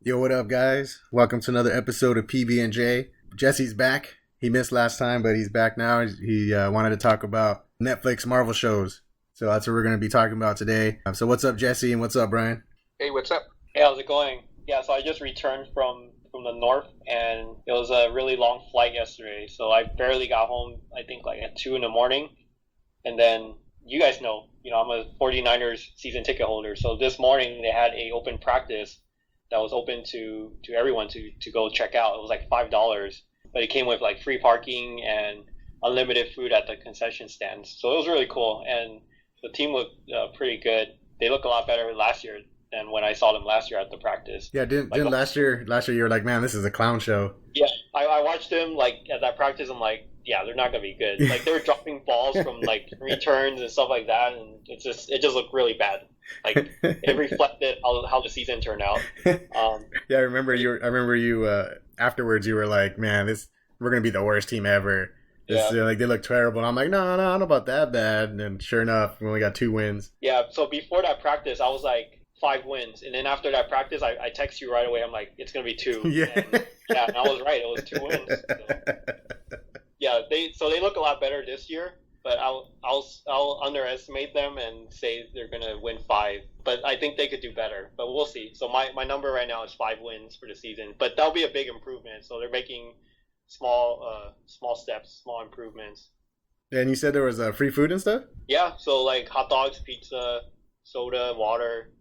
Yo, what up, guys? Welcome to another episode of PB&J. Jesse's back. He missed last time, but he's back now. He wanted to talk about Netflix Marvel shows. So that's what we're going to be talking about today. So what's up, Jesse, and what's up, Brian? Hey, what's up? Hey, how's it going? Yeah, so I just returned from the north, and it was a really long flight yesterday. So I barely got home, I think, like at 2 in the morning. And then, you guys know, I'm a 49ers season ticket holder. So this morning, they had a open practice that was open to everyone to go check out. It was like $5, but it came with like free parking and unlimited food at the concession stands. So it was really cool, and the team looked pretty good. They look a lot better last year than when I saw them last year at the practice. Yeah, didn't last year you were like, man, this is a clown show. Yeah, I watched them like at that practice. I'm like, yeah, they're not gonna be good. Like they were dropping balls from like returns and stuff like that, and it just looked really bad. Like it reflected how the season turned out. Yeah, I remember you afterwards. You were like, man, we're gonna be the worst team ever. Like they look terrible. And I'm like, no, I don't know about that bad. And then sure enough, we only got 2 wins. Yeah. So before that practice, I was like 5 wins, and then after that practice, I text you right away. I'm like, it's gonna be 2. Yeah. And I was right. It was 2 wins. So. Yeah. They look a lot better this year. But I'll underestimate them and say they're gonna win 5. But I think they could do better. But we'll see. So my number right now is 5 wins for the season. But that'll be a big improvement. So they're making small steps, small improvements. And you said there was free food and stuff? Yeah. So like hot dogs, pizza, soda, water,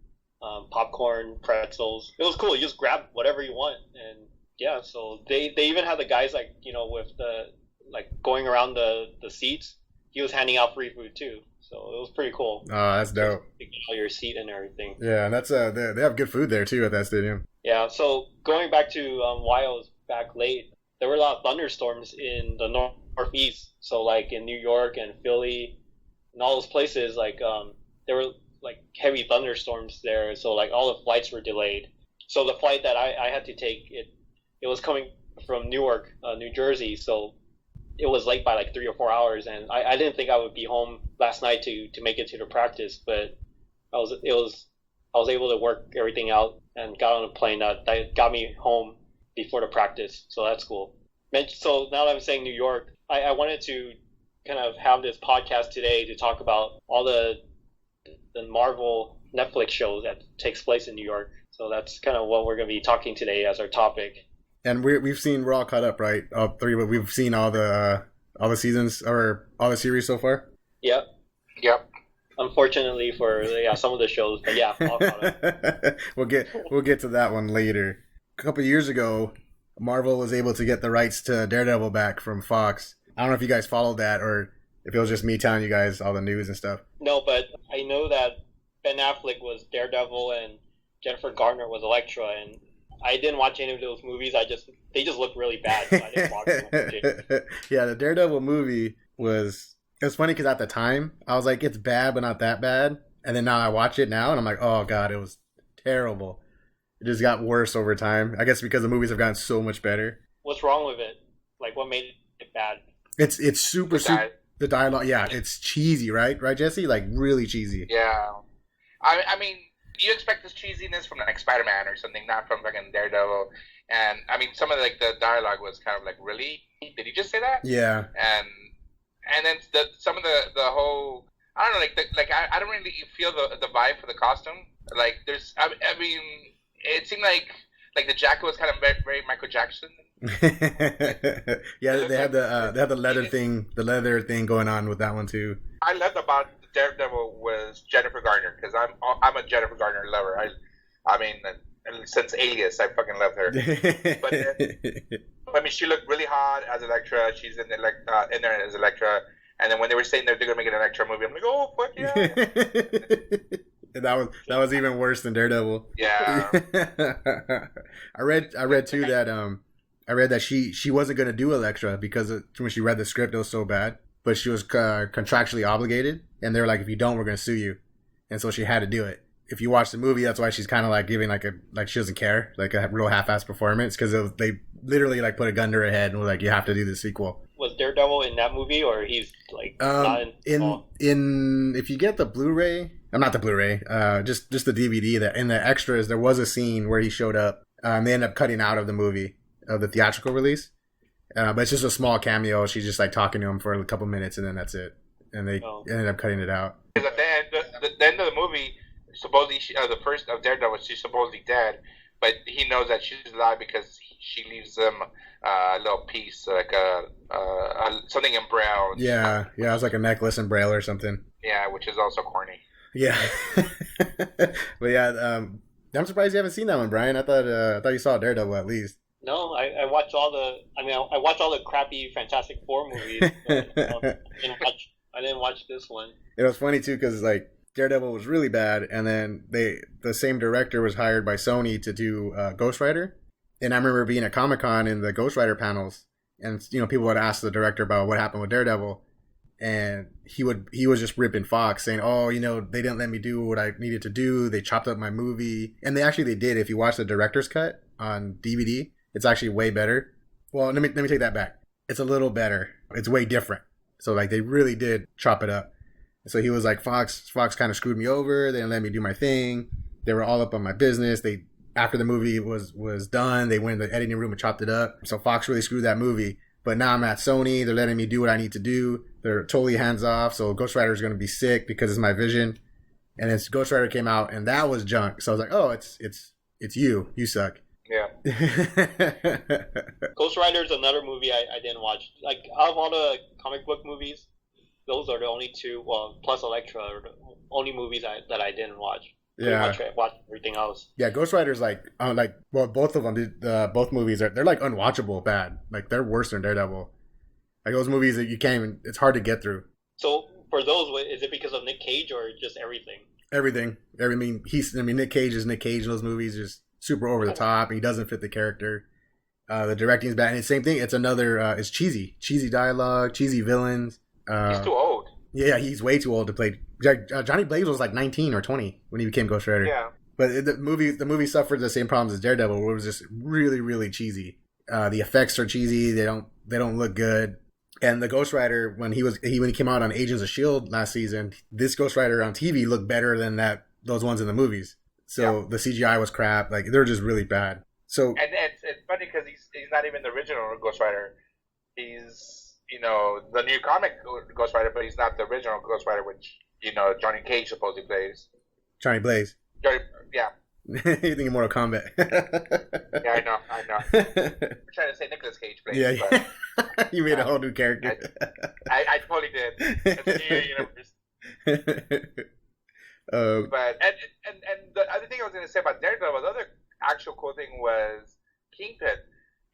popcorn, pretzels. It was cool. You just grab whatever you want. And yeah. So they even had the guys like with the like going around the seats. He was handing out free food too, so it was pretty cool. Oh, that's dope. You get all your seat and everything. Yeah, and that's they have good food there too at that stadium. Yeah, so going back to why I was back late, there were a lot of thunderstorms in the northeast. So like in New York and Philly, and all those places, like there were like heavy thunderstorms there. So like all the flights were delayed. So the flight that I had to take, it was coming from Newark, New Jersey. So it was late by like 3 or 4 hours, and I didn't think I would be home last night to make it to the practice, but I was able to work everything out and got on a plane that got me home before the practice, so that's cool. So now that I'm saying New York, I wanted to kind of have this podcast today to talk about all the Marvel Netflix shows that takes place in New York. So that's kind of what we're going to be talking today as our topic. And we're all caught up, right? All 3, but we've seen all the seasons or all the series so far. Yep. Unfortunately for some of the shows, but yeah, all caught up. We'll get to that one later. A couple of years ago, Marvel was able to get the rights to Daredevil back from Fox. I don't know if you guys followed that or if it was just me telling you guys all the news and stuff. No, but I know that Ben Affleck was Daredevil and Jennifer Garner was Elektra, and I didn't watch any of those movies. They just looked really bad, so I didn't watch them. Yeah, the Daredevil movie was funny because at the time I was like, it's bad but not that bad, and then now I watch it now and I'm like, oh god, it was terrible. It just got worse over time. I guess because the movies have gotten so much better. What's wrong with it? Like, what made it bad? It's super the dialogue. Yeah, it's cheesy, right, Jesse? Like really cheesy. Yeah, I mean. You expect this cheesiness from like Spider-Man or something, not from fucking Daredevil. And I mean, some of the dialogue was kind of like, really? Did he just say that? Yeah. And then some of the whole, I don't know, I don't really feel the vibe for the costume. Like there's, I mean, it seemed like the jacket was kind of very, very Michael Jackson. Yeah, they had the leather thing going on with that one too. I loved about Daredevil was Jennifer Garner because I'm a Jennifer Garner lover. I mean, since Alias, I fucking love her. But I mean, she looked really hot as Elektra. She's in there as Elektra. And then when they were saying they're gonna make an Elektra movie, I'm like, oh fuck yeah! And that was even worse than Daredevil. Yeah. I read too that she wasn't gonna do Elektra because when she read the script, it was so bad. But she was contractually obligated, and they were like, if you don't, we're going to sue you. And so she had to do it. If you watch the movie, that's why she's kind of like giving like she doesn't care, like a real half-assed performance, because they literally like put a gun to her head and were like, you have to do the sequel. Was Daredevil in that movie, or he's like not in if you get the Blu-ray, not the Blu-ray, just the DVD, that in the extras there was a scene where he showed up They end up cutting out of the movie, of the theatrical release. But it's just a small cameo. She's just like talking to him for a couple minutes, and then that's it. And they ended up cutting it out. Because at the end of the movie, supposedly the first of Daredevil, she's supposedly dead, but he knows that she's alive because she leaves him a little piece, like something in braille. Yeah, it was like a necklace in braille or something. Yeah, which is also corny. Yeah, but yeah, I'm surprised you haven't seen that one, Brian. I thought you saw Daredevil at least. No, I watched all the. I watched all the crappy Fantastic Four movies. But, I didn't watch this one. It was funny too because like Daredevil was really bad, and then the same director was hired by Sony to do Ghost Rider. And I remember being at Comic-Con in the Ghost Rider panels, and people would ask the director about what happened with Daredevil, and he was just ripping Fox, saying, "Oh, they didn't let me do what I needed to do. They chopped up my movie." And they did. If you watch the director's cut on DVD, it's actually way better. Well, let me take that back. It's a little better. It's way different. So like they really did chop it up. So he was like, Fox kind of screwed me over. They didn't let me do my thing. They were all up on my business. After the movie was done, they went in the editing room and chopped it up. So Fox really screwed that movie. But now I'm at Sony. They're letting me do what I need to do. They're totally hands off. So Ghost Rider is going to be sick because it's my vision. And then Ghost Rider came out, and that was junk. So I was like, oh, it's you. You suck. Yeah. Ghost Rider is another movie I didn't watch. Like out of all the comic book movies, those are the only two. Well, plus Elektra are the only movies that I didn't watch. Yeah. Watch everything else. Yeah, Ghost Rider's both of them. Both movies they're like unwatchable bad. Like they're worse than Daredevil. Like those movies that you can't even. It's hard to get through. So for those, is it because of Nick Cage or just everything? Everything. Nick Cage is Nick Cage in those movies. Just super over the top. He doesn't fit the character. The directing is bad. And it's the same thing. It's another. It's cheesy dialogue, cheesy villains. He's too old. Yeah, he's way too old to play. Johnny Blaze was like 19 or 20 when he became Ghost Rider. Yeah. But the movie suffered the same problems as Daredevil, where it was just really, really cheesy. The effects are cheesy. They don't look good. And the Ghost Rider, when he came out on Agents of S.H.I.E.L.D. last season, this Ghost Rider on TV looked better than those ones in the movies. So the CGI was crap. Like they were just really bad. So and it's funny because he's not even the original Ghost Rider. He's the new comic Ghost Rider, but he's not the original Ghost Rider, which Johnny Cage supposedly plays. Johnny Blaze. Yeah. You're thinking Mortal Kombat. Yeah, I know. I'm trying to say Nicolas Cage plays. Yeah. But, you made a whole new character. I totally did. It's a new universe. But and the other thing I was going to say about Daredevil, the other actual cool thing was Kingpin.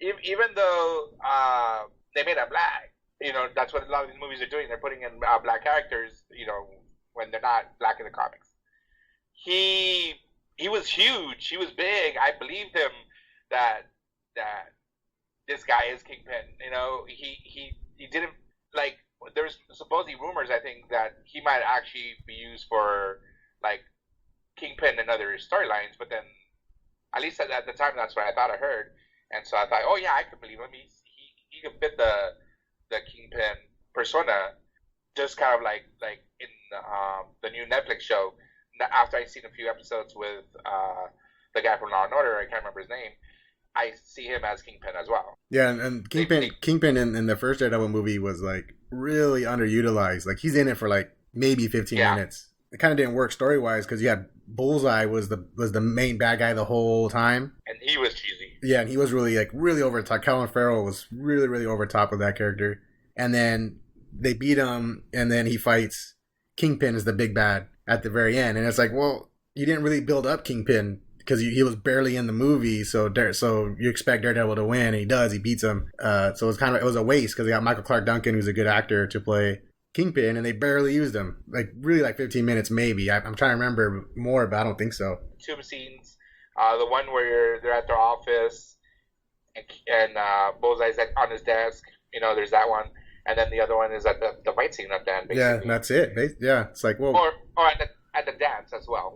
Even though they made him black, that's what a lot of these movies are doing. They're putting in black characters, when they're not black in the comics. He was huge. He was big. I believed him that this guy is Kingpin. He didn't like. There's supposedly rumors, I think, that he might actually be used for like Kingpin and other storylines. But then, at least at the time, that's what I thought I heard. And so I thought, oh yeah, I could believe him. He could fit the Kingpin persona, just kind of like in the new Netflix show. After I seen a few episodes with the guy from Law and Order, I can't remember his name. I see him as Kingpin as well. Yeah, and Kingpin in the first Daredevil movie was like really underutilized. Like he's in it for like maybe 15 minutes. It kind of didn't work story wise because you had Bullseye was the main bad guy the whole time, and he was cheesy. Yeah, and he was really over the top. Colin Farrell was really over top with that character, and then they beat him, and then he fights Kingpin as the big bad at the very end, and it's like, well, you didn't really build up Kingpin because he was barely in the movie, so you expect Daredevil to win, and he does. He beats him. So it was a waste because they got Michael Clark Duncan, who's a good actor, to play Kingpin, and they barely used him. Like 15 minutes maybe. I'm trying to remember more, but I don't think so. Two scenes. The one where they're at their office and Bullseye's on his desk. There's that one. And then the other one is at the fight scene at the end, basically. Yeah, that's it. Yeah, it's like, well... Or at the dance as well.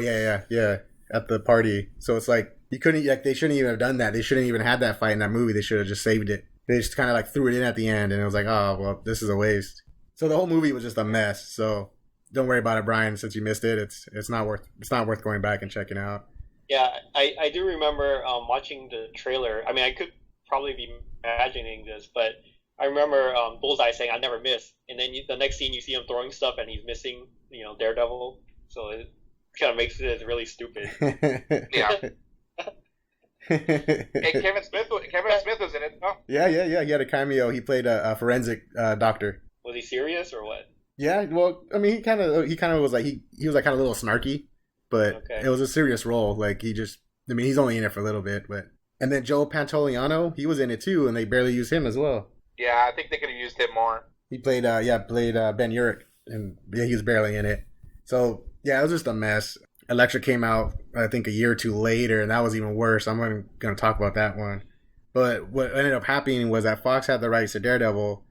Yeah. At the party. So it's like, you couldn't... Like, they shouldn't even have done that. They shouldn't even had that fight in that movie. They should have just saved it. They just kind of threw it in at the end, and it was like, oh, well, this is a waste. So the whole movie was just a mess. So don't worry about it, Brian, since you missed it. It's not worth going back and checking out. Yeah, I do remember watching the trailer. I mean, I could probably be imagining this, but I remember Bullseye saying, "I never miss," and then the next scene you see him throwing stuff and he's missing, Daredevil. So it kind of makes it really stupid. Yeah. Hey, Kevin Smith was in it, no? Yeah. He had a cameo. He played a forensic doctor. Was he serious or what? Yeah, well, I mean, he kind of was like he was like kind of a little snarky, but Okay. it was a serious role. Like I mean, he's only in it for a little bit, but and then Joe Pantoliano, he was in it too, and they barely used him as well. Yeah, I think they could have used him more. He played Ben Urich, and yeah, he was barely in it. So yeah, it was just a mess. Elektra came out, I think, a year or two later, and that was even worse. I'm not even going to talk about that one. But what ended up happening was that Fox had the rights to Daredevil,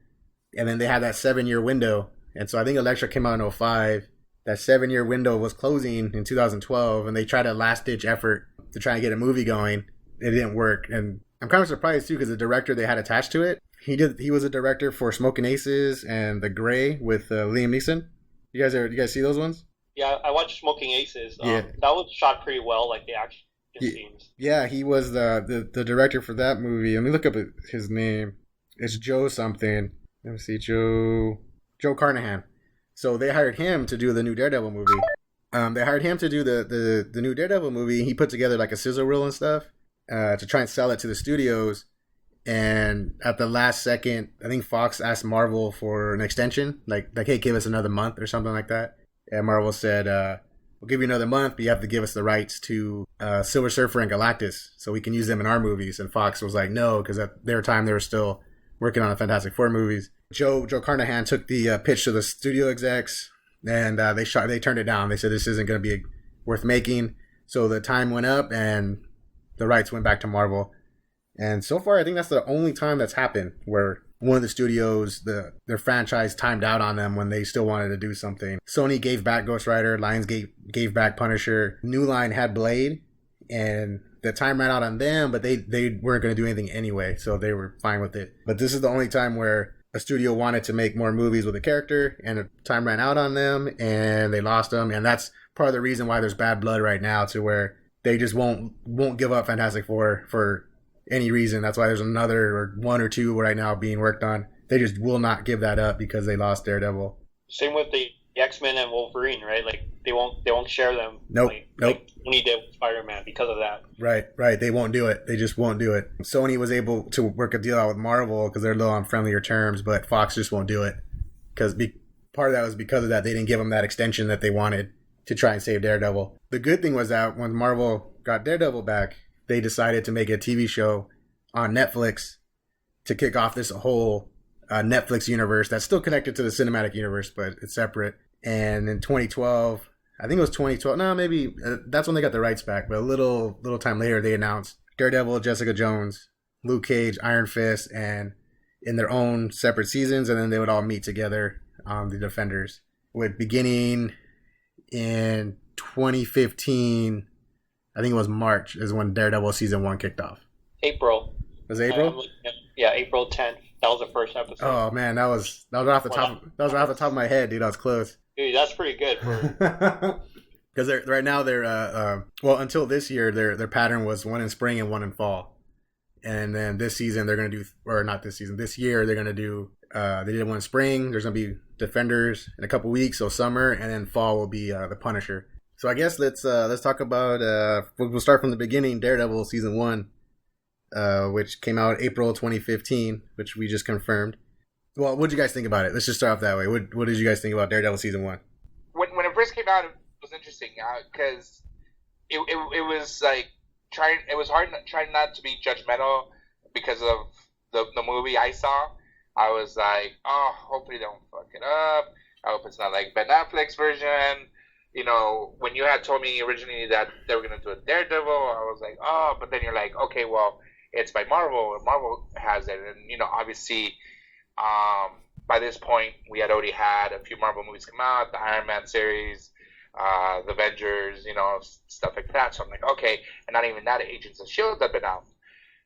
and then they had that 7-year window. And so I think Elektra came out in 2005. That 7-year window was closing in 2012, and they tried a last-ditch effort to try and get a movie going. It didn't work. And I'm kind of surprised, too, because the director they had attached to it, he was a director for Smoking Aces and The Gray with Liam Neeson. You guys see those ones? Yeah, I watched Smoking Aces. Yeah. That was shot pretty well, like the action scenes. Yeah, he was the director for that movie. Let me look up his name. It's Joe something. Let me see, Joe Carnahan. So they hired him to do the new Daredevil movie. They hired him to do the new Daredevil movie. He put together like a sizzle reel and stuff to try and sell it to the studios. And at the last second, I think Fox asked Marvel for an extension, like hey, give us another month or something like that. And Marvel said, we'll give you another month, but you have to give us the rights to Silver Surfer and Galactus so we can use them in our movies. And Fox was like, no, because at their time they were still working on the Fantastic Four movies. Joe Carnahan took the pitch to the studio execs, and they turned it down. They said this isn't going to be worth making. So the time went up, and the rights went back to Marvel. And so far, I think that's the only time that's happened where one of the studios, their franchise timed out on them when they still wanted to do something. Sony gave back Ghost Rider, Lionsgate gave back Punisher, New Line had Blade, and the time ran out on them, but they weren't going to do anything anyway, so they were fine with it. But this is the only time where a studio wanted to make more movies with a character, and the time ran out on them, and they lost them, and that's part of the reason why there's bad blood right now, to where they just won't give up Fantastic Four for any reason. That's why there's another or one or two right now being worked on. They just will not give that up because they lost Daredevil. Same with the X-Men and Wolverine, right? Like they won't share them. Nope. Like Sony did with Spider-Man because of that. Right. They won't do it. They just won't do it. Sony was able to work a deal out with Marvel because they're low on friendlier terms, but Fox just won't do it because part of that was because of that. They didn't give them that extension that they wanted to try and save Daredevil. The good thing was that when Marvel got Daredevil back, they decided to make a TV show on Netflix to kick off this whole Netflix universe that's still connected to the cinematic universe, but it's separate. And in 2012, I think it was 2012. No, maybe that's when they got the rights back. But a little time later, they announced Daredevil, Jessica Jones, Luke Cage, Iron Fist, and in their own separate seasons, and then they would all meet together on the Defenders. With beginning in 2015. I think it was March is when Daredevil season 1 kicked off. April. Was it April? Yeah, April 10th. That was the first episode. Oh man, that was off the top. That was off the top of my head, dude. I was close. Dude, that's pretty good. Because right now they're well, until this year their pattern was one in spring and one in fall, and then this season they're gonna do, or not this season, this year they're gonna do. They did one in spring. There's gonna be Defenders in a couple weeks, so summer, and then fall will be the Punisher. So I guess let's talk about we'll start from the beginning. Daredevil season 1, which came out April 2015, which we just confirmed. Well, what did you guys think about it? Let's just start off that way. What did you guys think about Daredevil season 1? When it first came out, it was interesting because it was like it was hard trying not to be judgmental because of the movie I saw. I was like, oh, hopefully they don't fuck it up. I hope it's not like Ben Affleck's version. You know, when you had told me originally that they were going to do a Daredevil, I was like, oh, but then you're like, okay, well, it's by Marvel, and Marvel has it. And, you know, obviously, by this point, we had already had a few Marvel movies come out, the Iron Man series, the Avengers, you know, stuff like that. So I'm like, okay, and not even that, Agents of S.H.I.E.L.D. had been out.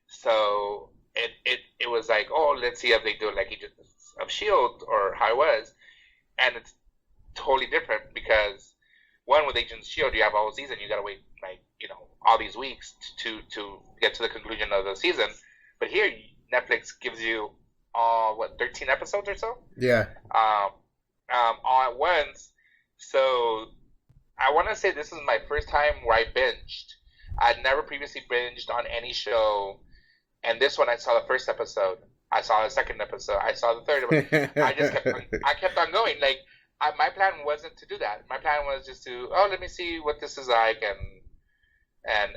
So it was like, oh, let's see if they do it like Agents of S.H.I.E.L.D. or how it was. And it's totally different because one with Agents of Shield, you have a whole season. You gotta wait like all these weeks to get to the conclusion of the season. But here, Netflix gives you 13 episodes or so. Yeah. All at once. So I want to say this is my first time where I binged. I'd never previously binged on any show, and this one I saw the first episode. I saw the second episode. I saw the third one. I kept on going. Like my plan wasn't to do that. My plan was just to let me see what this is like, and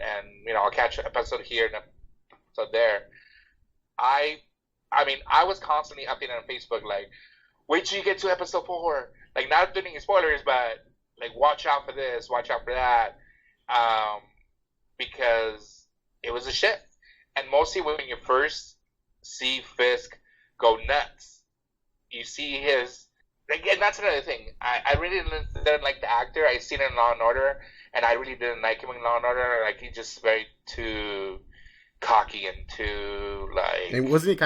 I'll catch an episode here and an episode there. I mean, I was constantly updating on Facebook like, wait till you get to episode 4. Like, not doing any spoilers, but like, watch out for this, watch out for that, because it was a shit. And mostly when you first see Fisk go nuts, you see his. And that's another thing. I really didn't like the actor. I seen him in Law and Order, and I really didn't like him in Law and Order. Like, he's just very too cocky and too like. And wasn't he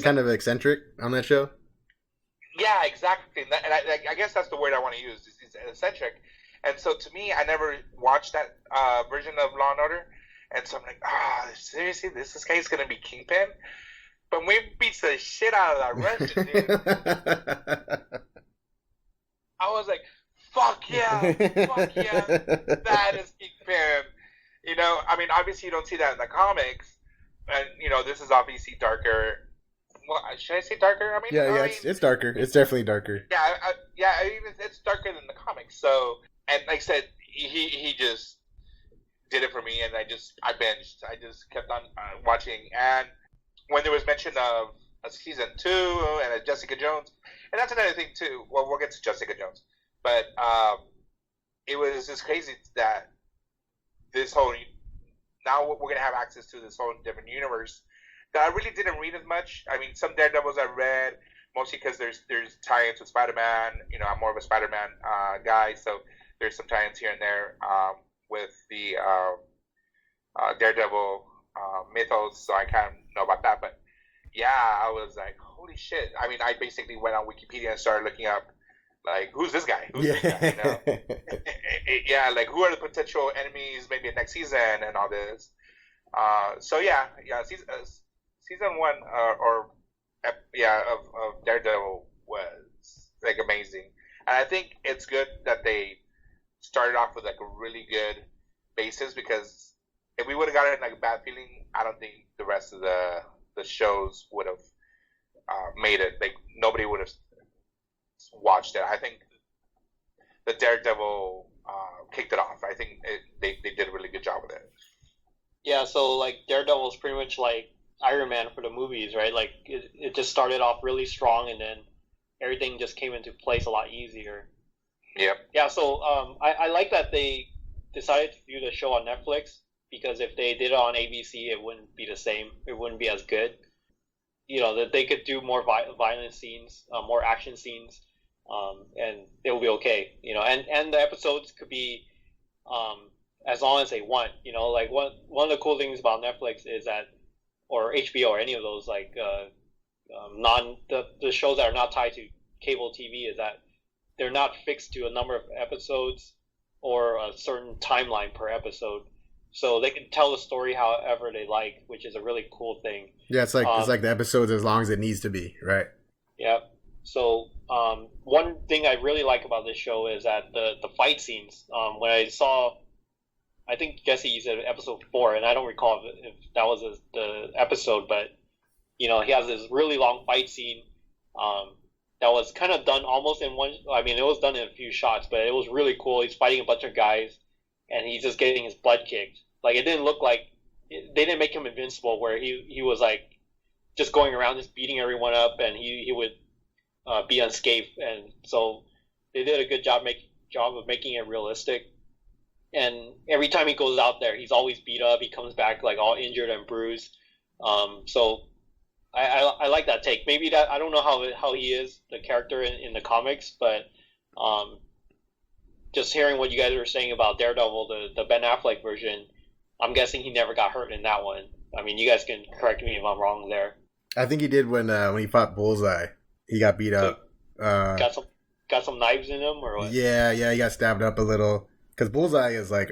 kind of eccentric on that show? Yeah, exactly. And I guess that's the word I want to use. He's eccentric, and so to me, I never watched that version of Law and Order, and so I'm like, seriously, this guy's gonna be Kingpin? But when he beats the shit out of that Russian dude, I was like, fuck yeah, that is Kingpin. I mean, obviously you don't see that in the comics, and this is obviously darker. Well, should I say darker? I mean, it's darker. It's definitely darker. Yeah, it's darker than the comics. So, and like I said, he just did it for me, and I binged. I just kept on watching, and when there was mention of a season 2 and a Jessica Jones, and that's another thing too. Well, we'll get to Jessica Jones, but it was just crazy that this whole now we're gonna have access to this whole different universe that I really didn't read as much. I mean, some Daredevils I read mostly because there's tie-ins with Spider-Man. I'm more of a Spider-Man guy, so there's some tie-ins here and there with the Daredevil mythos, so I kind of know about that. But yeah, I was like, holy shit. I mean, I basically went on Wikipedia and started looking up, like, who's this guy? This guy? Yeah, like, who are the potential enemies maybe next season and all this. So yeah, season 1 of Daredevil was like amazing, and I think it's good that they started off with like a really good basis, because if we would have gotten like a bad feeling, I don't think the rest of the shows would have made it. Like, nobody would have watched it. I think the Daredevil kicked it off. I think they did a really good job with it. Yeah, so like Daredevil is pretty much like Iron Man for the movies, right? Like it just started off really strong, and then everything just came into place a lot easier. Yep. Yeah, so I like that they decided to do the show on Netflix, because if they did it on ABC, it wouldn't be the same. It wouldn't be as good. That they could do more violent scenes, more action scenes, and it will be okay. And the episodes could be as long as they want. Like one of the cool things about Netflix is that, or HBO or any of those, like the shows that are not tied to cable TV, is that they're not fixed to a number of episodes or a certain timeline per episode. So they can tell the story however they like, which is a really cool thing. Yeah, it's like the episodes as long as it needs to be, right? Yeah. So one thing I really like about this show is that the fight scenes. When I saw, I think Jesse said episode 4, and I don't recall if that was the episode, but he has this really long fight scene that was kind of done almost in one. I mean, it was done in a few shots, but it was really cool. He's fighting a bunch of guys, and he's just getting his butt kicked. Like, it didn't look like they didn't make him invincible, where he was like just going around just beating everyone up, and he would be unscathed. And so they did a good job of making it realistic. And every time he goes out there, he's always beat up. He comes back like all injured and bruised. So I like that take. Maybe that, I don't know how he is, the character in the comics, but just hearing what you guys were saying about Daredevil, the Ben Affleck version, I'm guessing he never got hurt in that one. I mean, you guys can correct me if I'm wrong there. I think he did when he fought Bullseye. He got beat up. Got some got some knives in him or what? Yeah, he got stabbed up a little. Because Bullseye is like,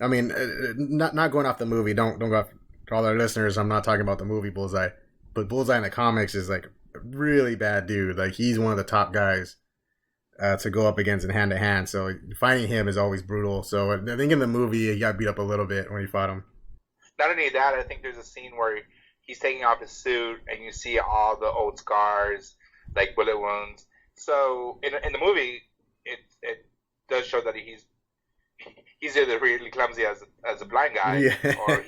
I mean, not going off the movie. Don't go off to all our listeners. I'm not talking about the movie Bullseye, but Bullseye in the comics is like a really bad dude. Like he's one of the top guys to go up against in hand to hand. So fighting him is always brutal. So I think in the movie he got beat up a little bit when he fought him. Not only that, I think there's a scene where he's taking off his suit and you see all the old scars, like bullet wounds. So in the movie, it does show that he's either really clumsy as a blind guy, yeah. or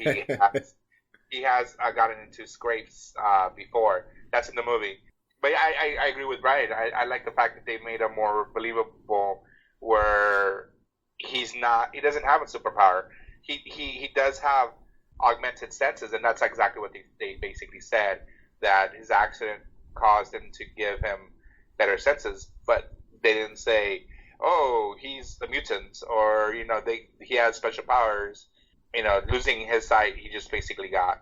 he has gotten into scrapes before. That's in the movie. But I agree with Brian. I like the fact that they made him more believable, where he doesn't have a superpower. He does have augmented senses, and that's exactly what they basically said, that his accident caused him to give him better senses, but they didn't say, oh, he's a mutant, or he has special powers. Losing his sight, he just basically got,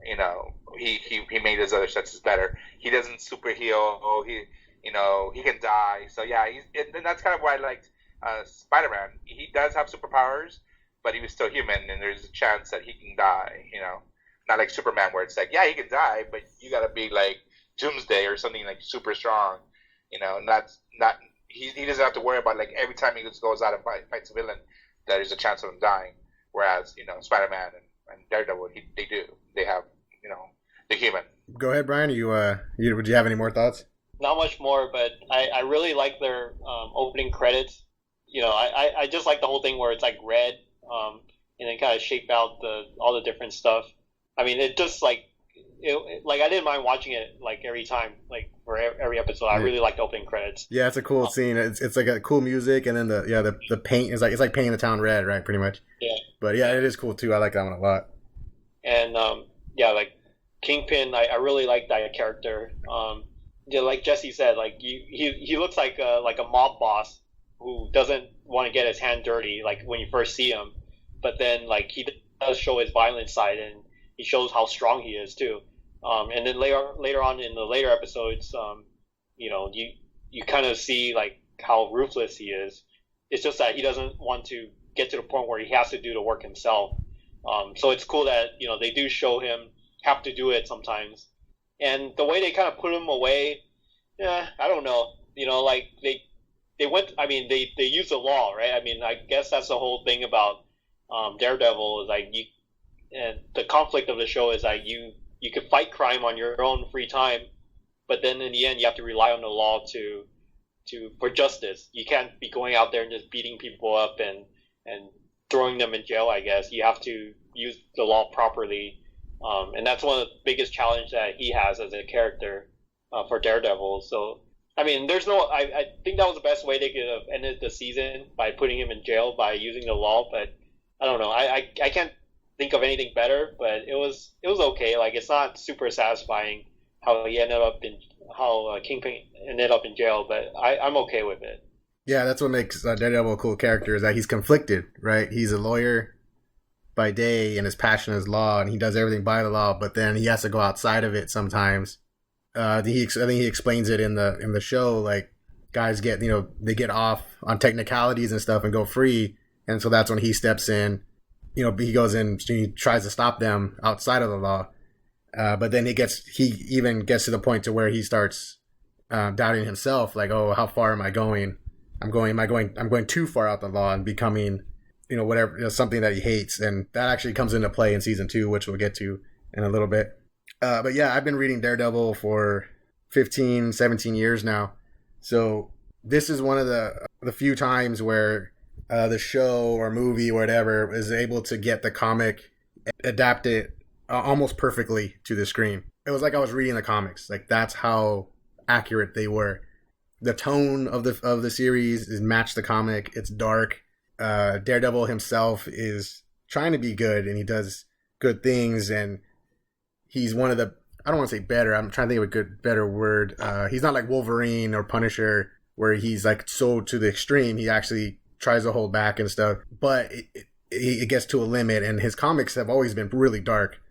he made his other senses better. He doesn't super heal. Oh, he can die. So yeah, and that's kind of why I liked Spider-Man. He does have superpowers, but he was still human, and there's a chance that he can die. Not like Superman, where it's like, yeah, he can die, but you gotta be like Doomsday or something like super strong. And that's not. He doesn't have to worry about, like, every time he goes out and fights a villain, that there's a chance of him dying. Whereas, Spider-Man and Daredevil, they do. They have, the human. Go ahead, Brian. Would you have any more thoughts? Not much more, but I really like their opening credits. I just like the whole thing where it's like red, and then kind of shape out all the different stuff. I mean, it just like I didn't mind watching it like every time, like for every episode. I really like the opening credits. Yeah, it's a cool scene. It's like a cool music, and then the paint is like, it's like painting the town red, right? Pretty much. Yeah. But yeah, it is cool too. I like that one a lot. And like Kingpin, I really like that character. Like Jesse said, like he looks like a mob boss who doesn't want to get his hand dirty, like when you first see him. But then like he does show his violent side, and he shows how strong he is too. And then later on in the later episodes, you kind of see like how ruthless he is. It's just that he doesn't want to get to the point where he has to do the work himself. So it's cool that they do show him have to do it sometimes. And the way they kind of put him away, I don't know. Like they went. I mean, they use the law, right? I mean, I guess that's the whole thing about Daredevil is like and the conflict of the show is that you could fight crime on your own free time, but then in the end you have to rely on the law for justice. You can't be going out there and just beating people up and throwing them in jail. I guess you have to use the law properly, and that's one of the biggest challenges that he has as a character for Daredevil. So I mean, I think that was the best way they could have ended the season, by putting him in jail by using the law. But I don't know. I can't think of anything better, but it was okay. Like, it's not super satisfying how Kingpin ended up in jail, but I'm okay with it. Yeah, that's what makes Daredevil a cool character, is that he's conflicted, right? He's a lawyer by day, and his passion is law, and he does everything by the law, but then he has to go outside of it sometimes. I think he explains it in the show, like, guys get off on technicalities and stuff and go free, and so that's when he steps in. He goes in, he tries to stop them outside of the law, but then he even gets to the point to where he starts doubting himself, like, oh, how far am I going? I'm going too far out the law and becoming, whatever, something that he hates, and that actually comes into play in season 2, which we'll get to in a little bit. But yeah, I've been reading Daredevil for 15, 17 years now, so this is one of the few times where the show or movie or whatever is able to get the comic adapted almost perfectly to the screen. It was like I was reading the comics. Like, that's how accurate they were. The tone of the series is matched the comic. It's dark. Daredevil himself is trying to be good, and he does good things, and he's one of the, I don't want to say better, I'm trying to think of a better word. He's not like Wolverine or Punisher, where he's like so to the extreme. He actually tries to hold back and stuff, but it gets to a limit, and his comics have always been really dark,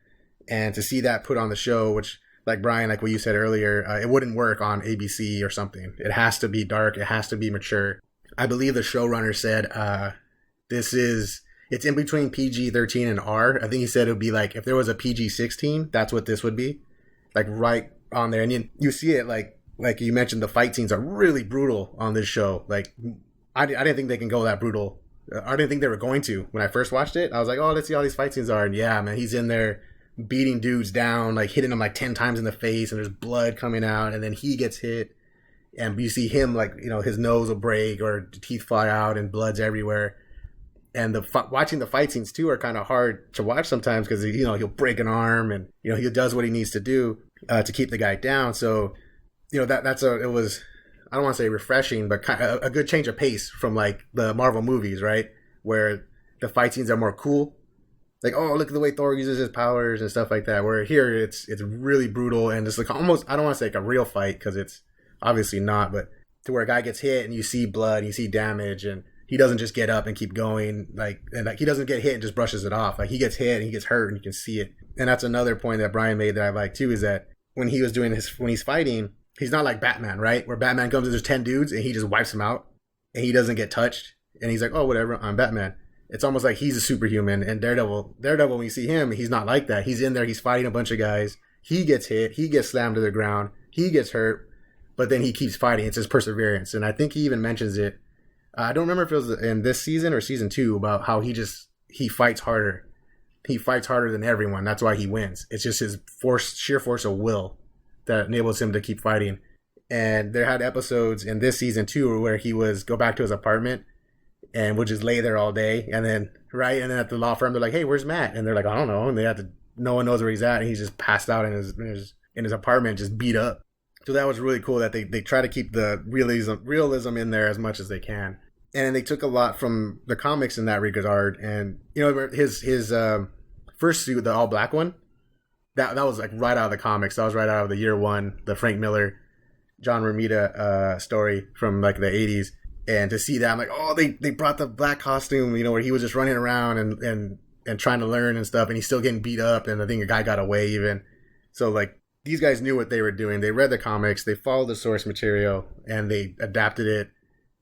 and to see that put on the show, which like Brian, like what you said earlier, it wouldn't work on ABC or something. It has to be dark. It has to be mature. I believe the showrunner said it's in between PG-13 and R. I think he said it would be like if there was a PG-16, that's what this would be, like right on there. And you see it like you mentioned, the fight scenes are really brutal on this show. Like I didn't think they can go that brutal. I didn't think they were going to when I first watched it. I was like, oh, let's see how these fight scenes are. And yeah, man, he's in there beating dudes down, like hitting them like 10 times in the face, and there's blood coming out, and then he gets hit, and you see him like, you know, his nose will break or teeth fly out and blood's everywhere. And watching the fight scenes too are kind of hard to watch sometimes because, you know, he'll break an arm and, you know, he does what he needs to do to keep the guy down. So, you know, it was, I don't want to say refreshing, but kind of a good change of pace from like the Marvel movies, right? Where the fight scenes are more cool. Like, oh, look at the way Thor uses his powers and stuff like that. Where here it's really brutal and it's like almost, I don't want to say like a real fight because it's obviously not, but to where a guy gets hit and you see blood, and you see damage, and he doesn't just get up and keep going. Like he doesn't get hit and just brushes it off. Like he gets hit and he gets hurt and you can see it. And that's another point that Brian made that I like too, is that when he's fighting, he's not like Batman, right? Where Batman comes and there's 10 dudes and he just wipes them out and he doesn't get touched. And he's like, oh, whatever, I'm Batman. It's almost like he's a superhuman. And Daredevil, when you see him, he's not like that. He's in there, he's fighting a bunch of guys. He gets hit, he gets slammed to the ground, he gets hurt, but then he keeps fighting. It's his perseverance. And I think he even mentions it. I don't remember if it was in this season or season 2 about how he fights harder. He fights harder than everyone. That's why he wins. It's just his sheer force of will that enables him to keep fighting. And there had episodes in this season too where he was go back to his apartment and would just lay there all day. And then at the law firm, they're like, hey, where's Matt? And they're like, I don't know. And no one knows where he's at. And he's just passed out in his apartment, just beat up. So that was really cool that they try to keep the realism in there as much as they can. And they took a lot from the comics in that regard. And, you know, his first suit, the all black one, that was like right out of the comics. That was right out of the year one, the Frank Miller, John Romita story from like the 80s. And to see that, I'm like, oh, they brought the black costume, you know, where he was just running around and trying to learn and stuff. And he's still getting beat up. And I think a guy got away even. So like these guys knew what they were doing. They read the comics, they followed the source material, and they adapted it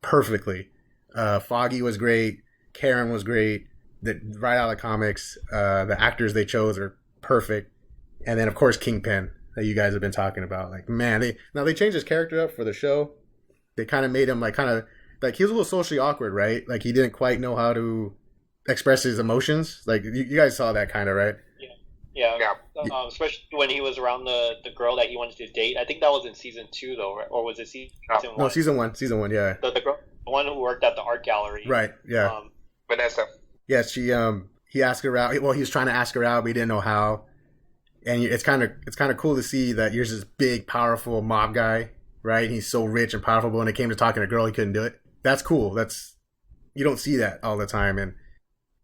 perfectly. Foggy was great. Karen was great. Right out of the comics. The actors they chose are perfect. And then, of course, Kingpin that you guys have been talking about. Like, man, they changed his character up for the show. They kind of made him like he was a little socially awkward, right? Like he didn't quite know how to express his emotions. Like you guys saw that kind of, right? Yeah. Especially when he was around the girl that he wanted to date. I think that was in season 2 though, right? Or was it season 1? No, season one. Yeah. The girl, the one who worked at the art gallery. Right. Yeah. Vanessa. Yeah. He asked her out. Well, he was trying to ask her out, but he didn't know how. And it's kind of cool to see that you're this big, powerful mob guy, right? He's so rich and powerful, but when it came to talking to a girl, he couldn't do it. That's cool. You don't see that all the time. And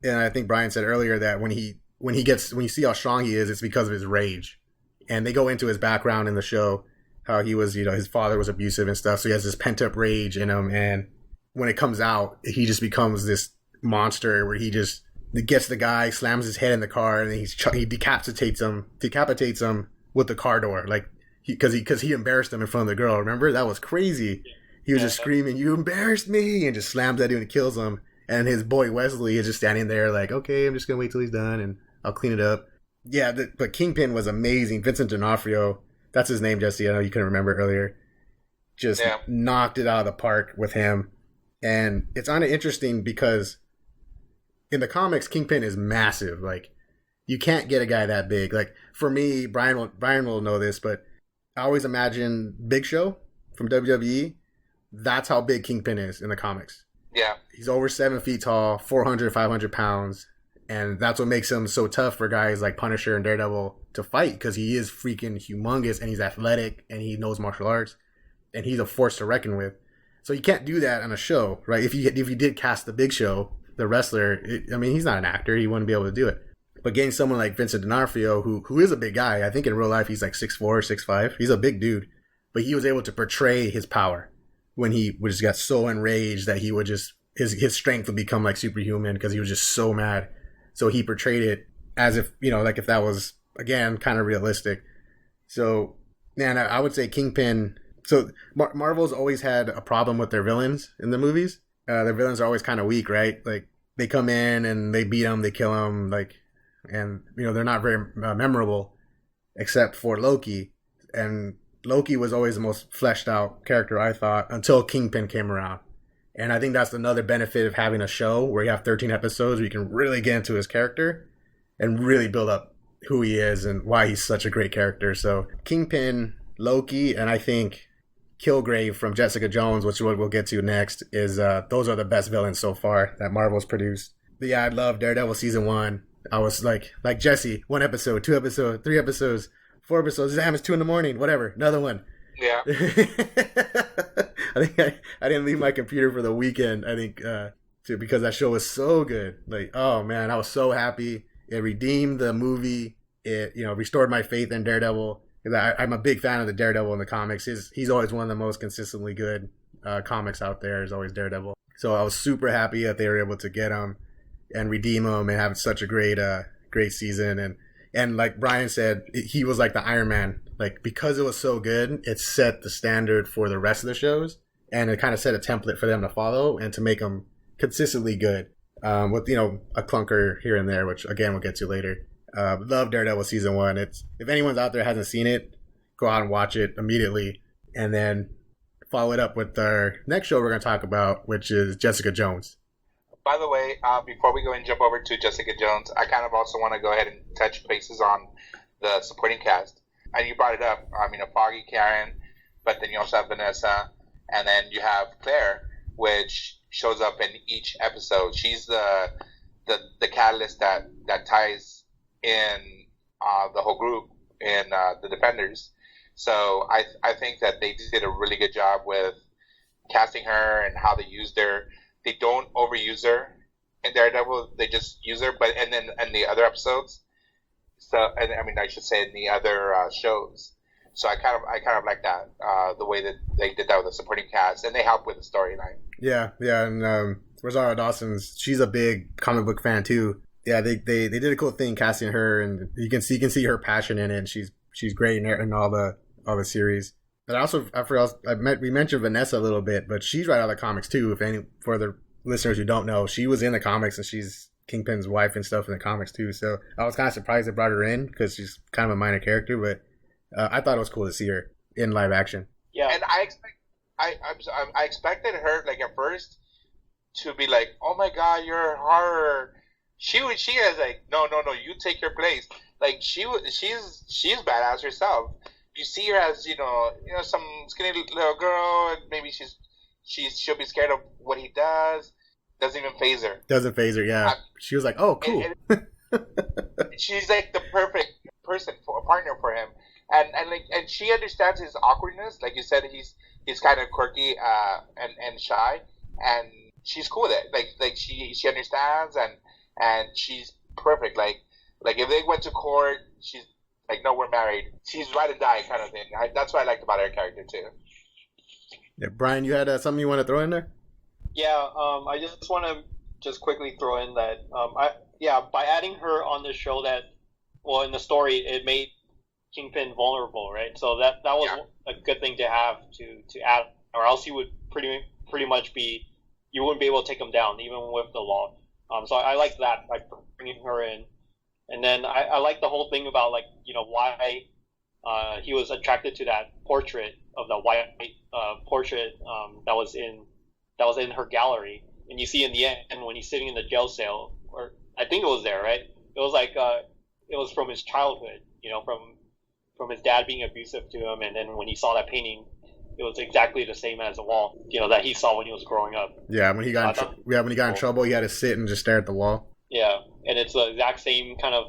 I think Brian said earlier that when you see how strong he is, it's because of his rage. And they go into his background in the show, how he was, you know, his father was abusive and stuff. So he has this pent up rage in him. And when it comes out, he just becomes this monster where he gets the guy, slams his head in the car, and then he decapitates him with the car door. Like, because he embarrassed him in front of the girl. Remember? That was crazy. He was just screaming, "You embarrassed me!" and just slams at him and kills him. And his boy Wesley is just standing there like, okay, I'm just going to wait till he's done and I'll clean it up. Yeah, but Kingpin was amazing. Vincent D'Onofrio, that's his name, Jesse. I know you couldn't remember it earlier. Just knocked it out of the park with him. And it's kind of interesting because in the comics, Kingpin is massive. Like, you can't get a guy that big. Like, for me, Brian will know this, but I always imagine Big Show from WWE. That's how big Kingpin is in the comics. Yeah. He's over 7 feet tall, 400, 500 pounds. And that's what makes him so tough for guys like Punisher and Daredevil to fight, because he is freaking humongous and he's athletic and he knows martial arts and he's a force to reckon with. So you can't do that on a show, right? If you did cast the Big Show, the wrestler, he's not an actor. He wouldn't be able to do it. But getting someone like Vincent D'Onofrio, who is a big guy, I think in real life he's like 6'4", 6'5". He's a big dude. But he was able to portray his power when he just got so enraged that he would just, his strength would become like superhuman because he was just so mad. So he portrayed it as if, like if that was, again, kind of realistic. So, man, I would say Kingpin. So Marvel's always had a problem with their villains in the movies. Their villains are always kind of weak, right? Like they come in and they beat them, they kill them, like, and they're not very memorable, except for Loki. And Loki was always the most fleshed out character, I thought, until Kingpin came around. And I think that's another benefit of having a show where you have 13 episodes where you can really get into his character and really build up who he is and why he's such a great character. So Kingpin, Loki, and I think Kilgrave from Jessica Jones, which is what we'll get to next, is those are the best villains so far that Marvel's produced. But yeah, I love Daredevil season 1. I was like Jesse, 1 episode, 2 episodes, 3 episodes, 4 episodes. Damn, it's 2 a.m, whatever, another one. Yeah. I think I didn't leave my computer for the weekend. I think because that show was so good. Like, oh man, I was so happy. It redeemed the movie. It restored my faith in Daredevil. I'm a big fan of the Daredevil in the comics. He's always one of the most consistently good comics out there. Is always Daredevil. So I was super happy that they were able to get him and redeem him and have such a great season. And like Brian said, he was like the Iron Man. Like, because it was so good, it set the standard for the rest of the shows, and it kind of set a template for them to follow and to make them consistently good. With a clunker here and there, which again we'll get to later. Love Daredevil season 1. It's, if anyone's out there hasn't seen it, go out and watch it immediately, and then follow it up with our next show we're going to talk about, which is Jessica Jones. By the way, before we go and jump over to Jessica Jones, I kind of also want to go ahead and touch bases on the supporting cast. And you brought it up. I mean, a Foggy, Karen, but then you also have Vanessa, and then you have Claire, which shows up in each episode. She's the catalyst that ties in the whole group in the Defenders. So I think that they did a really good job with casting her and how they used her. They don't overuse her in Daredevil. They just use her, but and then in the other episodes. So, and I mean, I should say in the other shows. So I kind of like that, the way that they did that with the supporting cast, and they help with the storyline. Yeah, and Rosario Dawson's, she's a big comic book fan too. Yeah, they did a cool thing casting her, and you can see her passion in it. And she's great in all the series. But we mentioned Vanessa a little bit, but she's right out of the comics too. For the listeners who don't know, she was in the comics, and she's Kingpin's wife and stuff in the comics too. So I was kind of surprised they brought her in because she's kind of a minor character, but I thought it was cool to see her in live action. Yeah, and I expected her, like, at first to be like, "Oh my God, you're a horror." She was like, "No, you take your place." Like she's badass herself. You see her as some skinny little girl, and maybe she'll be scared of what he does. Doesn't even phase her. Doesn't phase her, yeah. She was like, "Oh, cool." She's like the perfect person for a partner for him, and she understands his awkwardness. Like you said, he's kind of quirky and shy, and she's cool with it. Like she understands, and she's perfect. Like if they went to court, she's like, "No, we're married." She's ride or die kind of thing. That's what I liked about her character too. Yeah, Brian, you had something you want to throw in there? Yeah, I just want to quickly throw in that by adding her on the show, in the story, it made Kingpin vulnerable, right? So that was a good thing to have to add, or else he would pretty much you wouldn't be able to take him down even with the law. So I like that by bringing her in, and then I like the whole thing about why he was attracted to that portrait of the white portrait that was in her gallery, and you see in the end when he's sitting in the jail cell, or I think it was there, right? It was like it was from his childhood, from his dad being abusive to him, and then when he saw that painting, it was exactly the same as the wall, that he saw when he was growing up. Yeah, when he got in trouble, he had to sit and just stare at the wall. Yeah, and it's the exact same kind of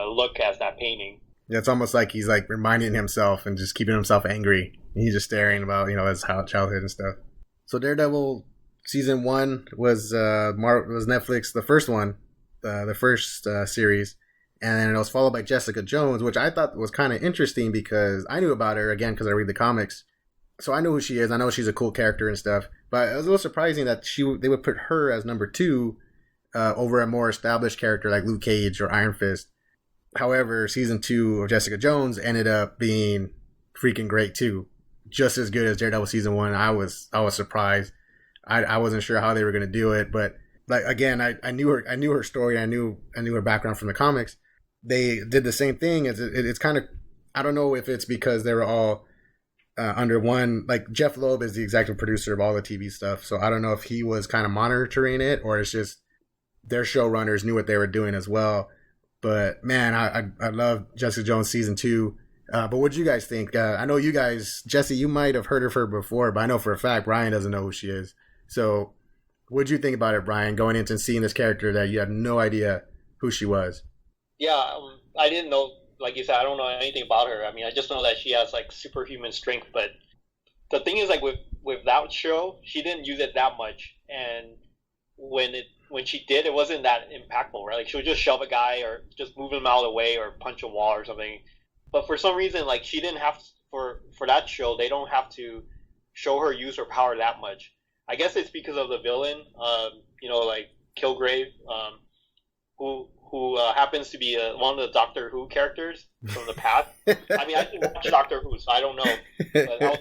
look as that painting. Yeah, it's almost like he's like reminding himself and just keeping himself angry. He's just staring about his childhood and stuff. So Daredevil season 1 was Netflix, the first one, the first series, and then it was followed by Jessica Jones, which I thought was kind of interesting because I knew about her again because I read the comics, so I know who she is. I know she's a cool character and stuff, but it was a little surprising that they would put her as number 2 over a more established character like Luke Cage or Iron Fist. However, season 2 of Jessica Jones ended up being freaking great too, just as good as Daredevil season 1. I was surprised. I wasn't sure how they were going to do it, but like again, I knew her story. I knew her background from the comics. They did the same thing. It's kind of, I don't know if it's because they were all under one. Like Jeff Loeb is the executive producer of all the TV stuff, so I don't know if he was kind of monitoring it or it's just their showrunners knew what they were doing as well. But man, I love Jessica Jones season 2. But what do you guys think? I know you guys, Jesse, you might have heard of her before, but I know for a fact Brian doesn't know who she is. So what did you think about it, Brian, going into seeing this character that you had no idea who she was? Yeah, I didn't know, like you said, I don't know anything about her. I mean, I just know that she has like superhuman strength. But the thing is, like with that show, she didn't use it that much, and when she did, it wasn't that impactful, right? Like she would just shove a guy or just move him out of the way or punch a wall or something. But for some reason, like she didn't have to, for that show, they don't have to show her use her power that much. I guess it's because of the villain, like Kilgrave, who happens to be one of the Doctor Who characters from the past. I mean, I didn't watch Doctor Who, so I don't know. But I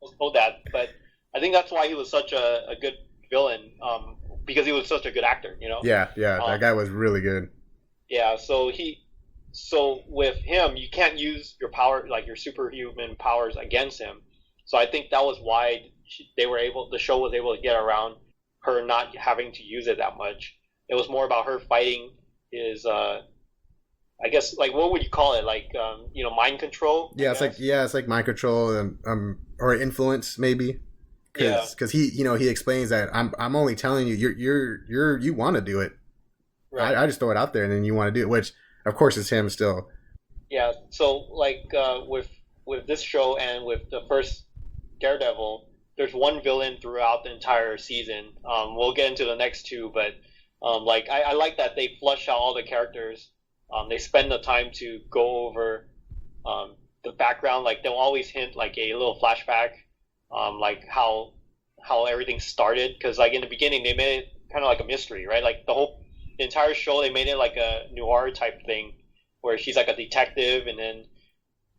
was told that. But I think that's why he was such a good villain, because he was such a good actor, you know? Yeah, that guy was really good. Yeah, so with him, you can't use your power, like your superhuman powers against him. So I think that was why the show was able to get around her not having to use it that much. It was more about her fighting his, I guess, like, what would you call it? Like, mind control? Yeah, it's like mind control, or influence maybe. Because he explains that I'm only telling you you want to do it. Right. I just throw it out there and then you want to do it, which of course is him still. Yeah. So like with this show and with the first Daredevil, there's one villain throughout the entire season. We'll get into the next two, but I like that they flush out all the characters. They spend the time to go over the background. Like they'll always hint like a little flashback. Like how everything started, because like in the beginning they made it kind of like a mystery, right? Like the entire show they made it like a noir type thing where she's like a detective,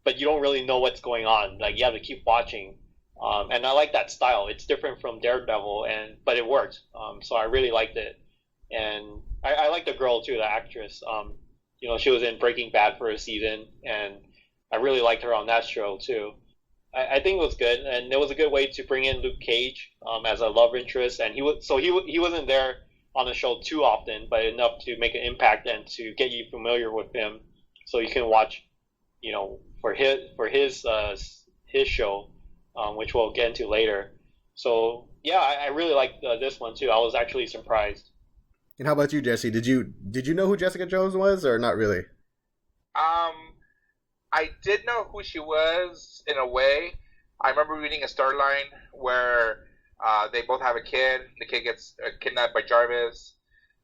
but you don't really know what's going on. Like you have to keep watching, and I like that style. It's different from Daredevil, but it worked. So I really liked it, and I like the girl too, the actress. She was in Breaking Bad for a season, and I really liked her on that show too. I think it was good, and it was a good way to bring in Luke Cage as a love interest, and he wasn't there on the show too often, but enough to make an impact and to get you familiar with him, so you can watch, for his show, which we'll get into later. So yeah, I really liked this one too. I was actually surprised. And how about you, Jesse? Did you know who Jessica Jones was, or not really? I did know who she was in a way. I remember reading a storyline where they both have a kid. The kid gets kidnapped by Jarvis,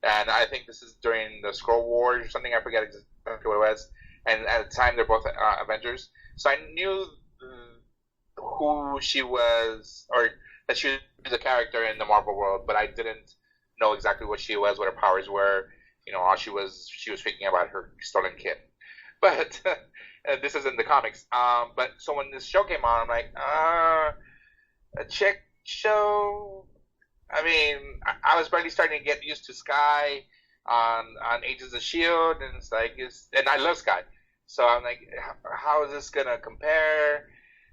and I think this is during the Skrull Wars or something. I forget exactly what it was. And at the time, they're both Avengers. So I knew who she was, or that she was a character in the Marvel world, but I didn't know exactly what she was, what her powers were. All she was freaking about her stolen kid. But this is in the comics. But so when this show came on, I'm like, a chick show. I mean, I was barely starting to get used to Sky on Agents of S.H.I.E.L.D. and it's like, and I love Sky. So I'm like, how is this gonna compare?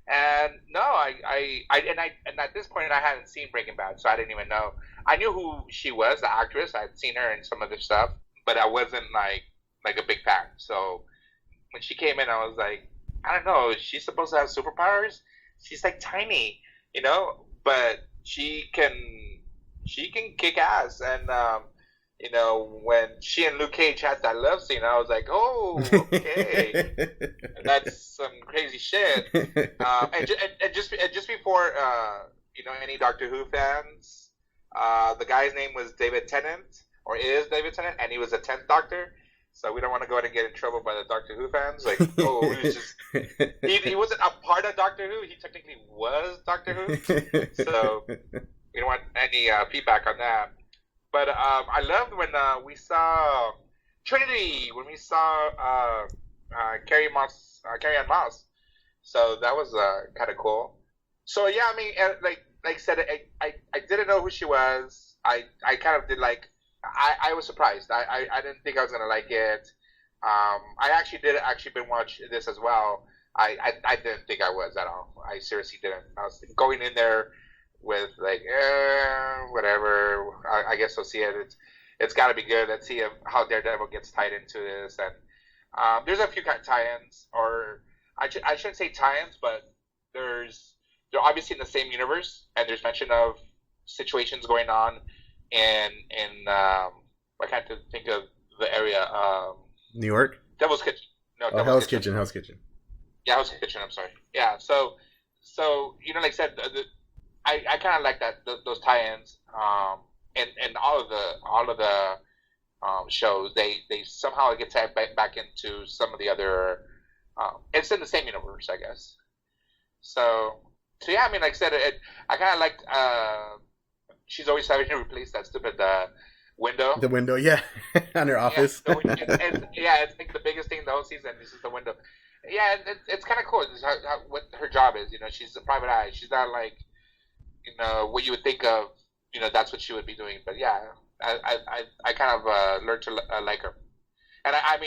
And no, I at this point I hadn't seen Breaking Bad, so I didn't even know. I knew who she was, the actress. I'd seen her in some other stuff, but I wasn't like a big fan. So when she came in, I was like, I don't know, is she supposed to have superpowers? She's like tiny, but she can kick ass. And when she and Luke Cage had that love scene, I was like, oh, okay, that's some crazy shit. And just before any Doctor Who fans, the guy's name was David Tennant, or is David Tennant, and he was the 10th Doctor. So we don't want to go ahead and get in trouble by the Doctor Who fans. Like, he wasn't a part of Doctor Who. He technically was Doctor Who. So we don't want any feedback on that. But I loved when we saw Trinity when we saw Carrie Ann Moss. So that was kind of cool. So yeah, I mean, like I said, I didn't know who she was. I kind of did like I was surprised. I didn't think I was gonna like it. I actually been watch this as well. I didn't think I was at all. I seriously didn't. I was going in there with like whatever. I guess we'll see it. It's got to be good. Let's see how Daredevil gets tied into this. And there's a few kind of tie-ins, or I shouldn't say tie-ins, but they're obviously in the same universe, and there's mention of situations going on in I can't think of the area. New York. Devil's Kitchen. No, oh, Hell's Kitchen. Hell's Kitchen. Yeah, Hell's Kitchen. I'm sorry. Yeah. So like I said, I kind of like that those tie-ins. And all of the shows they somehow get tied back into some of the other. It's in the same universe, I guess. So yeah, I mean, like I said, I kind of liked. She's always having to replace that stupid window. The window, yeah, on her office. Yeah, it's like the biggest thing in the whole season. This is the window. Yeah, it's kind of cool. This is what her job is. She's a private eye. She's not like, what you would think of. That's what she would be doing. But yeah, I kind of learned to like her. And I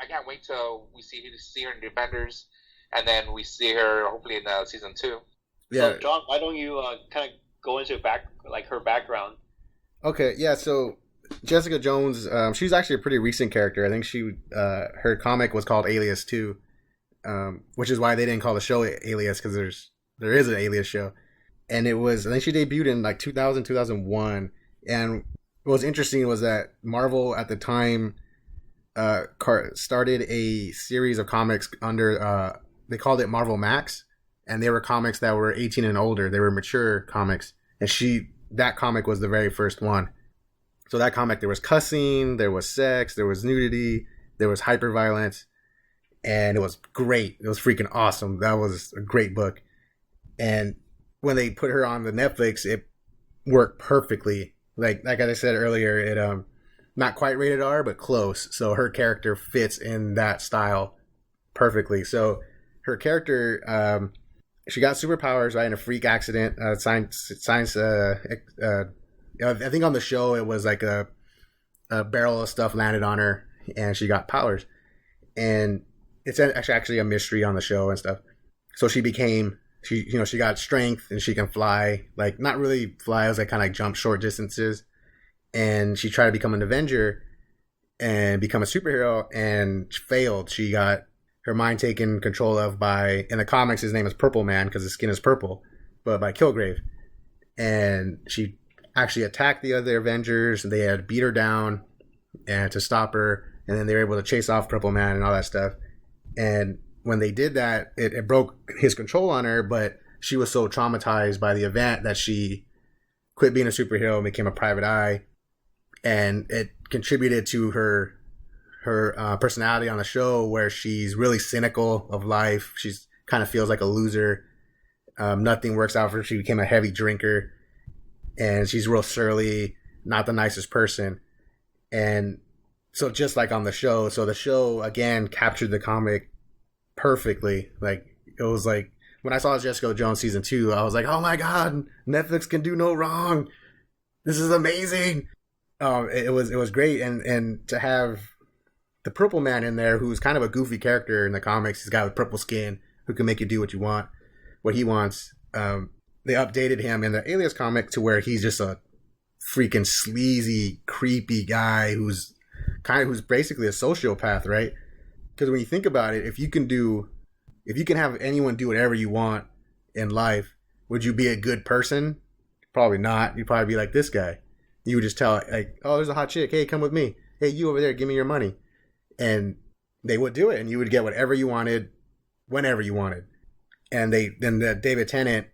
can't wait till we see her in Defenders, and then we see her hopefully in season 2. Yeah, so John, why don't you kind of go into her background? Okay, yeah. So Jessica Jones, she's actually a pretty recent character. I think her comic was called Alias 2, which is why they didn't call the show Alias, because there is an Alias show, and I think she debuted in like 2000, 2001, and what was interesting was that Marvel at the time started a series of comics under they called it Marvel Max, and they were comics that were 18 and older. They were mature comics, and that comic was the very first one. So that comic, there was cussing, there was sex, there was nudity, there was hyperviolence, and it was great. It was freaking awesome. That was a great book. And when they put her on the Netflix, it worked perfectly. Like I said earlier, it not quite rated R, but close. So her character fits in that style perfectly. So her character, she got superpowers, right, in a freak accident. Science. I think on the show it was like a barrel of stuff landed on her, and she got powers. And it's actually a mystery on the show and stuff. So she got strength, and she can fly. Like, not really fly, it was like kind of like jump short distances. And she tried to become an Avenger and become a superhero, and failed. She got her mind taken control of by, in the comics, his name is Purple Man because his skin is purple, but by Kilgrave. And she actually attacked the other Avengers, and they had to beat her down and to stop her, and then they were able to chase off Purple Man and all that stuff. And when they did that, it broke his control on her, but she was so traumatized by the event that she quit being a superhero and became a private eye. And it contributed to her personality on the show, where she's really cynical of life. She's kind of feels like a loser. Nothing works out for her. She became a heavy drinker, and she's real surly, not the nicest person. And so just like on the show, so the show again captured the comic perfectly. Like, it was like when I saw Jessica Jones season 2, I was like, oh my God, Netflix can do no wrong. This is amazing. It was great. And to have the Purple Man in there, who's kind of a goofy character in the comics, he's a guy with purple skin who can make you do what he wants. They updated him in the Alias comic to where he's just a freaking sleazy, creepy guy who's basically a sociopath, right? Because when you think about it, if you can have anyone do whatever you want in life, would you be a good person? Probably not. You'd probably be like this guy. You would just tell, like, oh, there's a hot chick. Hey, come with me. Hey, you over there, give me your money. And they would do it, and you would get whatever you wanted, whenever you wanted. And then David Tennant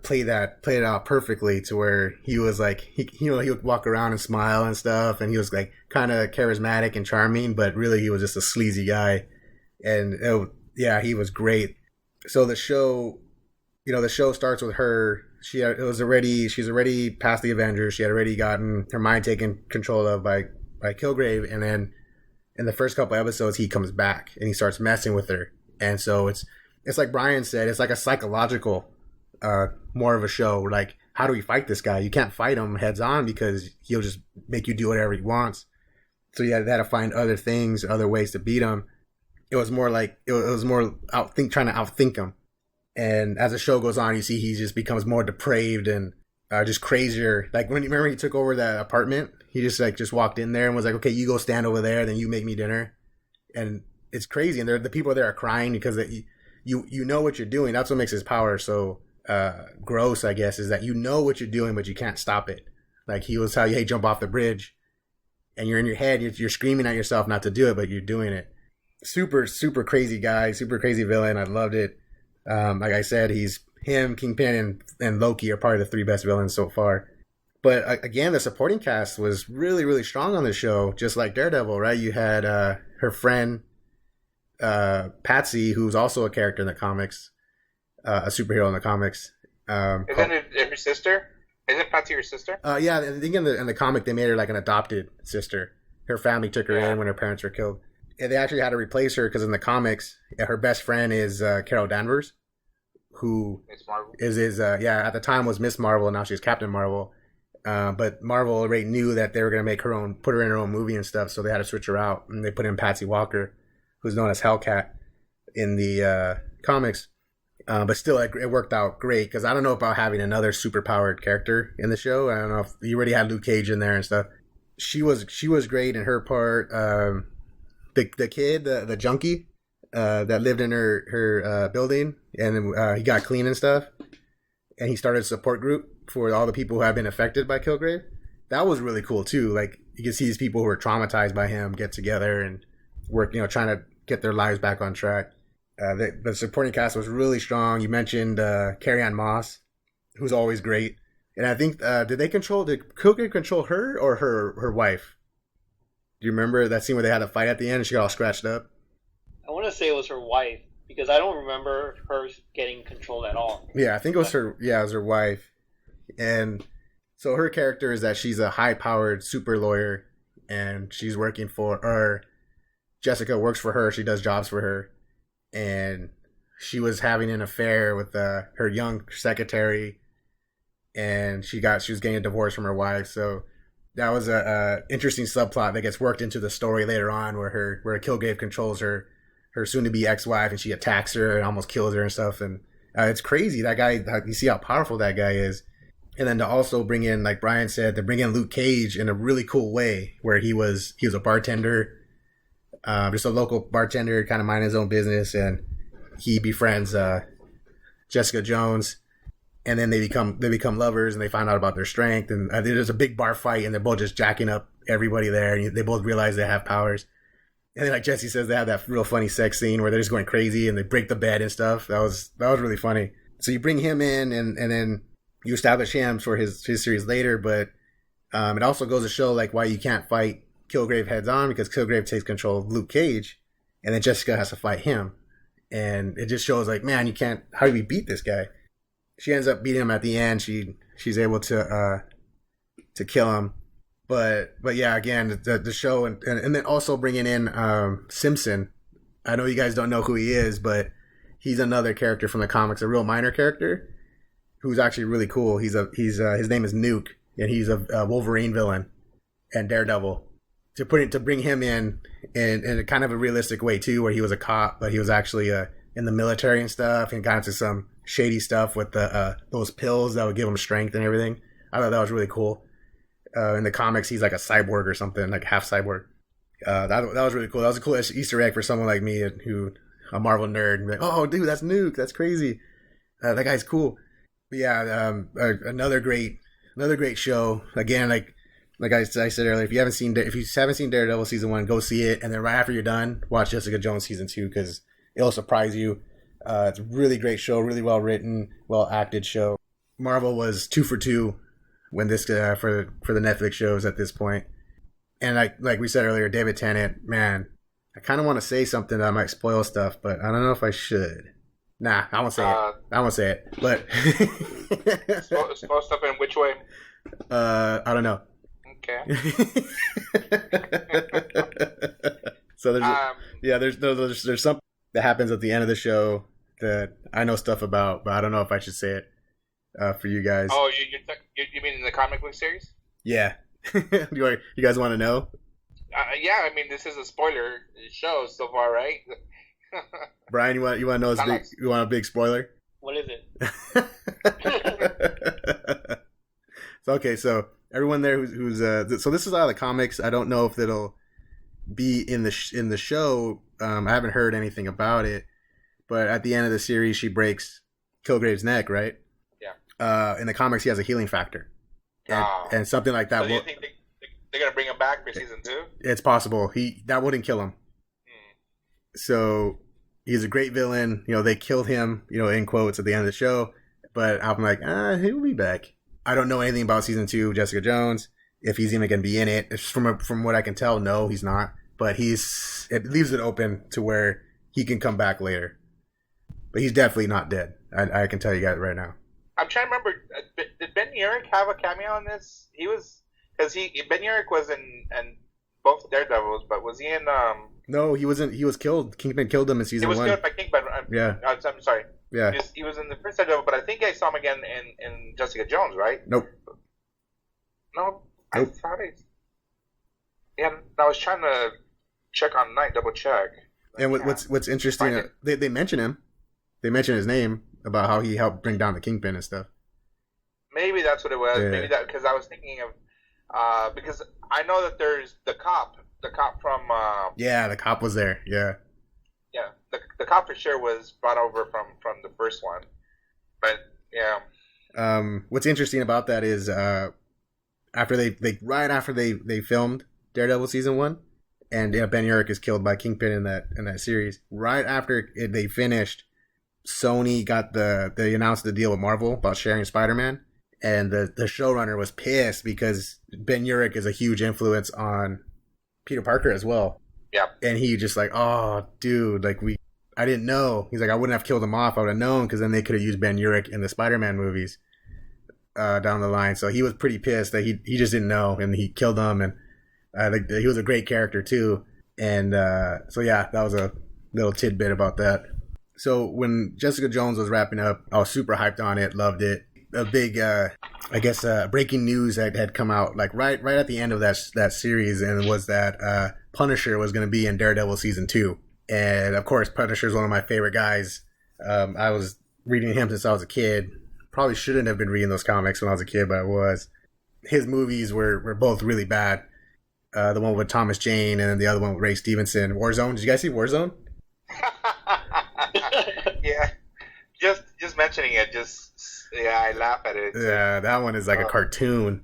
played it out perfectly, to where he was like, he would walk around and smile and stuff, and he was like kind of charismatic and charming, but really he was just a sleazy guy. And he was great. So the show starts with her. She's already past the Avengers. She had already gotten her mind taken control of by Kilgrave, and then in the first couple episodes, he comes back and he starts messing with her. And so it's like Brian said, it's like a psychological, more of a show. Like, how do we fight this guy? You can't fight him heads on because he'll just make you do whatever he wants. So you had to find other things, other ways to beat him. It was more like, it was more trying to outthink him. And as the show goes on, you see he just becomes more depraved and just crazier. Like, when you remember he took over that apartment, he just walked in there and was like, okay, you go stand over there, then you make me dinner. And it's crazy. And the people there are crying because you know what you're doing. That's what makes his power so gross, I guess, is that you know what you're doing, but you can't stop it. Like, he was how you jump off the bridge and you're in your head, you're screaming at yourself not to do it, but you're doing it. Super, super crazy guy, super crazy villain. I loved it. Like I said, him, Kingpin, and Loki are probably the 3 best villains so far. But again, the supporting cast was really, really strong on the show, just like Daredevil, right? You had her friend, Patsy, who's also a character in the comics, a superhero in the comics. Isn't it her sister? Isn't Patsy your sister? Yeah, I think in the comic they made her like an adopted sister. Her family took her in when her parents were killed. And they actually had to replace her because in the comics, her best friend is Carol Danvers, who is at the time was Miss Marvel, and now she's Captain Marvel. But Marvel already knew that they were going to put her in her own movie and stuff, so they had to switch her out, and they put in Patsy Walker, who's known as Hellcat in the comics. But still, it worked out great, because I don't know about having another superpowered character in the show. I don't know if you already had Luke Cage in there and stuff. She was great in her part. The kid, the junkie, that lived in her building, and he got clean and stuff, and he started a support group for all the people who have been affected by Kilgrave. That was really cool too. Like, you can see these people who are traumatized by him get together and work, trying to get their lives back on track. The supporting cast was really strong. You mentioned Carrie-Anne Moss, who's always great. And I think, did Kilgrave control her or her wife? Do you remember that scene where they had a fight at the end and she got all scratched up? I want to say it was her wife, because I don't remember her getting controlled at all. Yeah, I think it was her. Yeah, it was her wife. And so her character is that she's a high-powered super lawyer, and she's working or Jessica works for her. She does jobs for her, and she was having an affair with her young secretary, and she was getting a divorce from her wife. So that was a interesting subplot that gets worked into the story later on, where Kilgrave controls her soon-to-be ex-wife, and she attacks her and almost kills her and stuff. And it's crazy. That guy, you see how powerful that guy is. And then to also bring in, like Brian said, to bring in Luke Cage in a really cool way, where he was a bartender, just a local bartender, kind of minding his own business, and he befriends Jessica Jones, and then they become lovers, and they find out about their strength, and there's a big bar fight, and they're both just jacking up everybody there, and they both realize they have powers. And then, like Jesse says, they have that real funny sex scene where they're just going crazy and they break the bed and stuff. That was really funny. So you bring him in, and then you establish him for his series later, but it also goes to show like why you can't fight Kilgrave heads on, because Kilgrave takes control of Luke Cage, and then Jessica has to fight him. And it just shows like, man, you can't, how do we beat this guy? She ends up beating him at the end. She's able to kill him. But yeah, again, the show, and then also bringing in Simpson. I know you guys don't know who he is, but he's another character from the comics, a real minor character who's actually really cool. His name is Nuke, and he's a Wolverine villain and Daredevil. To bring him in a kind of a realistic way too, where he was a cop, but he was actually in the military and stuff, and got into some shady stuff with those pills that would give him strength and everything. I thought that was really cool. In the comics, he's like a cyborg or something, like half cyborg. That was really cool. That was a cool Easter egg for someone like me, who a Marvel nerd, and be like, oh, dude, that's Nuke. That's crazy. That guy's cool. But yeah, another great show. Again, like I said earlier, if you haven't seen Daredevil season 1, go see it, and then right after you're done, watch Jessica Jones season 2, because it'll surprise you. It's a really great show, really well written, well acted show. Marvel was 2 for 2 when this for the Netflix shows at this point. And like we said earlier, David Tennant, man, I kind of want to say something that might spoil stuff, but I don't know if I should. Nah, I won't say it. I won't say it. But spoil stuff in which way? I don't know. Okay. So there's something that happens at the end of the show that I know stuff about, but I don't know if I should say it for you guys. Oh, you mean in the comic book series? Yeah. You guys want to know? Yeah, I mean, this is a spoiler show so far, right? Brian, you want to know you want a big spoiler? What is it? So everyone there who's so this is out of the comics. I don't know if it'll be in the show. I haven't heard anything about it, but at the end of the series, she breaks Kilgrave's neck, right? Yeah. In the comics, he has a healing factor, and something like that. So do you think they're gonna bring him back for season 2? It's possible. That wouldn't kill him. So he's a great villain. They killed him, in quotes at the end of the show. But I'm like, he'll be back. I don't know anything about season 2 of Jessica Jones. If he's even going to be in it. It's from what I can tell, no, he's not. But it leaves it open to where he can come back later. But he's definitely not dead. I can tell you guys right now. I'm trying to remember. Did Ben-Urich have a cameo in this? Because Ben-Urich was in both Daredevils, but was he in? No, he wasn't. He was killed. Kingpin killed him in season 1. He was killed by Kingpin. Yeah. I'm sorry. Yeah. He was in the first Daredevil, but I think I saw him again in Jessica Jones, right? Nope. No, I thought it. Yeah, I was trying to check online, double check. And what's interesting, they mention him. They mention his name about how he helped bring down the Kingpin and stuff. Maybe that's what it was. Yeah. Maybe that because I was thinking of because I know that there's the cop from. Yeah, the cop was there. Yeah. Yeah, the cop for sure was brought over from the first one, but yeah. What's interesting about that is after they filmed Daredevil season 1, and Ben-Urich is killed by Kingpin in that series. Right after they finished, Sony they announced the deal with Marvel about sharing Spider-Man, and the showrunner was pissed because Ben-Urich is a huge influence on Peter Parker as well. Yeah. And he just like, oh, dude, like I didn't know. He's like, I wouldn't have killed him off. I would have known because then they could have used Ben-Urich in the Spider-Man movies down the line. So he was pretty pissed that he just didn't know, and he killed him. And he was a great character too. And so yeah, that was a little tidbit about that. So when Jessica Jones was wrapping up, I was super hyped on it, loved it. A big, breaking news had come out like right at the end of that series, and it was that Punisher was going to be in Daredevil season 2. And of course, Punisher is one of my favorite guys. I was reading him since I was a kid. Probably shouldn't have been reading those comics when I was a kid, but I was. His movies were both really bad. The one with Thomas Jane and then the other one with Ray Stevenson. Warzone. Did you guys see Warzone? Yeah. Just mentioning it, I laugh at it. Yeah, that one is like a cartoon.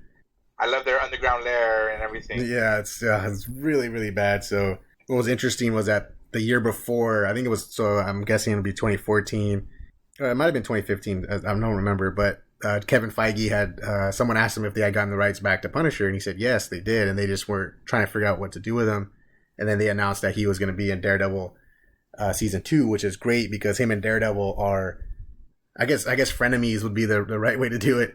I love their underground lair and everything. Yeah, it's really, really bad. So what was interesting was that the year before, I think it was, so I'm guessing it'll be 2014. It might have been 2015. I don't remember, but Kevin Feige had, someone asked him if they had gotten the rights back to Punisher, and he said yes, they did, and they just were trying to figure out what to do with him. And then they announced that he was going to be in Daredevil season 2, which is great because him and Daredevil are, I guess frenemies would be the right way to do it.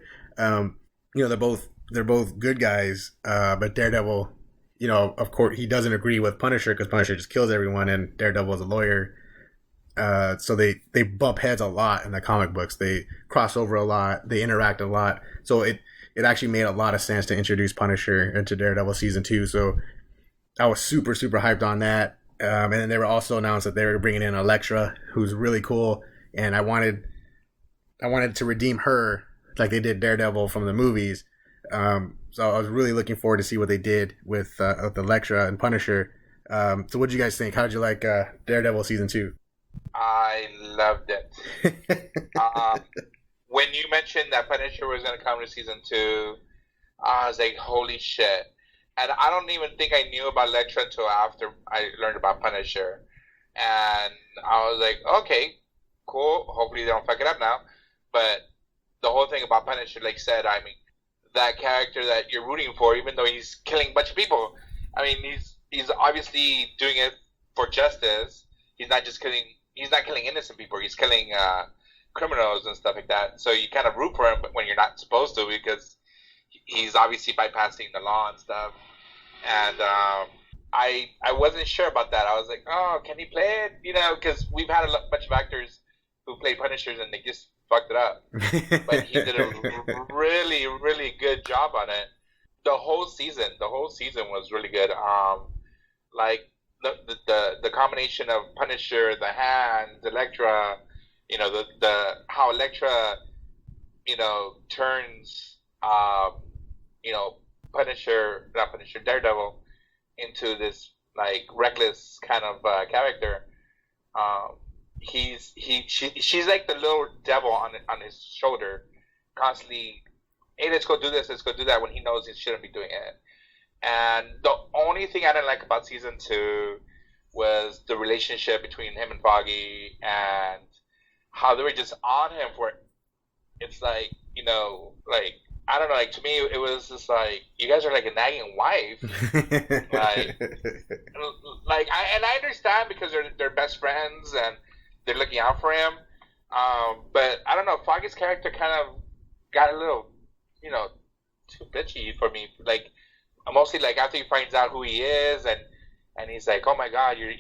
They're both good guys, but Daredevil, of course, he doesn't agree with Punisher because Punisher just kills everyone, and Daredevil is a lawyer. So they bump heads a lot in the comic books. They cross over a lot. They interact a lot. So it actually made a lot of sense to introduce Punisher into Daredevil season 2. So I was super, super hyped on that. And then they were also announced that they were bringing in Elektra, who's really cool. And I wanted to redeem her like they did Daredevil from the movies. So I was really looking forward to see what they did with Elektra and Punisher. So what did you guys think? How did you like Daredevil season 2? I loved it. When you mentioned that Punisher was going to come to season 2, I was like, holy shit. And I don't even think I knew about Elektra until after I learned about Punisher. And I was like, okay, cool. Hopefully they don't fuck it up now. But the whole thing about Punisher, like I said, I mean, that character that you're rooting for, even though he's killing a bunch of people, I mean, he's obviously doing it for justice. He's not killing innocent people. He's killing criminals and stuff like that. So you kind of root for him when you're not supposed to because he's obviously bypassing the law and stuff. And I wasn't sure about that. I was like, oh, can he play it? You know, because we've had a bunch of actors who played Punishers and they just fucked it up. But he did a really, really good job on it. The whole season was really good. Like the combination of Punisher, the Hand, Elektra, you know, the how Elektra, you know, turns, you know, not Punisher, Daredevil into this like reckless kind of character. She's like the little devil on his shoulder, constantly, hey, let's go do this, let's go do that, when he knows he shouldn't be doing it. And the only thing I didn't like about season 2 was the relationship between him and Foggy, and how they were just on him for, it's like, you know, like, I don't know, like, to me, it was just like, you guys are like a nagging wife. I understand because they're best friends and they're looking out for him. But I don't know, Foggy's character kind of got a little, you know, too bitchy for me. Like, mostly like after he finds out who he is, and he's like, oh my god, you're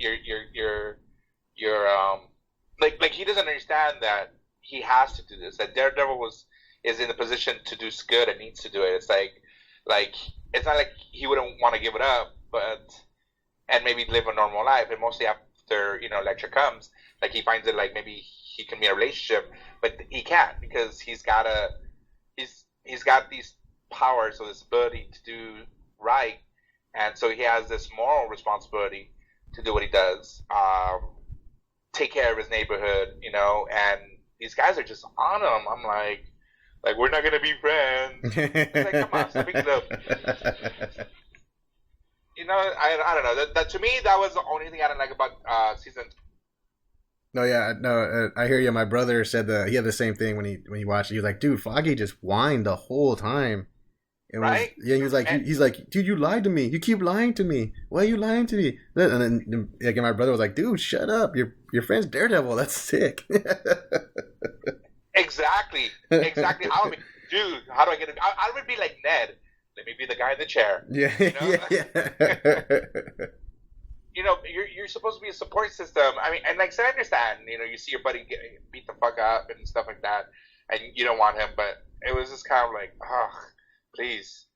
like he doesn't understand that he has to do this. That Daredevil is in the position to do good and needs to do it. It's like it's not like he wouldn't want to give it up, and maybe live a normal life. And mostly after, you know, Elektra comes, like he finds it like maybe he can be in a relationship, but he can't because he's got these powers or this ability to do right, and so he has this moral responsibility to do what he does, take care of his neighborhood, you know. And these guys are just on him. I'm like we're not gonna be friends. It's like, come on, stop being love. You know, I don't know. That to me, that was the only thing I didn't like about season. No, yeah, no, I hear you. My brother said that he had the same thing when he watched it. He was like, dude, Foggy just whined the whole time. It right? Yeah, he's like, dude, you lied to me. You keep lying to me. Why are you lying to me? And then like, my brother was like, dude, shut up. Your friend's Daredevil. That's sick. Exactly. I would be, dude, how do I get it? I would be like Ned. Let me be the guy in the chair. Yeah, you know? Yeah. You know, you're supposed to be a support system. I mean, and like, so I understand. You know, you see your buddy get beat the fuck up and stuff like that, and you don't want him. But it was just kind of like, oh, please.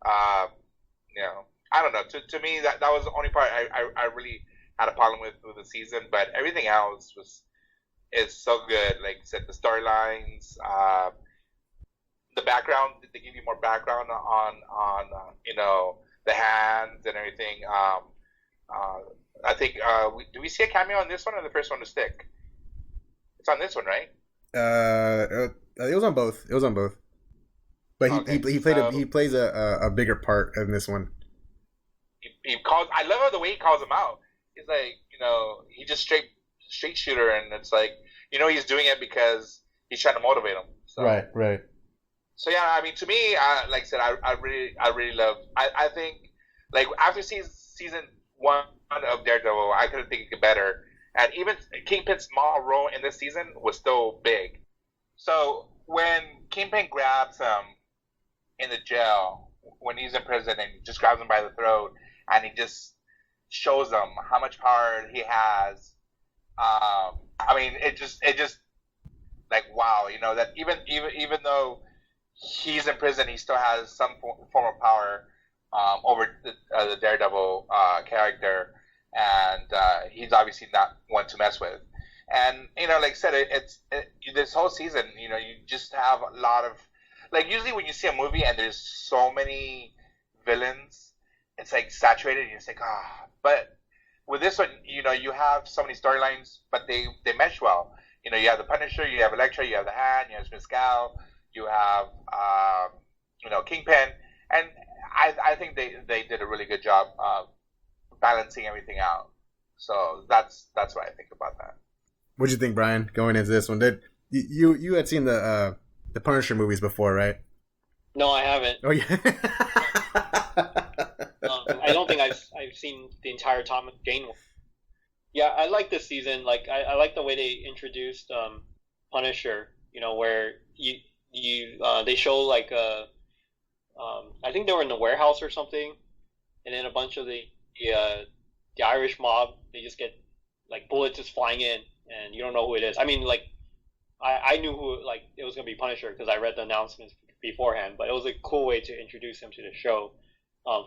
You know, I don't know. To me, that was the only part I really had a problem with the season. But everything else is so good. Like I said, the storylines, the background. They give you more background on you know, the Hands and everything. I think do we see a cameo on this one or the first one to stick? It's on this one, right? It was on both. But okay, he plays a bigger part in this one. He calls. I love the way he calls him out. He's like, you know, he just straight shooter, and it's like, you know, he's doing it because he's trying to motivate him. So. Right. So yeah, I mean, to me, like I said, I really love. I think like after season 1 of Daredevil, I couldn't think it better. And even Kingpin's small role in this season was still big. So when Kingpin grabs him in the jail, when he's in prison, and he just grabs him by the throat, and he just shows him how much power he has. I mean, it just like, wow, you know, that even though he's in prison, he still has some form of power over the Daredevil character, and he's obviously not one to mess with. And you know, like I said, it's this whole season, you know, you just have a lot of, like, usually when you see a movie and there's so many villains, it's like saturated, and you're just like, ah. But with this one, you know, you have so many storylines, but they mesh well. You know, you have the Punisher, you have Elektra, you have the Hand, you have Mescal, you have you know, Kingpin, and I think they did a really good job balancing everything out. So that's what I think about that. What'd you think, Brian, going into this one? Did you had seen the Punisher movies before, right? No, I haven't. Oh yeah. I don't think I've seen the entire Tom Jane one. Yeah, I like this season. Like I like the way they introduced Punisher. You know, where they show like I think they were in the warehouse or something, and then a bunch of the the Irish mob. They just get like bullets just flying in, and you don't know who it is. I mean, like I knew who like it was gonna be Punisher because I read the announcements beforehand. But it was a cool way to introduce him to the show.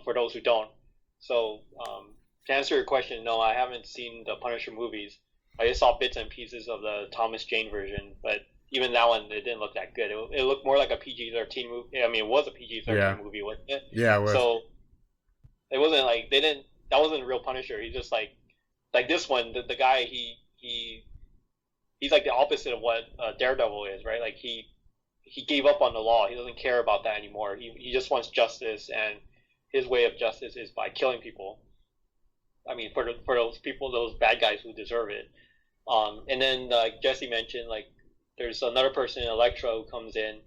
For those who don't, so to answer your question, no, I haven't seen the Punisher movies. I just saw bits and pieces of the Thomas Jane version, but even that one, it didn't look that good. It looked more like a PG-13 movie. I mean, it was a PG-13 movie, wasn't it? Yeah, it was. So it wasn't like they didn't. That wasn't a real Punisher. He just like this one. The guy he's like the opposite of what Daredevil is, right? Like he gave up on the law. He doesn't care about that anymore. He just wants justice, and his way of justice is by killing people. I mean, for those people, those bad guys who deserve it. And then like Jesse mentioned, like there's another person, Elektra, who comes in,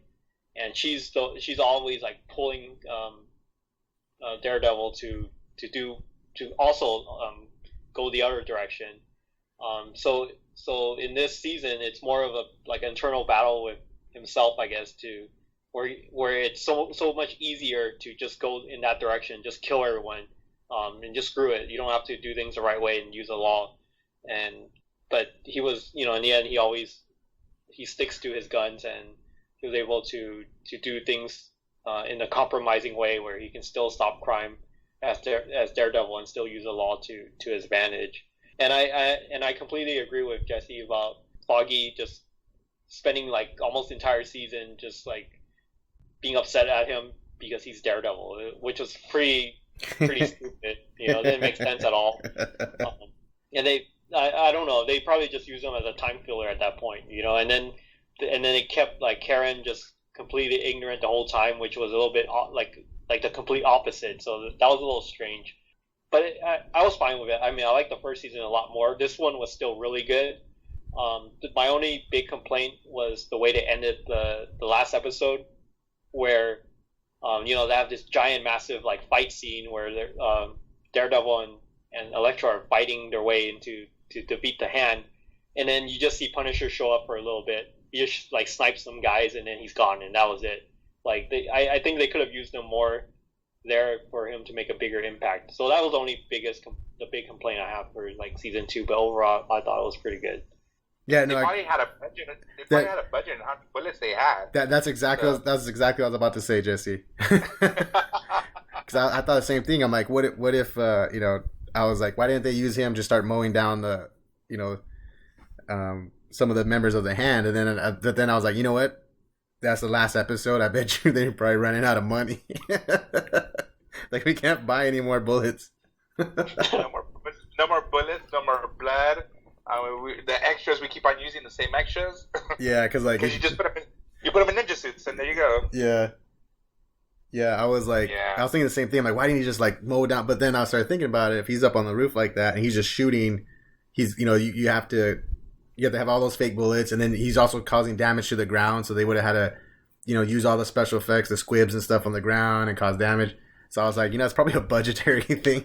and she's always like pulling Daredevil to also go the other direction. So in this season, it's more of a like internal battle with himself, I guess, where it's so much easier to just go in that direction, just kill everyone, and just screw it. You don't have to do things the right way and use the law. But he was, in the end, he sticks to his guns, and he was able to do things in a compromising way where he can still stop crime as Daredevil and still use the law to his advantage. And I completely agree with Jesse about Foggy just spending like almost the entire season just like being upset at him because he's Daredevil, which was pretty stupid. It didn't make sense at all. And I don't know, they probably just used him as a time filler at that point, and then they kept like Karen just completely ignorant the whole time, which was a little bit like the complete opposite. So that was a little strange, but I was fine with it. I mean, I liked the first season a lot more. This one was still really good. My only big complaint was the way they ended the last episode, where they have this giant, massive like fight scene where Daredevil and Elektra are fighting their way to beat the Hand, and then you just see Punisher show up for a little bit. He just like snipes some guys, and then he's gone, and that was it. Like I think they could have used him more there for him to make a bigger impact. So that was the big complaint I have for like season 2. But overall, I thought it was pretty good. Yeah, no, they probably had a budget. They probably had a budget and how many bullets they had. That's exactly what I was about to say, Jesse. Because I thought the same thing. I'm like, what if I was like, why didn't they use him to start mowing down the some of the members of the Hand? And then I was like, you know what? That's the last episode. I bet you they're probably running out of money. Like, we can't buy any more bullets. No more bullets. No more blood. The extras, we keep on using the same extras. Yeah, because you just put them in ninja suits, and there you go. Yeah. I was like, I was thinking the same thing. I'm like, why didn't he just like mow down? But then I started thinking about it. If he's up on the roof like that and he's just shooting, he's you have to have all those fake bullets, and then he's also causing damage to the ground. So they would have had to use all the special effects, the squibs and stuff on the ground, and cause damage. So I was like, it's probably a budgetary thing.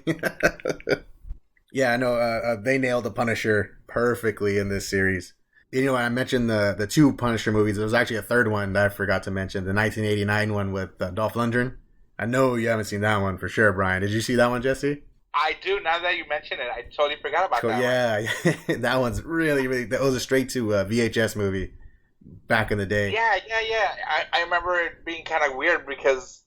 Yeah, no, they nailed the Punisher perfectly in this series. I mentioned the 2 Punisher movies. There was actually a third one that I forgot to mention, the 1989 one with Dolph Lundgren. I know you haven't seen that one for sure, Brian. Did you see that one, Jesse? I do. Now that you mention it, I totally forgot about that one. Yeah, that one's really, really... That was a straight-to VHS movie back in the day. Yeah. I remember it being kind of weird because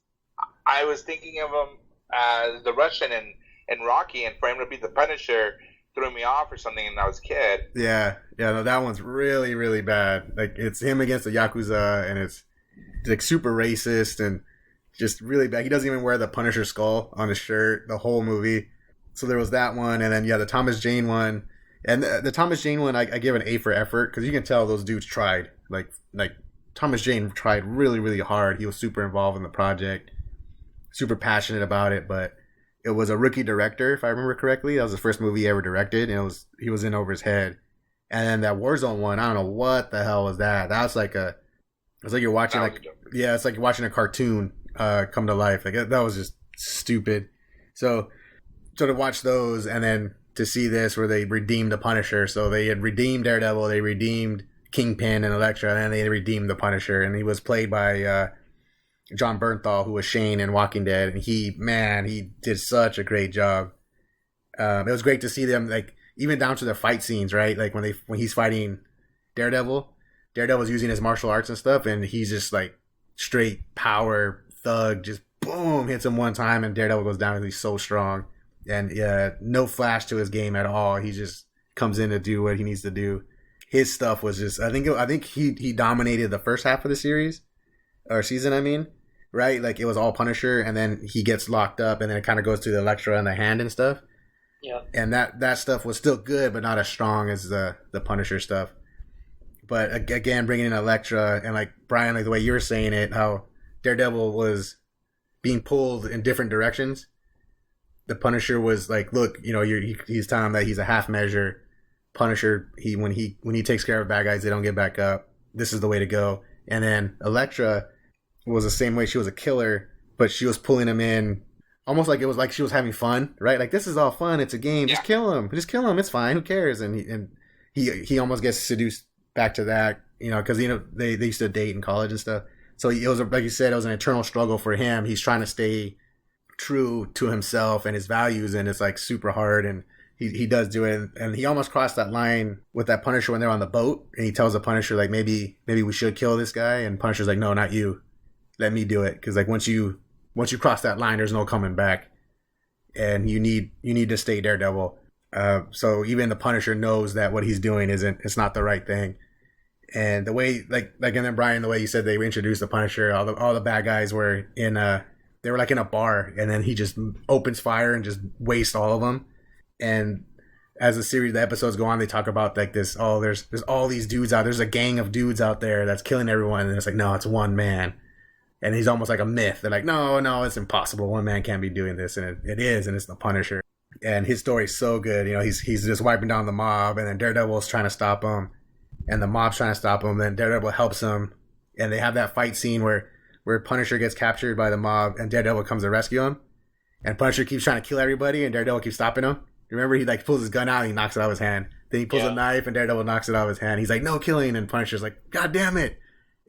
I was thinking of him as the Russian and Rocky, and for him to be the Punisher threw me off or something when I was a kid. Yeah, no, that one's really, really bad. Like, it's him against the Yakuza, and it's like super racist and just really bad. He doesn't even wear the Punisher skull on his shirt the whole movie. So there was that one, and then the Thomas Jane one. And the Thomas Jane one, I give an A for effort, because you can tell those dudes tried. Like Thomas Jane tried really, really hard. He was super involved in the project, super passionate about it, but it was a rookie director, if I remember correctly. That was the first movie he ever directed, and he was in over his head. And then that Warzone one, I don't know what the hell was that. That was it's like you're watching it's like you're watching a cartoon come to life. Like, that was just stupid. So to watch those, and then to see this where they redeemed the Punisher. So they had redeemed Daredevil, they redeemed Kingpin and Elektra, and then they redeemed the Punisher, and he was played by John Bernthal, who was Shane in Walking Dead, and he did such a great job. It was great to see them, like, even down to the fight scenes, right? Like when he's fighting Daredevil's using his martial arts and stuff, and he's just like straight power thug, just boom, hits him one time, and Daredevil goes down because he's so strong. And no flash to his game at all. He just comes in to do what he needs to do. His stuff was just, I think he dominated the first half of the series or season. I mean, right? Like it was all Punisher, and then he gets locked up, and then it kind of goes to the Elektra and the hand and stuff. Yeah. And that stuff was still good, but not as strong as the Punisher stuff. But again, bringing in Elektra and like Brian, like the way you were saying it, how Daredevil was being pulled in different directions. The Punisher was like, look, you know, he's telling him that he's a half measure. Punisher, when he takes care of bad guys, they don't get back up. This is the way to go. And then Elektra was the same way. She was a killer, but she was pulling him in almost like it was like she was having fun, right? Like, this is all fun. It's a game. Yeah. Just kill him. It's fine. Who cares? And he almost gets seduced back to that, you know, because, you know, they used to date in college and stuff. So it was, like you said, it was an eternal struggle for him. He's trying to stay true to himself and his values, and it's like super hard, and he does do it, and he almost crossed that line with that Punisher when they're on the boat, and he tells the Punisher, like, maybe we should kill this guy, and Punisher's like, no, not you, let me do it, because like once you cross that line, there's no coming back, and you need to stay Daredevil. So even the Punisher knows that what he's doing it's not the right thing. And the way, like and then Brian, the way you said they introduced the Punisher, all the bad guys were in they were like in a bar, and then he just opens fire and just wastes all of them. And as the episodes go on, they talk about like this, there's all these dudes out, there's a gang of dudes out there that's killing everyone, and it's like, no, it's one man. And he's almost like a myth. They're like, no, it's impossible. One man can't be doing this, and it is, and it's the Punisher. And his story's so good. You know, he's just wiping down the mob, and then Daredevil's trying to stop him, and the mob's trying to stop him. Then Daredevil helps him, and they have that fight scene where Punisher gets captured by the mob, and Daredevil comes to rescue him. And Punisher keeps trying to kill everybody, and Daredevil keeps stopping him. Remember, he like pulls his gun out, and he knocks it out of his hand. Then he pulls a knife, and Daredevil knocks it out of his hand. He's like, no killing, and Punisher's like, God damn it.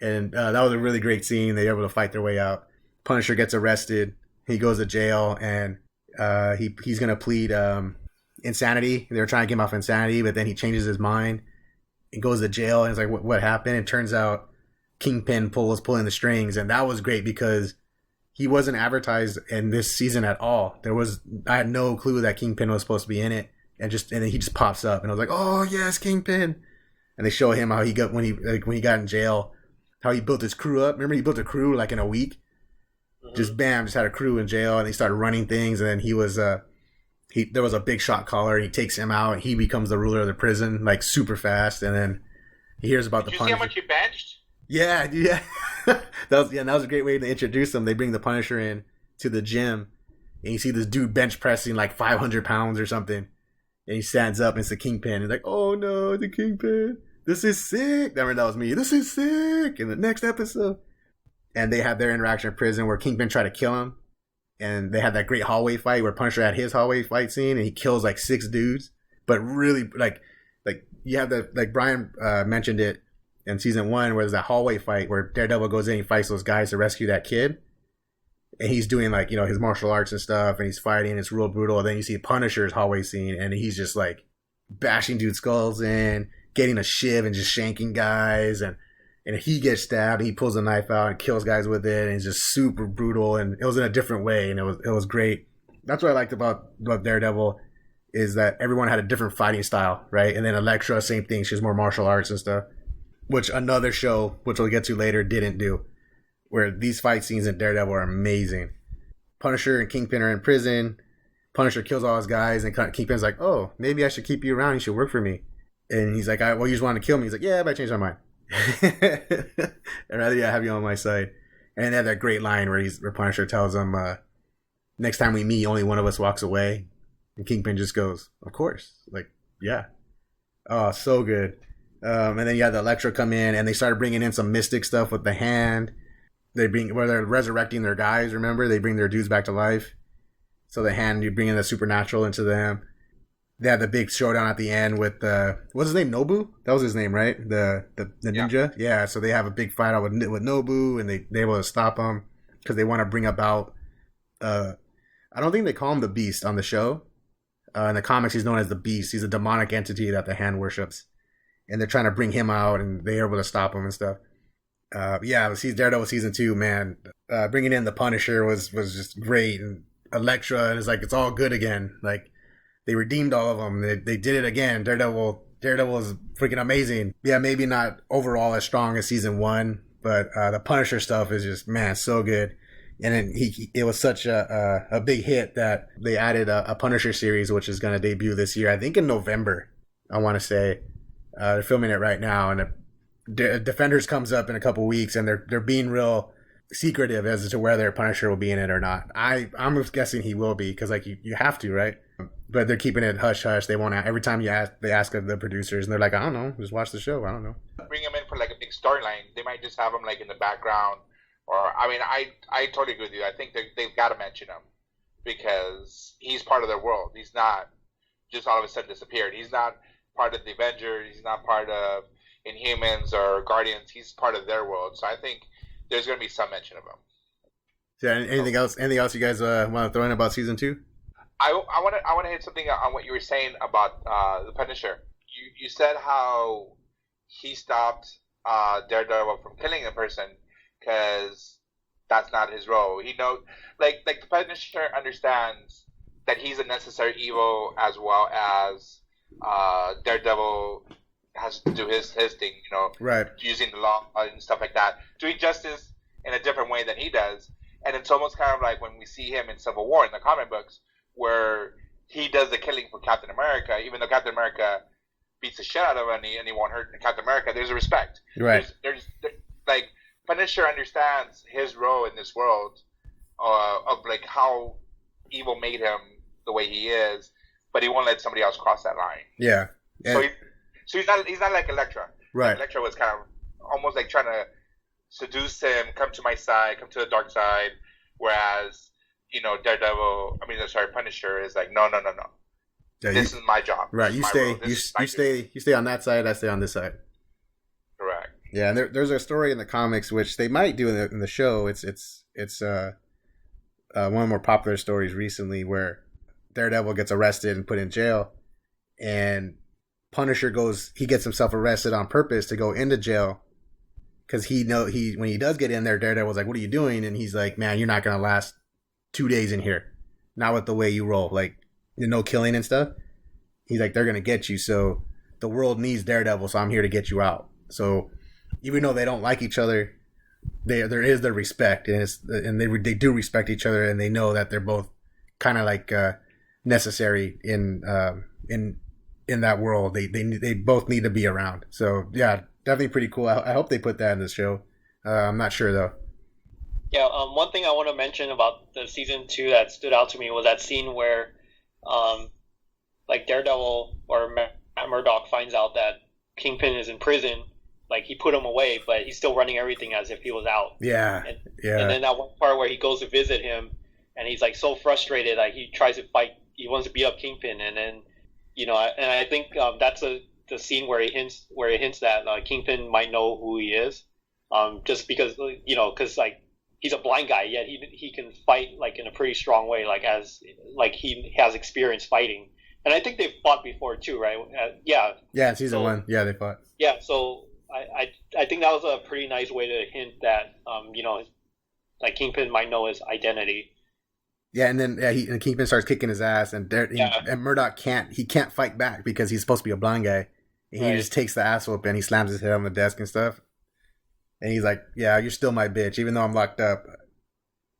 And that was a really great scene. They were able to fight their way out. Punisher gets arrested. He goes to jail, and he's going to plead insanity. They were trying to get him off insanity, but then he changes his mind. He goes to jail, and it's like, what happened? It turns out Kingpin was pulling the strings, and that was great because he wasn't advertised in this season at all. I had no clue that Kingpin was supposed to be in it, and then he just pops up, and I was like, oh yes, Kingpin. And they show him how he got when he got in jail, how he built his crew up. Remember, he built a crew like in a week. Just had a crew in jail, and they started running things, and then there was a big shot caller, and he takes him out, and he becomes the ruler of the prison like super fast, and then he hears about the Punisher. Did you see how much he benched? Yeah. that was a great way to introduce him. They bring the Punisher in to the gym, and you see this dude bench pressing like 500 pounds or something, and he stands up, and it's the Kingpin. He's like, oh no, the Kingpin. This is sick. Remember, that was me. This is sick. In the next episode. And they had their interaction in prison where Kingpin tried to kill him. And they had that great hallway fight where Punisher had his hallway fight scene, and he kills like 6 dudes. But really, like you have like Brian mentioned it in season 1, where there's that hallway fight where Daredevil goes in, he fights those guys to rescue that kid. And he's doing like, you know, his martial arts and stuff, and he's fighting. It's real brutal. And then you see Punisher's hallway scene, and he's just like bashing dudes' skulls in, getting a shiv and just shanking guys, and he gets stabbed, and he pulls a knife out and kills guys with it, and it's just super brutal, and it was in a different way, and it was great. That's what I liked about Daredevil, is that everyone had a different fighting style, right? And then Elektra, same thing, she was more martial arts and stuff, which another show, which we'll get to later, didn't do, where these fight scenes in Daredevil are amazing. Punisher and Kingpin are in prison, Punisher kills all his guys, and Kingpin's like, oh, maybe I should keep you around, you should work for me. And he's like, well, you just wanted to kill me. He's like, yeah, but I changed my mind. I'd rather have you on my side. And they had that great line where Punisher tells him, next time we meet, only one of us walks away. And Kingpin just goes, of course. Like, yeah. Oh, so good. And then you had the Elektra come in, and they started bringing in some mystic stuff with the hand. They're resurrecting their guys, remember? They bring their dudes back to life. So the hand, you bring in the supernatural into them. They had the big showdown at the end with what's his name, Nobu? That was his name, right? The ninja. Yeah. So they have a big fight out with Nobu, and they're able to stop him because they want to bring about. I don't think they call him the Beast on the show. In the comics, he's known as the Beast. He's a demonic entity that the Hand worships, and they're trying to bring him out, and they're able to stop him and stuff. Yeah, Daredevil season 2, man. Bringing in the Punisher was just great, and Elektra, and it's all good again. Like, they redeemed all of them. They did it again. Daredevil is freaking amazing. Yeah, maybe not overall as strong as season 1, but the Punisher stuff is just, man, so good. And then it was such a big hit that they added a Punisher series, which is going to debut this year. I think in November, I want to say. They're filming it right now, and Defenders comes up in a couple weeks, and they're being real secretive as to whether Punisher will be in it or not. I'm guessing he will be, because you have to, right? But they're keeping it hush hush. They won't. Every time they ask the producers, and they're like, I don't know, just watch the show. I don't know. Bring him in for a big storyline. They might just have him in the background, or I totally agree with you. I think they've got to mention him because he's part of their world. He's not just all of a sudden disappeared. He's not part of the Avengers. He's not part of Inhumans or Guardians. He's part of their world. So I think there's going to be some mention of him. Yeah. Anything else? Anything else you guys want to throw in about season 2? I want to hit something on what you were saying about the Punisher. You said how he stopped Daredevil from killing a person because that's not his role. He knows, like the Punisher understands that he's a necessary evil as well as Daredevil has to do his thing, right? Using the law and stuff like that, doing justice in a different way than he does. And it's almost kind of like when we see him in Civil War in the comic books, where he does the killing for Captain America, even though Captain America beats the shit out of him and he won't hurt Captain America. There's a respect, right? There's Punisher understands his role in this world, of how evil made him the way he is, but he won't let somebody else cross that line. Yeah. So he's not like Elektra. Right. Elektra was kind of almost trying to seduce him, come to my side, come to the dark side, whereas Punisher is no. Yeah, this is my job. Right. You stay on that side. I stay on this side. Correct. Yeah, and there's a story in the comics which they might do in the show. It's one of the more popular stories recently where Daredevil gets arrested and put in jail, and Punisher gets himself arrested on purpose to go into jail because when he does get in there, Daredevil's like, "What are you doing?" And he's like, "Man, you're not gonna last 2 days in here, not with the way you roll, no killing and stuff." He's like, "They're gonna get you, so the world needs Daredevil, so I'm here to get you out." So even though they don't like each other, there is the respect, and they do respect each other, and they know that they're both kind of necessary in that world. They both need to be around. So yeah, definitely pretty cool. I hope they put that in the show. I'm not sure though. Yeah, one thing I want to mention about the season 2 that stood out to me was that scene where, Daredevil or Matt Murdock finds out that Kingpin is in prison. He put him away, but he's still running everything as if he was out. Yeah. And then that one part where he goes to visit him, and he's so frustrated, he tries to fight. He wants to beat up Kingpin, and then, and I think that's the scene where he hints that Kingpin might know who he is, just because because he's a blind guy, yet he can fight in a pretty strong way, he has experience fighting, and I think they've fought before too, right? Yeah, season 1, yeah, they fought. Yeah, so I think that was a pretty nice way to hint that Kingpin might know his identity. Yeah, and then and Kingpin starts kicking his ass, and Murdock can't fight back because he's supposed to be a blind guy. And he just takes the ass whoop and he slams his head on the desk and stuff. And he's like, "Yeah, you're still my bitch, even though I'm locked up.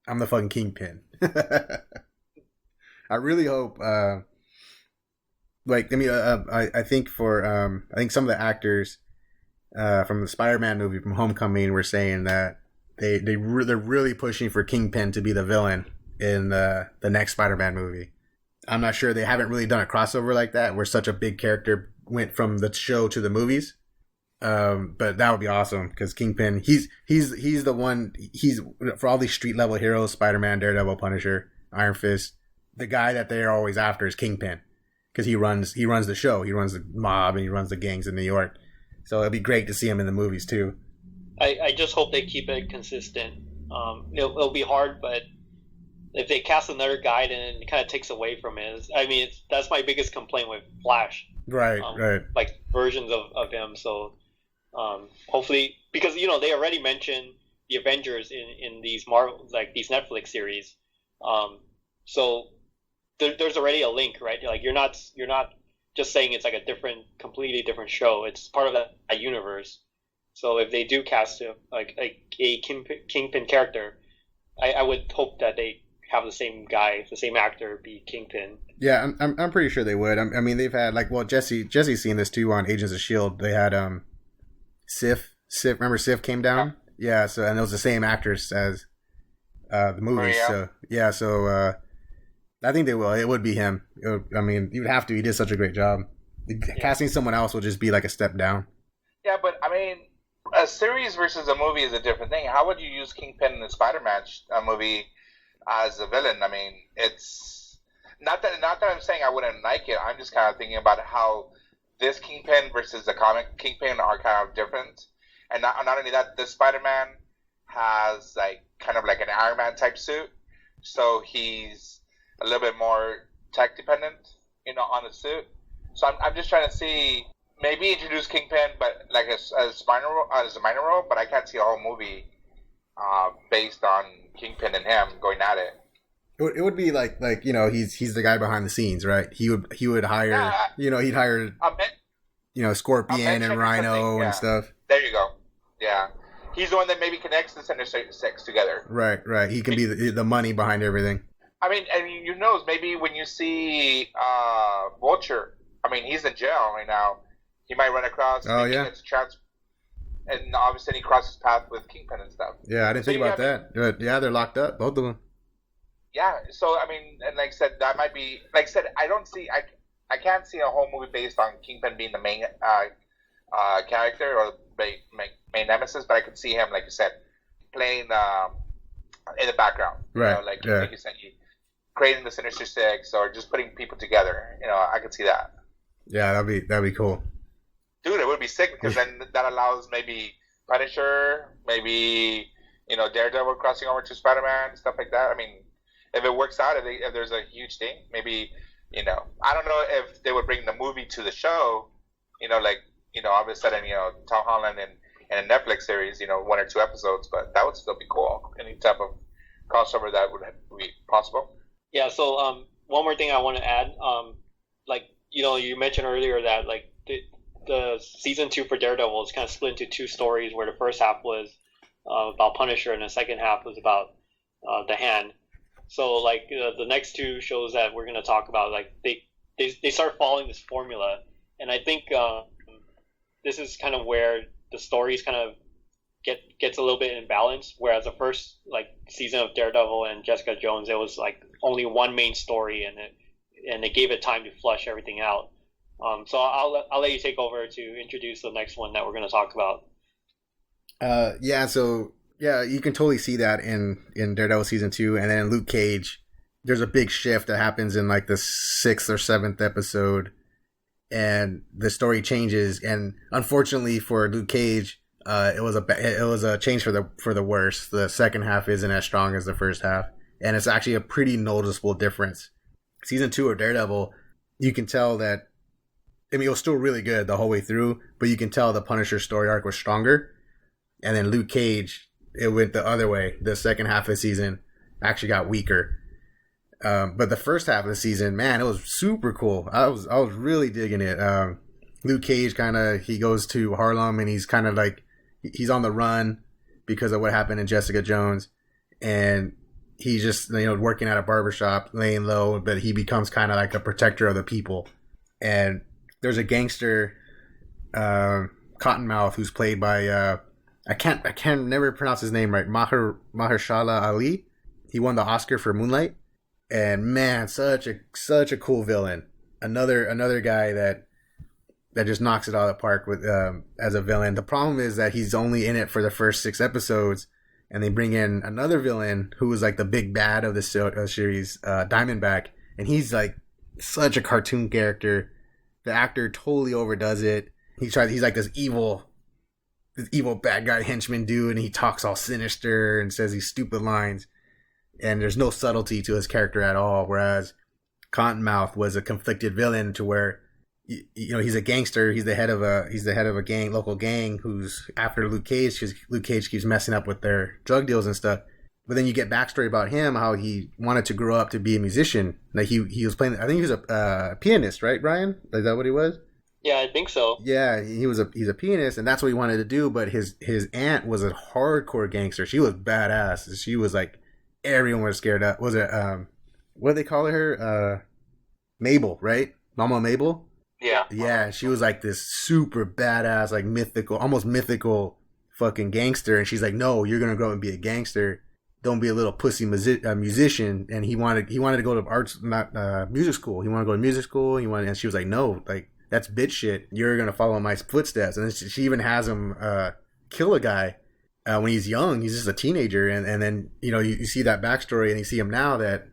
I'm the fucking Kingpin." I really hope. I think I think some of the actors from the Spider-Man movie, from Homecoming, were saying that they're really pushing for Kingpin to be the villain in the next Spider-Man movie. I'm not sure, they haven't really done a crossover like that where such a big character went from the show to the movies. But that would be awesome because Kingpin, he's the one, he's for all these street level heroes, Spider-Man, Daredevil, Punisher, Iron Fist, the guy that they're always after is Kingpin because he runs the show, he runs the mob, and he runs the gangs in New York. So it'd be great to see him in the movies too. I just hope they keep it consistent. It'll be hard, but if they cast another guy, then it kind of takes away from it. I mean, that's my biggest complaint with Flash. Right. Like versions of him. So hopefully, because they already mentioned the Avengers in these Marvel, like these Netflix series. So there's already a link, right? Like you're not just saying it's like a completely different show. It's part of that universe. So if they do cast like a Kingpin character, I would hope that they have the same guy, the same actor be Kingpin. Yeah, I'm pretty sure they would. I mean, they've had Jesse's seen this too on Agents of S.H.I.E.L.D. They had Sif. Remember Sif came down? Yeah. So and it was the same actress as the movie. So I think they will. It would be him. I mean, you would have to. He did such a great job. Casting someone else will just be like a step down. Yeah, but I mean, a series versus a movie is a different thing. How would you use Kingpin in the Spider-Man movie as a villain? I mean, it's not that I'm saying I wouldn't like it. I'm just kind of thinking about how this Kingpin versus the comic Kingpin are kind of different. And not only that, this Spider-Man has like kind of like an Iron Man type suit, so he's a little bit more tech dependent, on the suit. So I'm just trying to see, maybe introduce Kingpin, but like as a minor role, but I can't see a whole movie based on Kingpin and him going at it. It would be like he's the guy behind the scenes, right? He would hire he'd hire Scorpion and Rhino and stuff. There you go. Yeah, he's the one that maybe connects the Sinister Six together. Right. He can be the money behind everything. I mean, you know, maybe when you see Vulture, I mean, he's in jail right now. He might run across. Oh yeah. And obviously he crosses path with Kingpin and stuff. Yeah, I didn't think about that. But yeah, they're locked up, both of them. Yeah, so I mean, and like I said, that might be. Like I said, I can't see a whole movie based on Kingpin being the main character or main nemesis, but I could see him, like you said, playing in the background. Right. Like you said, creating the Sinister Six or just putting people together. I could see that. Yeah, that'd be cool. Dude, it would be sick because then that allows maybe Punisher, maybe Daredevil crossing over to Spider-Man, stuff like that. I mean, if it works out, if there's a huge thing, maybe I don't know if they would bring the movie to the show. All of a sudden, Tom Holland and a Netflix series, 1 or 2 episodes, but that would still be cool. Any type of crossover that would be possible. Yeah. So one more thing I want to add, you mentioned earlier that like the season 2 for Daredevil is kind of split into 2 stories, where the first half was about Punisher and the second half was about the Hand. So like the next 2 shows that we're going to talk about, like they start following this formula, and I think this is kind of where the stories kind of gets a little bit imbalanced. Whereas the first season of Daredevil and Jessica Jones, it was like only one main story, and they gave it time to flush everything out. So I'll let you take over to introduce the next one that we're going to talk about. You can totally see that in Daredevil season 2, and then in Luke Cage, there's a big shift that happens in like the 6th or 7th episode, and the story changes. And unfortunately for Luke Cage, it was a change for the worse. The second half isn't as strong as the first half, and it's actually a pretty noticeable difference. Season 2 of Daredevil, you can tell that. I mean, it was still really good the whole way through, but you can tell the Punisher story arc was stronger. And then Luke Cage, it went the other way. The second half of the season actually got weaker. But the first half of the season, man, it was super cool. I was really digging it. Luke Cage he goes to Harlem, and he's kind of like, he's on the run because of what happened in Jessica Jones. And he's just, working at a barbershop, laying low, but he becomes kind of like a protector of the people. And there's a gangster, Cottonmouth, who's played by, I can't never pronounce his name right, Mahershala Ali. He won the Oscar for Moonlight. And man, such a cool villain. Another guy that just knocks it out of the park with as a villain. The problem is that he's only in it for the first 6 episodes, and they bring in another villain who was like the big bad of the series, Diamondback, and he's like such a cartoon character. The actor totally overdoes it. He's like this evil bad guy henchman dude, and he talks all sinister and says these stupid lines. and there's no subtlety to his character at all. Whereas Cottonmouth was a conflicted villain to where, you know, he's a gangster. He's the head of a gang, local gang, who's after Luke Cage because Luke Cage keeps messing up with their drug deals and stuff. But then you get backstory about him, how he wanted to grow up to be a musician. Like he was playing, I think he was a pianist, right, Brian? Is that what he was? Yeah, I think so. Yeah, he's a pianist, and that's what he wanted to do. But his aunt was a hardcore gangster. She was badass. She was like, everyone was scared of. Was it what did they call her? Mabel, right? Mama Mabel. Yeah. Yeah, she was like this super badass, like mythical, almost mythical fucking gangster. And she's like, no, you're gonna grow up and be a gangster. Don't be a little pussy musician. And he wanted to go to arts, not music school. He wanted to go to music school. And she was like, no, like that's bitch shit. You're gonna follow in my footsteps. And then she even has him kill a guy when he's young. He's just a teenager. And then you know you see that backstory, and you see him now that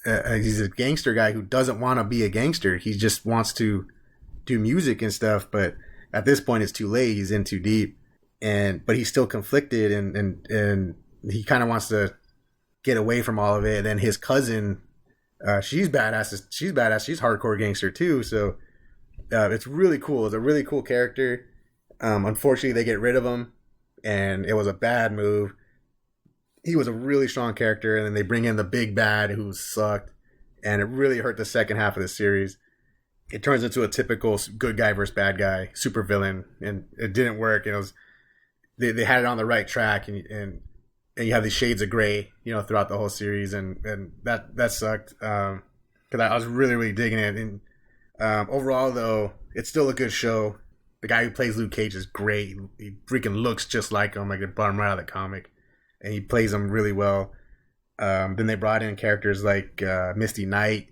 he's a gangster guy who doesn't want to be a gangster. He just wants to do music and stuff. But at this point, it's too late. He's in too deep. But he's still conflicted, and he kind of wants to get away from all of it. And then his cousin, she's badass. She's badass. She's hardcore gangster too. So it's really cool. It's a really cool character. Unfortunately, they get rid of him, and it was a bad move. He was a really strong character, and then they bring in the big bad who sucked, and it really hurt the second half of the series. It turns into a typical good guy versus bad guy, super villain, and it didn't work. And it was they had it on the right track, and you have these shades of gray, you know, throughout the whole series, and that sucked because I was really digging it. And overall, though, it's still a good show. The guy who plays Luke Cage is great. He freaking looks just like him, like it brought him right out of the comic, and he plays him really well. Then they brought in characters like Misty Knight,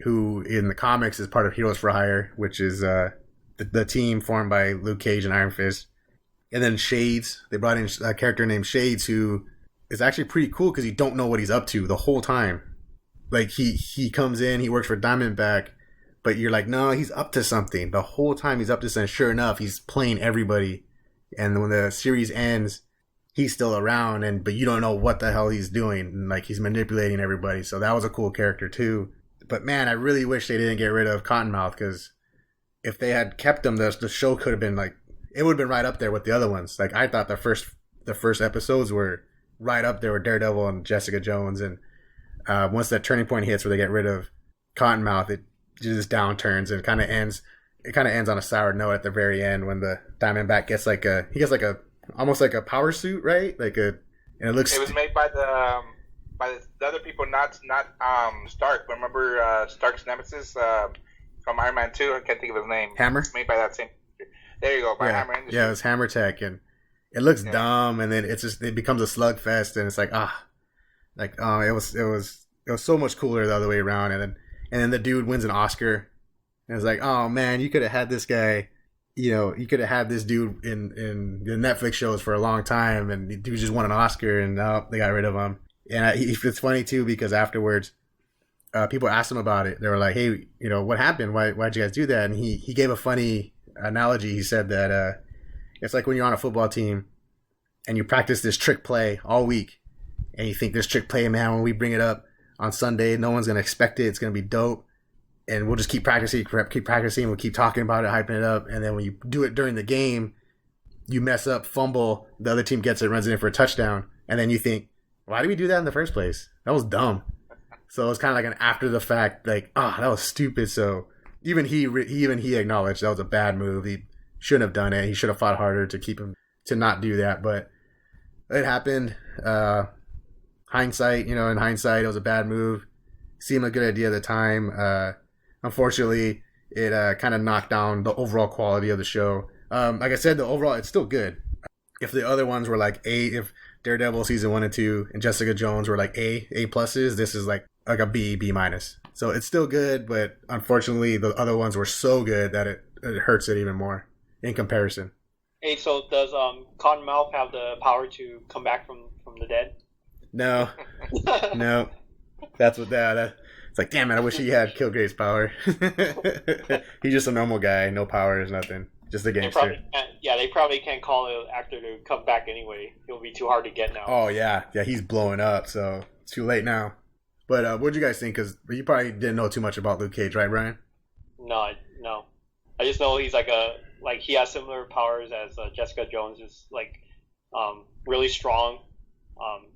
who in the comics is part of Heroes for Hire, which is the team formed by Luke Cage and Iron Fist. And then Shades, they brought in a character named Shades, who is actually pretty cool because you don't know what he's up to the whole time. Like he comes in, he works for Diamondback, but you're like, no, he's up to something. The whole time he's up to something. Sure enough, he's playing everybody. And when the series ends, he's still around, but you don't know what the hell he's doing. And like he's manipulating everybody. So that was a cool character too. But man, I really wish they didn't get rid of Cottonmouth, because if they had kept him, the show could have been like, it would have been right up there with the other ones. Like I thought the first episodes were right up there with Daredevil and Jessica Jones, and once that turning point hits where they get rid of Cottonmouth, it just downturns and kind of ends. It kind of ends on a sour note at the very end when the Diamondback gets almost like a power suit, right? And it looks. It was made by the other people, not Stark. Remember Stark's nemesis from Iron Man 2? I can't think of his name. Hammer. It's made by that same. There you go, by Hammer Industries. Yeah, it was Hammer Tech, and it looks dumb, and then it becomes a slugfest, and it's like it was so much cooler the other way around, and then the dude wins an Oscar, and it's like, oh man, you could have had this guy, you know, you could have had this dude in the Netflix shows for a long time, and the dude just won an Oscar, and now they got rid of him. And it's funny too because afterwards, people asked him about it. They were like, hey, you know, what happened? Why'd you guys do that? And he gave a funny analogy. He said that it's like when you're on a football team and you practice this trick play all week, and you think this trick play, man, when we bring it up on Sunday, no one's gonna expect it. It's gonna be dope, and we'll just keep practicing. We'll keep talking about it, hyping it up, and then when you do it during the game, you mess up, fumble, the other team gets it, runs it in for a touchdown, and then you think, why did we do that in the first place? That was dumb. So it was kind of like an after the fact, like, that was stupid. So even he acknowledged that was a bad move. He shouldn't have done it. He should have fought harder to keep him to not do that. But it happened. Hindsight, in hindsight, it was a bad move. Seemed a good idea at the time. Unfortunately, it kind of knocked down the overall quality of the show. Like I said, the overall, it's still good. If the other ones were like if Daredevil season 1 and 2 and Jessica Jones were like A pluses, this is like a B minus. So it's still good, but unfortunately the other ones were so good that it hurts it even more in comparison. Hey, so does Cottonmouth have the power to come back from the dead? No. No. That's what it's like, damn it, I wish he had Kilgrave's power. He's just a normal guy, no powers, nothing. Just the They gangster. probably can't. Yeah, they probably can't call an actor to come back anyway. It'll be too hard to get now. Oh yeah, he's blowing up, so it's too late now. But what'd you guys think? Because you probably didn't know too much about Luke Cage, right, Brian? No. I just know he's he has similar powers as Jessica Jones. Is really strong.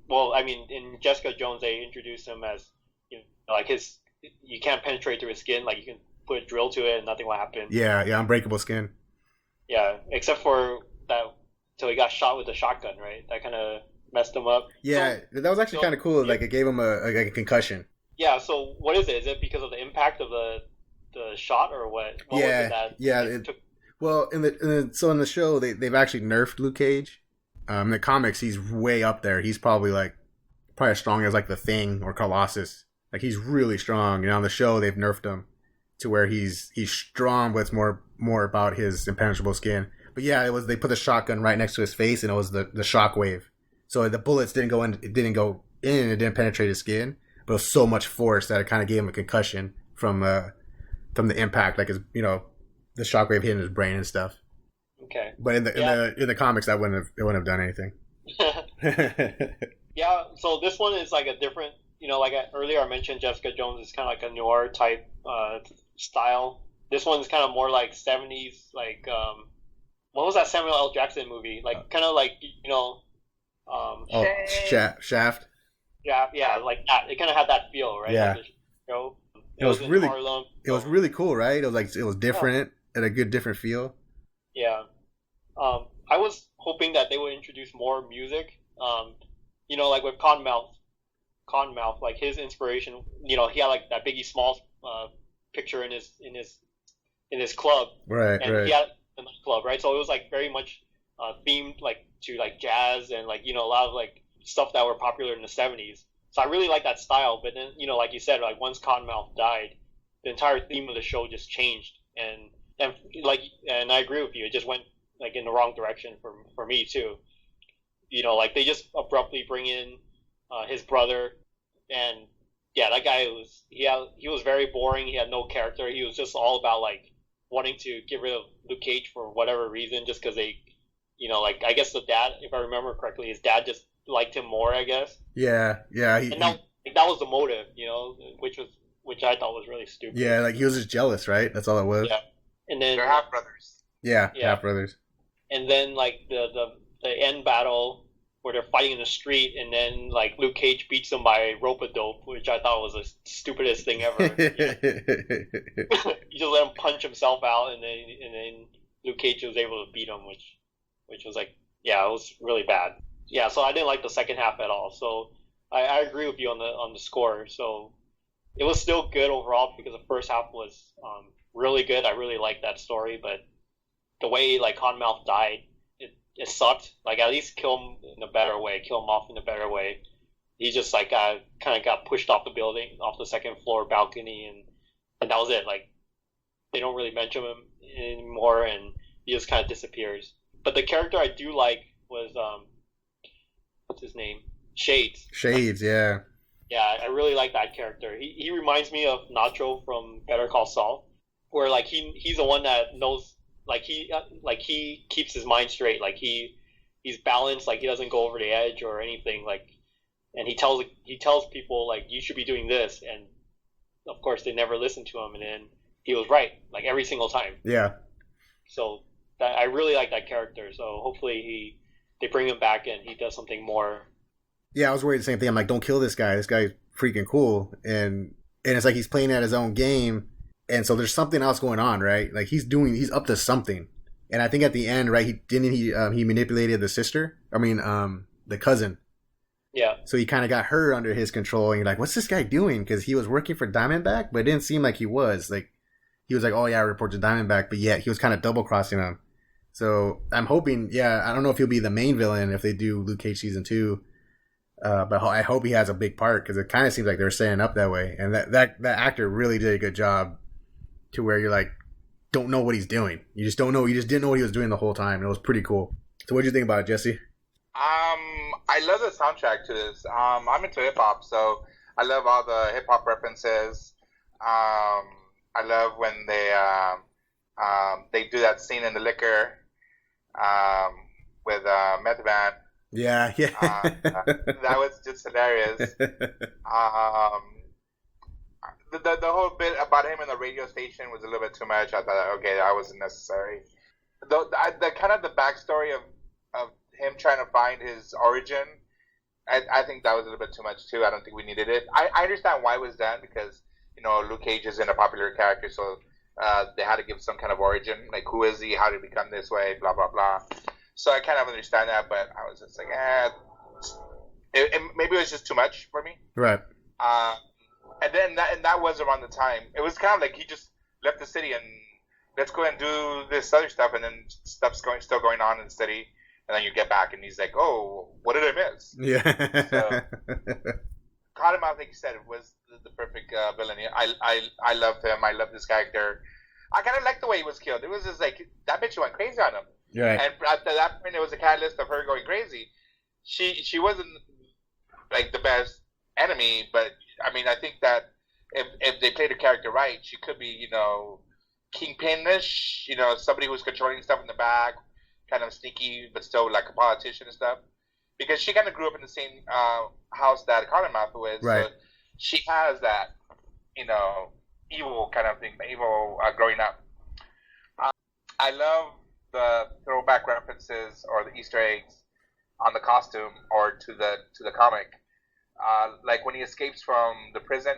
Well, I mean, in Jessica Jones, they introduced him as you can't penetrate through his skin. Like you can put a drill to it and nothing will happen. Yeah, unbreakable skin. Yeah, except for that till he got shot with a shotgun, right? That kind of messed him up. Yeah, that was actually kind of cool. Like it gave him a concussion. Yeah. So what is it? Is it because of the impact of the shot or what? What was it that took? Well, in the show they've actually nerfed Luke Cage. In the comics, he's way up there. He's probably as strong as like the Thing or Colossus. Like he's really strong. On the show they've nerfed him to where he's strong, but it's more about his impenetrable skin. But yeah, they put the shotgun right next to his face, and it was the shockwave. So the bullets didn't go in. It didn't penetrate his skin, but it was so much force that it kind of gave him a concussion from the impact, like his the shockwave hitting his brain and stuff. Okay. But in the comics, that wouldn't have done anything. Yeah. So this one is like a different. Earlier I mentioned Jessica Jones is kind of like a noir type style. This one's kind of more like 70s, what was that Samuel L. Jackson movie? Kind of like Shaft. Yeah, like that. It kind of had that feel, right? Yeah. Like the show. It was really Harlem, it was really cool, right? It was different and a good different feel. Yeah. I was hoping that they would introduce more music. Like with Cottonmouth, like his inspiration, he had like that Biggie Smalls picture in his club, right? He had a club, right? So it was like very much themed to jazz and a lot of stuff that were popular in the 70s. So I really like that style. But then like you said, once Cottonmouth died, the entire theme of the show just changed, and I agree with you. It just went in the wrong direction for me too. They just abruptly bring in his brother, and yeah, that guy he was very boring. He had no character. He was just all about wanting to get rid of Luke Cage for whatever reason, just because they, I guess the dad, if I remember correctly, his dad just liked him more, I guess. Yeah. That was the motive, which I thought was really stupid. Yeah, he was just jealous, right? That's all it was. Yeah, and then they're half brothers. Yeah, half brothers. And then the end battle where they're fighting in the street, and then Luke Cage beats them by rope-a-dope, which I thought was the stupidest thing ever. He just let him punch himself out, and then Luke Cage was able to beat him, which was it was really bad. Yeah, so I didn't like the second half at all. So I agree with you on the score. So it was still good overall because the first half was really good. I really liked that story, but the way Cottonmouth died, it sucked. At least kill him in a better way. Kill him off in a better way. He just kind of got pushed off the building, off the second floor balcony, and that was it. They don't really mention him anymore, and he just kind of disappears. But the character I do like was what's his name? Shades. Shades, yeah. Yeah, I really like that character. He reminds me of Nacho from Better Call Saul, where he's the one that knows. He keeps his mind straight. He's balanced. He doesn't go over the edge or anything. And he tells people you should be doing this, and of course they never listen to him. And then he was right every single time. Yeah. So I really like that character. So hopefully they bring him back and he does something more. Yeah, I was worried the same thing. I'm like, don't kill this guy. This guy's freaking cool, and it's he's playing at his own game. And so there's something else going on, right? He's up to something. And I think at the end, right, he manipulated the sister. I mean, the cousin. Yeah. So he kind of got her under his control, and you're like, what's this guy doing? Because he was working for Diamondback, but it didn't seem like he was. He was oh yeah, I report to Diamondback, but yet he was kind of double crossing him. So I'm hoping, I don't know if he'll be the main villain if they do Luke Cage season 2. But I hope he has a big part, because it kind of seems like they're setting up that way. And that actor really did a good job, to where you're don't know what he's doing. You just don't know. You just didn't know what he was doing the whole time. It was pretty cool. So what did you think about it, Jesse? I love the soundtrack to this. I'm into hip hop, so I love all the hip hop references. I love when they They do that scene in the liquor with Method Man. Yeah. That was just hilarious. The whole bit about him in the radio station was a little bit too much. I thought, okay, that wasn't necessary. The kind of the backstory of him trying to find his origin, I think that was a little bit too much too. I don't think we needed it. I understand why it was done because Luke Cage isn't a popular character, so they had to give some kind of origin, like who is he, how did he become this way, blah blah blah. So I kind of understand that, but I was just like, maybe it was just too much for me. Right. And then that was around the time. It was kind of like he just left the city and let's go and do this other stuff, and then stuff's still going on in the city, and then you get back and he's like, oh, what did I miss? Yeah. So, Cottonmouth, like you said, was the perfect villain. I loved him. I loved this character. I kind of liked the way he was killed. It was just like, that bitch went crazy on him. Right. And at that point, it was a catalyst of her going crazy. She wasn't like the best enemy, but I mean, I think that if they played her character right, she could be, kingpin-ish, somebody who's controlling stuff in the back, kind of sneaky, but still like a politician and stuff. Because she kind of grew up in the same house that Cottonmouth was. Right. So she has that, evil kind of thing, evil growing up. I love the throwback references or the Easter eggs on the costume or to the comic. Like when he escapes from the prison,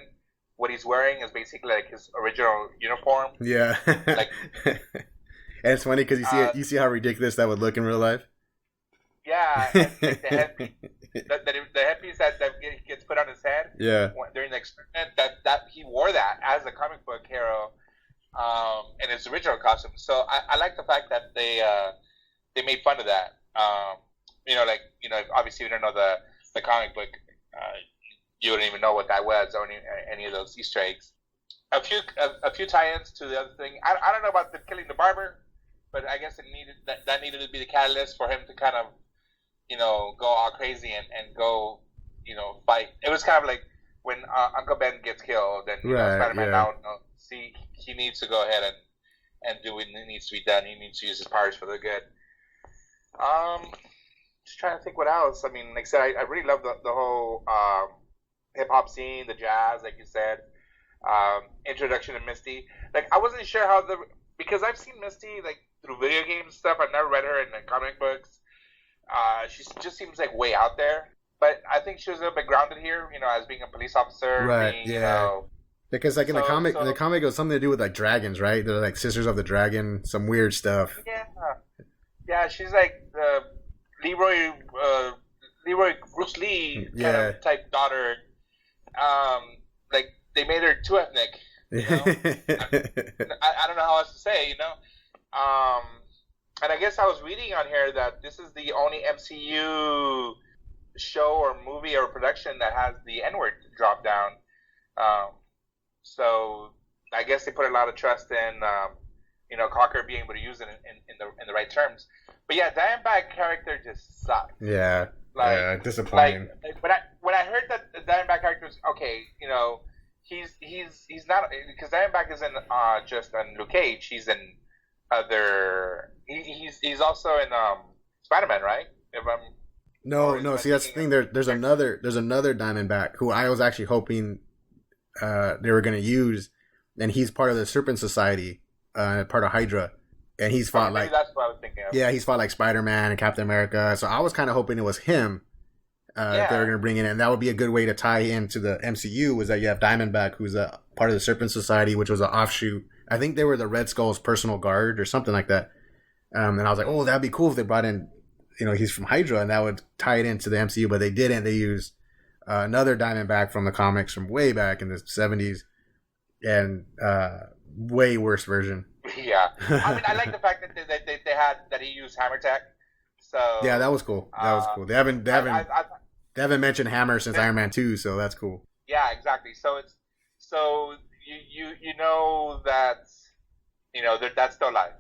what he's wearing is basically like his original uniform. Yeah. Like, and it's funny because you see how ridiculous that would look in real life. Yeah, and like the headpiece, the headpiece that gets put on his head. Yeah. During the experiment, that he wore that as a comic book hero, in his original costume. So I like the fact that they made fun of that. Obviously you don't know the comic book. You wouldn't even know what that was or any of those Easter eggs. A few tie-ins to the other thing. I don't know about the killing the barber, but I guess that needed to be the catalyst for him to kind of, go all crazy and go, fight. It was kind of like when Uncle Ben gets killed, and Spider-Man now he needs to go ahead and do what needs to be done. He needs to use his powers for the good. Just trying to think what else. I mean, like I said, I really love the whole hip hop scene, the jazz, like you said. Introduction to Misty. Like I wasn't sure because I've seen Misty like through video games and stuff. I've never read her in the comic books. She just seems like way out there. But I think she was a little bit grounded here, as being a police officer. Right. Because like in the comic, it was something to do with like dragons, right? They're like sisters of the dragon, some weird stuff. Yeah. Yeah, she's like the Leroy Bruce Lee kind of type daughter. Like they made her too ethnic. I don't know how else to say, And I guess I was reading on here that this is the only MCU show or movie or production that has the N-word drop down. So I guess they put a lot of trust in, Cocker being able to use it in the right terms. But yeah, Diamondback character just sucked. Yeah. Disappointing. Like when I heard that the Diamondback character was okay, he's not, because Diamondback isn't just on Luke Cage. He's in other. He's also in Spider-Man, right? No. See, that's the thing. There's another Diamondback who I was actually hoping they were going to use, and he's part of the Serpent Society, part of Hydra, and he's fought like. That's what I was thinking of. Yeah, he's fought like Spider-Man and Captain America. So I was kind of hoping it was him. That they were going to bring in, and that would be a good way to tie into the MCU. Was that you have Diamondback, who's a part of the Serpent Society, which was an offshoot. I think they were the Red Skull's personal guard or something like that. And I was like, oh, that'd be cool if they brought in, he's from Hydra, and that would tie it into the MCU. But they didn't. They used another Diamondback from the comics from way back in the 70s, and way worse version. Yeah, I mean, I like the fact that they had that he used Hammer Tech. So yeah, that was cool. They haven't mentioned Hammer since Iron Man 2, so that's cool. Yeah, exactly. So you know that's that's still alive.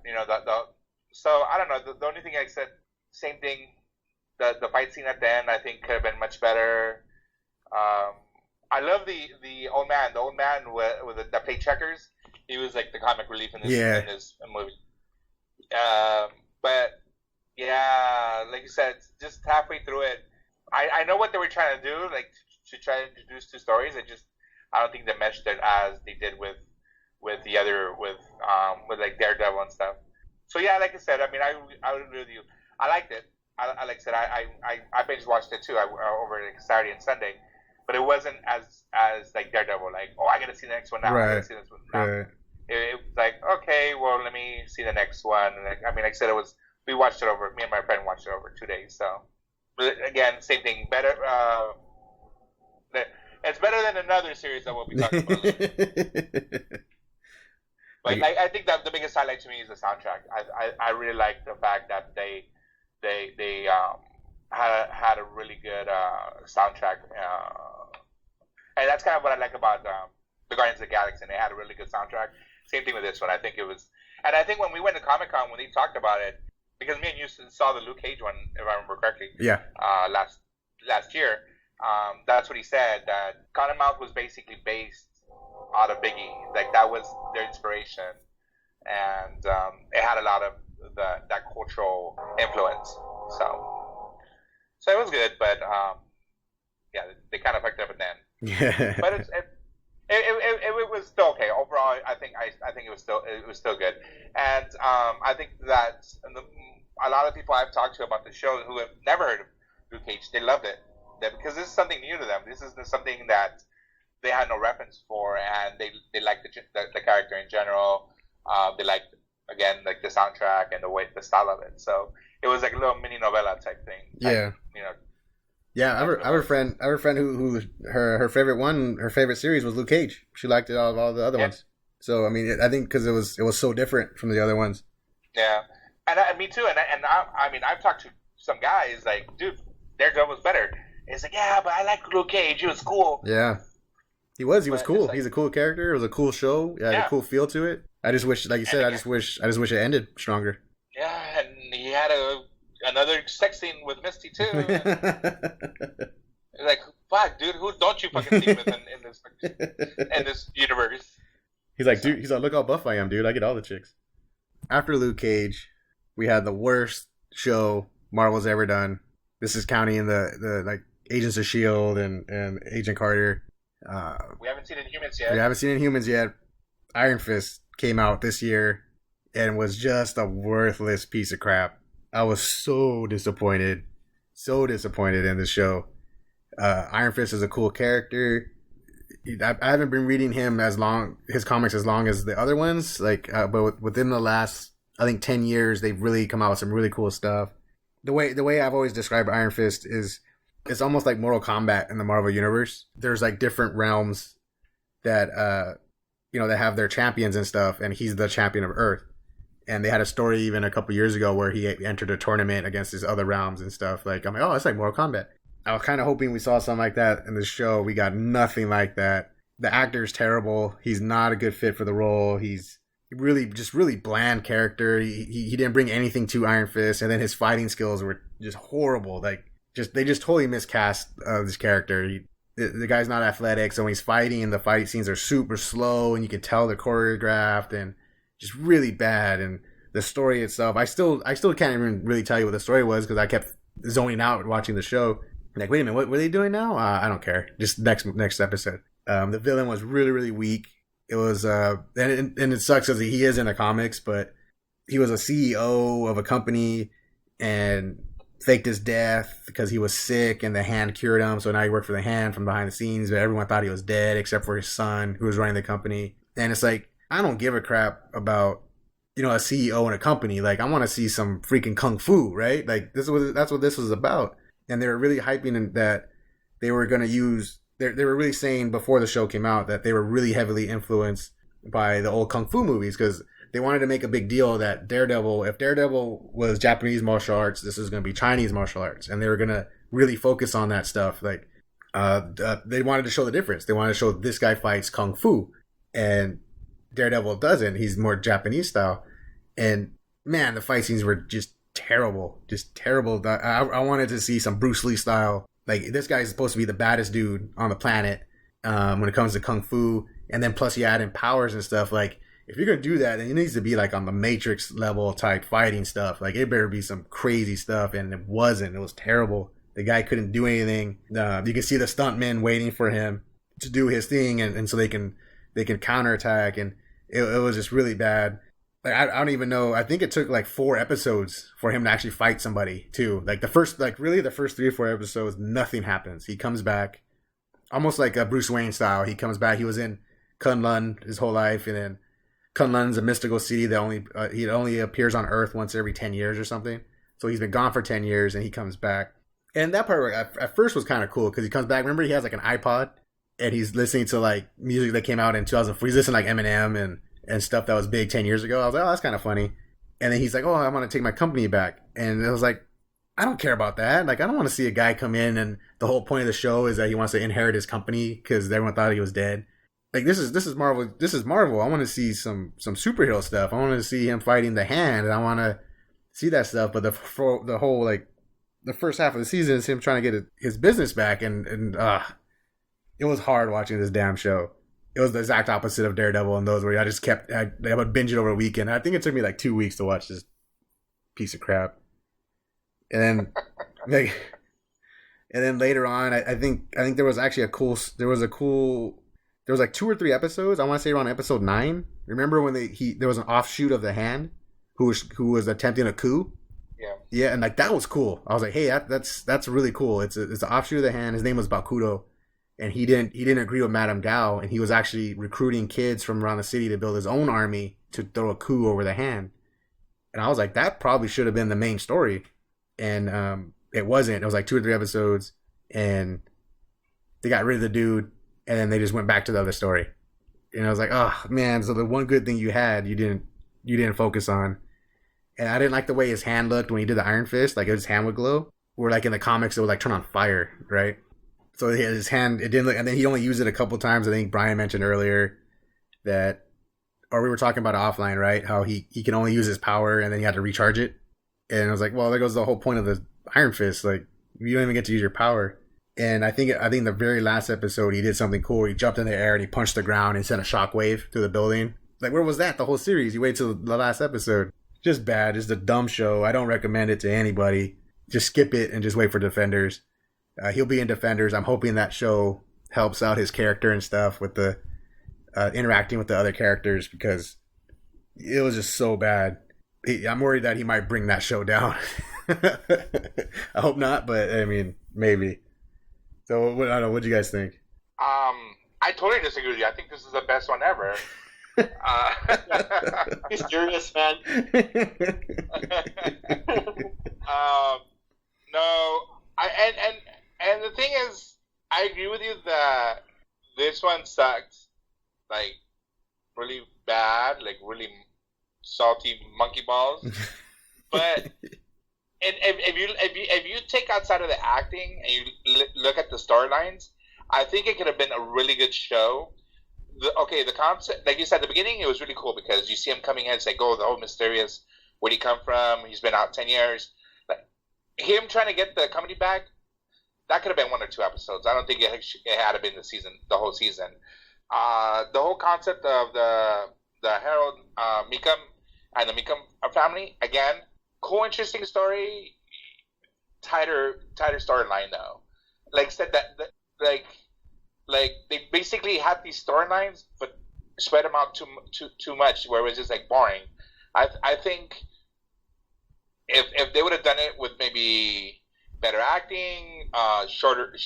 So I don't know. The only thing I said, same thing. The fight scene at the end, I think, could have been much better. I love the old man. The old man that played checkers. He was like the comic relief in Yeah. this movie. But yeah, like you said, just halfway through it, I know what they were trying to do, like to try to introduce two stories. I don't think they meshed it as they did with the other with like Daredevil and stuff. So yeah, like I said, I mean, I would agree with you. I liked it. Like I said, I binge watched it too. Over like Saturday and Sunday, but it wasn't as like Daredevil. Like, oh, I gotta see the next one now. I gotta see this one now. Right. It was like, okay, well, let me see the next one. And I mean, like I said, we watched it over. Me and my friend watched it over 2 days. So, but again, same thing. Better. It's better than another series that we'll be talking about later. But I think that the biggest highlight to me is the soundtrack. I really like the fact that they had a really good soundtrack, and that's kind of what I like about the Guardians of the Galaxy. And they had a really good soundtrack. Same thing with this one. I think it was, and I think when we went to Comic-Con, when they talked about it, because me and you saw the Luke Cage one, if I remember correctly. Yeah. Last year, that's what he said. That Cottonmouth was basically based out of Biggie. Like that was their inspiration, and it had a lot of that cultural influence. So it was good, but yeah, they kind of fucked up at the end. Yeah. But it was still okay overall. I think it was still good, and I think that a lot of people I've talked to about the show who have never heard of Luke Cage, they loved it, because this is something new to them. This is something that they had no reference for, and they liked the character in general. They liked, again, like the soundtrack and the style of it. So it was like a little mini novella type thing. Yeah. You know. Yeah, I have a friend who her favorite series was Luke Cage. She liked it out of all the other ones. So I mean, I think because it was so different from the other ones. Yeah, and me too. And I mean, I've talked to some guys like, dude, Daredevil was better. And it's like, yeah, but I like Luke Cage. He was cool. Yeah, he was cool. Like, he's a cool character. It was a cool show. It had a cool feel to it. I just wish, like you said, I just wish it ended stronger. Yeah, and he had another sex scene with Misty too. Like, fuck, dude, who don't you fucking see with in this universe? He's like, dude. He's like, look how buff I am, dude. I get all the chicks. After Luke Cage, we had the worst show Marvel's ever done. This is counting the like Agents of S.H.I.E.L.D. and Agent Carter. We haven't seen Inhumans yet. Iron Fist came out this year and was just a worthless piece of crap. I was so disappointed in this show. Iron Fist is a cool character. I haven't been reading his comics as long as the other ones. But within the last, I think, 10 years, they've really come out with some really cool stuff. The way I've always described Iron Fist is it's almost like Mortal Kombat in the Marvel Universe. There's like different realms that that have their champions and stuff, and he's the champion of Earth. And they had a story even a couple years ago where he entered a tournament against his other realms and stuff. Like, I'm like, oh, it's like Mortal Kombat. I was kind of hoping we saw something like that in the show. We got nothing like that. The actor's terrible. He's not a good fit for the role. He's really bland character. He didn't bring anything to Iron Fist, and then his fighting skills were just horrible. Like, they just totally miscast this character. The guy's not athletic, so when he's fighting, the fight scenes are super slow, and you can tell they're choreographed and just really bad. And the story itself, I still can't even really tell you what the story was because I kept zoning out watching the show. Like, wait a minute, what were they doing now? I don't care. Just next episode. The villain was really, really weak. It was and it sucks because he is in the comics, but he was a CEO of a company and faked his death because he was sick and the hand cured him. So now he worked for the hand from behind the scenes, but everyone thought he was dead except for his son who was running the company. And it's like, I don't give a crap about, a CEO in a company. Like, I want to see some freaking kung fu, right? Like, that's what this was about. And they were really hyping that they were going to use, they were really saying before the show came out that they were really heavily influenced by the old kung fu movies because they wanted to make a big deal that if Daredevil was Japanese martial arts, this is going to be Chinese martial arts. And they were going to really focus on that stuff. Like, they wanted to show the difference. They wanted to show this guy fights kung fu and Daredevil doesn't. He's more Japanese style. And man, the fight scenes were just terrible. I wanted to see some Bruce Lee style. Like, this guy's supposed to be the baddest dude on the planet when it comes to kung fu. And then plus you add in powers and stuff. Like, if you're gonna do that, then it needs to be like on the Matrix level type fighting stuff. Like it better be some crazy stuff, and it wasn't. It was terrible. The guy couldn't do anything. You can see the stuntmen waiting for him to do his thing, and so they can counterattack, and it was just really bad. Like I don't even know. I think it took like 4 episodes for him to actually fight somebody too. Like the first 3 or 4 episodes, nothing happens. He comes back, almost like a Bruce Wayne style. He comes back. He was in Kunlun his whole life, and then Kunlun's a mystical city that he only appears on Earth once every 10 years or something. So he's been gone for 10 years, and he comes back. And that part at first was kind of cool because he comes back. Remember, he has like an iPod, and he's listening to like music that came out in 2004. He's listening to like Eminem and stuff that was big 10 years ago. I was like, oh, that's kind of funny. And then he's like, oh, I want to take my company back. And I was like, I don't care about that. Like, I don't want to see a guy come in and the whole point of the show is that he wants to inherit his company because everyone thought he was dead. Like, this is Marvel. This is Marvel. I want to see some superhero stuff. I want to see him fighting the Hand, and I want to see that stuff. But the whole like the first half of the season is him trying to get his business back, and it was hard watching this damn show. It was the exact opposite of Daredevil and those where I would binge it over a weekend. I think it took me like 2 weeks to watch this piece of crap. And then later on, I think there was actually there was like 2 or 3 episodes. I want to say around episode 9. Remember when there was an offshoot of the Hand who was attempting a coup? Yeah, and like that was cool. I was like, hey, that's really cool. It's an offshoot of the Hand. His name was Bakudo. And he didn't agree with Madame Gao, and he was actually recruiting kids from around the city to build his own army to throw a coup over the Hand. And I was like, that probably should have been the main story. And it wasn't. It was like 2 or 3 episodes, and they got rid of the dude, and then they just went back to the other story. And I was like, oh man, so the one good thing you had, you didn't focus on. And I didn't like the way his hand looked when he did the Iron Fist, like his hand would glow. Where like in the comics it would like turn on fire, right? So his hand, it didn't look, and then he only used it a couple times. I think Brian mentioned earlier that, or we were talking about offline, right? How he can only use his power and then he had to recharge it. And I was like, well, there goes the whole point of the Iron Fist. Like, you don't even get to use your power. And I think the very last episode, he did something cool. He jumped in the air and he punched the ground and sent a shockwave through the building. Like, where was that the whole series? You wait till the last episode. Just bad. Just a dumb show. I don't recommend it to anybody. Just skip it and just wait for Defenders. He'll be in Defenders. I'm hoping that show helps out his character and stuff with the interacting with the other characters because it was just so bad. I'm worried that he might bring that show down. I hope not, but I mean, maybe. So, I don't know. What do you guys think? I totally disagree with you. I think this is the best one ever. He's serious, man. No, and the thing is, I agree with you that this one sucks, like really bad, like really salty monkey balls. But and if you take outside of the acting and you look at the storylines, I think it could have been a really good show. The concept, like you said at the beginning, it was really cool because you see him coming in and say, "Go, the whole mysterious. Where'd he come from? He's been out 10 years." Like him trying to get the company back, that could have been 1 or 2 episodes. I don't think it had to been the whole season. The whole concept of the Harold Meekum and the Meekum family, again, cool, interesting story. Tighter storyline though. Like I said, that like they basically had these storylines, but spread them out too much, where it was just like boring. I think if they would have done it with maybe better acting, shorter,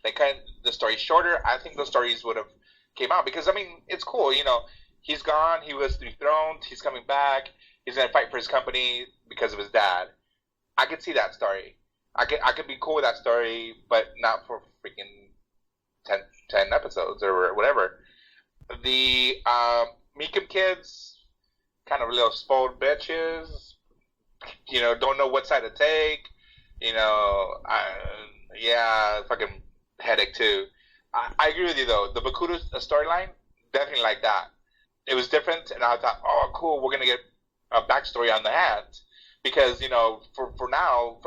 like kind of the story shorter, I think those stories would have came out. Because I mean, it's cool, he's gone, he was dethroned, he's coming back, he's gonna fight for his company because of his dad. I could see that story. I could be cool with that story, but not for freaking 10 episodes or whatever. The Meekum kids, kind of little spoiled bitches, don't know what side to take. Fucking headache too. I agree with you though. The Bakudo storyline, definitely like that. It was different, and I thought, oh, cool, we're gonna get a backstory on the Hand because for now,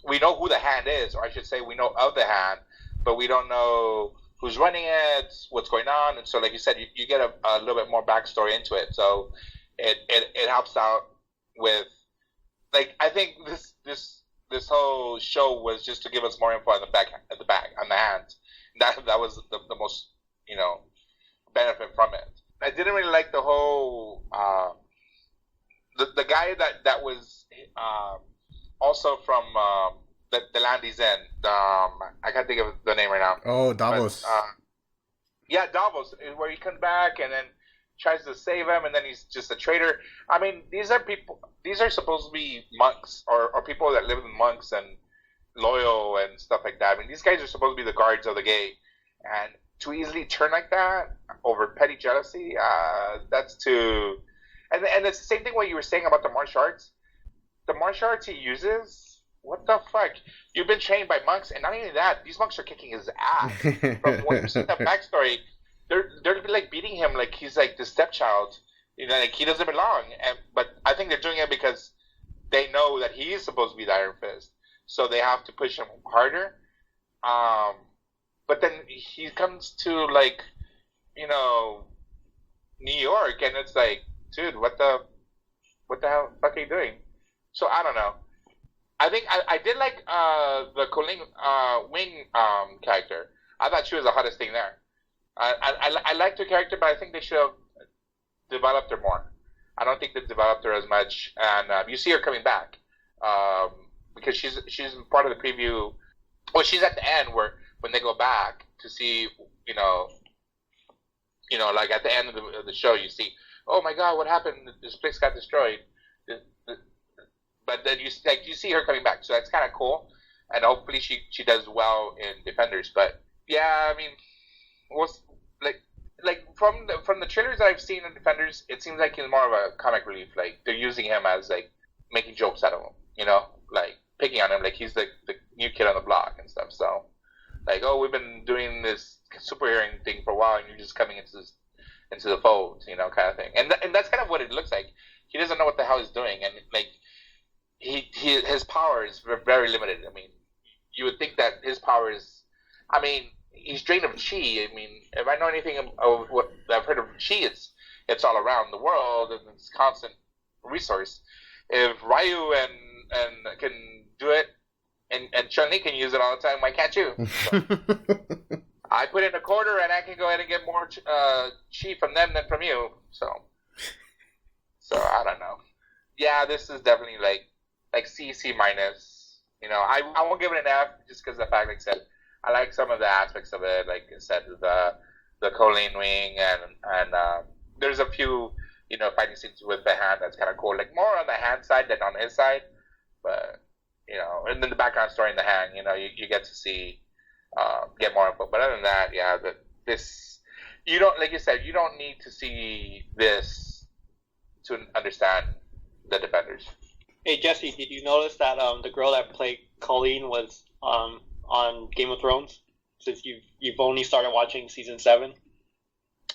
we know who the Hand is, or I should say, we know of the Hand, but we don't know who's running it, what's going on, and so like you said, you get a little bit more backstory into it. So it helps out with, like, I think this whole show was just to give us more info on the hands. That was the most, benefit from it. I didn't really like the whole the guy that was also from the land he's in. I can't think of the name right now. Oh, Davos. But, Davos, where he comes back and then tries to save him, and then he's just a traitor. I mean, these are supposed to be monks or people that live with monks and loyal and stuff like that. I mean, these guys are supposed to be the guards of the gate, and to easily turn like that over petty jealousy, that's too. And it's the same thing what you were saying about the martial arts. The martial arts he uses, what the fuck? You've been trained by monks, and not only that, these monks are kicking his ass. From when you see the backstory, they're like beating him like he's like the stepchild. Like he doesn't belong. But I think they're doing it because they know that he is supposed to be the Iron Fist, so they have to push him harder. But then he comes to like, New York, and it's like, dude, what the hell fuck are you doing? So I don't know. I think I did like the Colleen Wing character. I thought she was the hottest thing there. I liked her character, but I think they should have developed her more. I don't think they developed her as much, and you see her coming back because she's part of the preview. Well, she's at the end when they go back to see, like at the end of the show, you see, oh my God, what happened? This place got destroyed. But then you see her coming back, so that's kind of cool, and hopefully she does well in Defenders. But yeah, I mean, like from the trailers that I've seen in Defenders, it seems like he's more of a comic relief. Like they're using him as like making jokes out of him, like picking on him, like he's the new kid on the block and stuff. So like, oh, we've been doing this superhero thing for a while, and you're just coming into the fold, kind of thing. And that's kind of what it looks like. He doesn't know what the hell he's doing, and like his power is very limited. I mean, you would think that his power is, I mean, he's drained of chi. I mean, if I know anything of what I've heard of chi, it's all around the world and it's constant resource. If Ryu and can do it, and Chun-Li can use it all the time, why can't you? So, I put in a quarter and I can go ahead and get more chi from them than from you. So I don't know. Yeah, this is definitely like C minus. I won't give it an F just because of the fact, like I said, I like some of the aspects of it. Like I said, the Colleen Wing and there's a few fighting scenes with the hand that's kind of cool. Like more on the hand side than on his side, but and then the background story in the hand. You get to see get more info. But other than that, yeah, this you don't, like you said, you don't need to see this to understand the Defenders. Hey Jesse, did you notice that the girl that played Colleen was on Game of Thrones? Since you've only started watching season 7.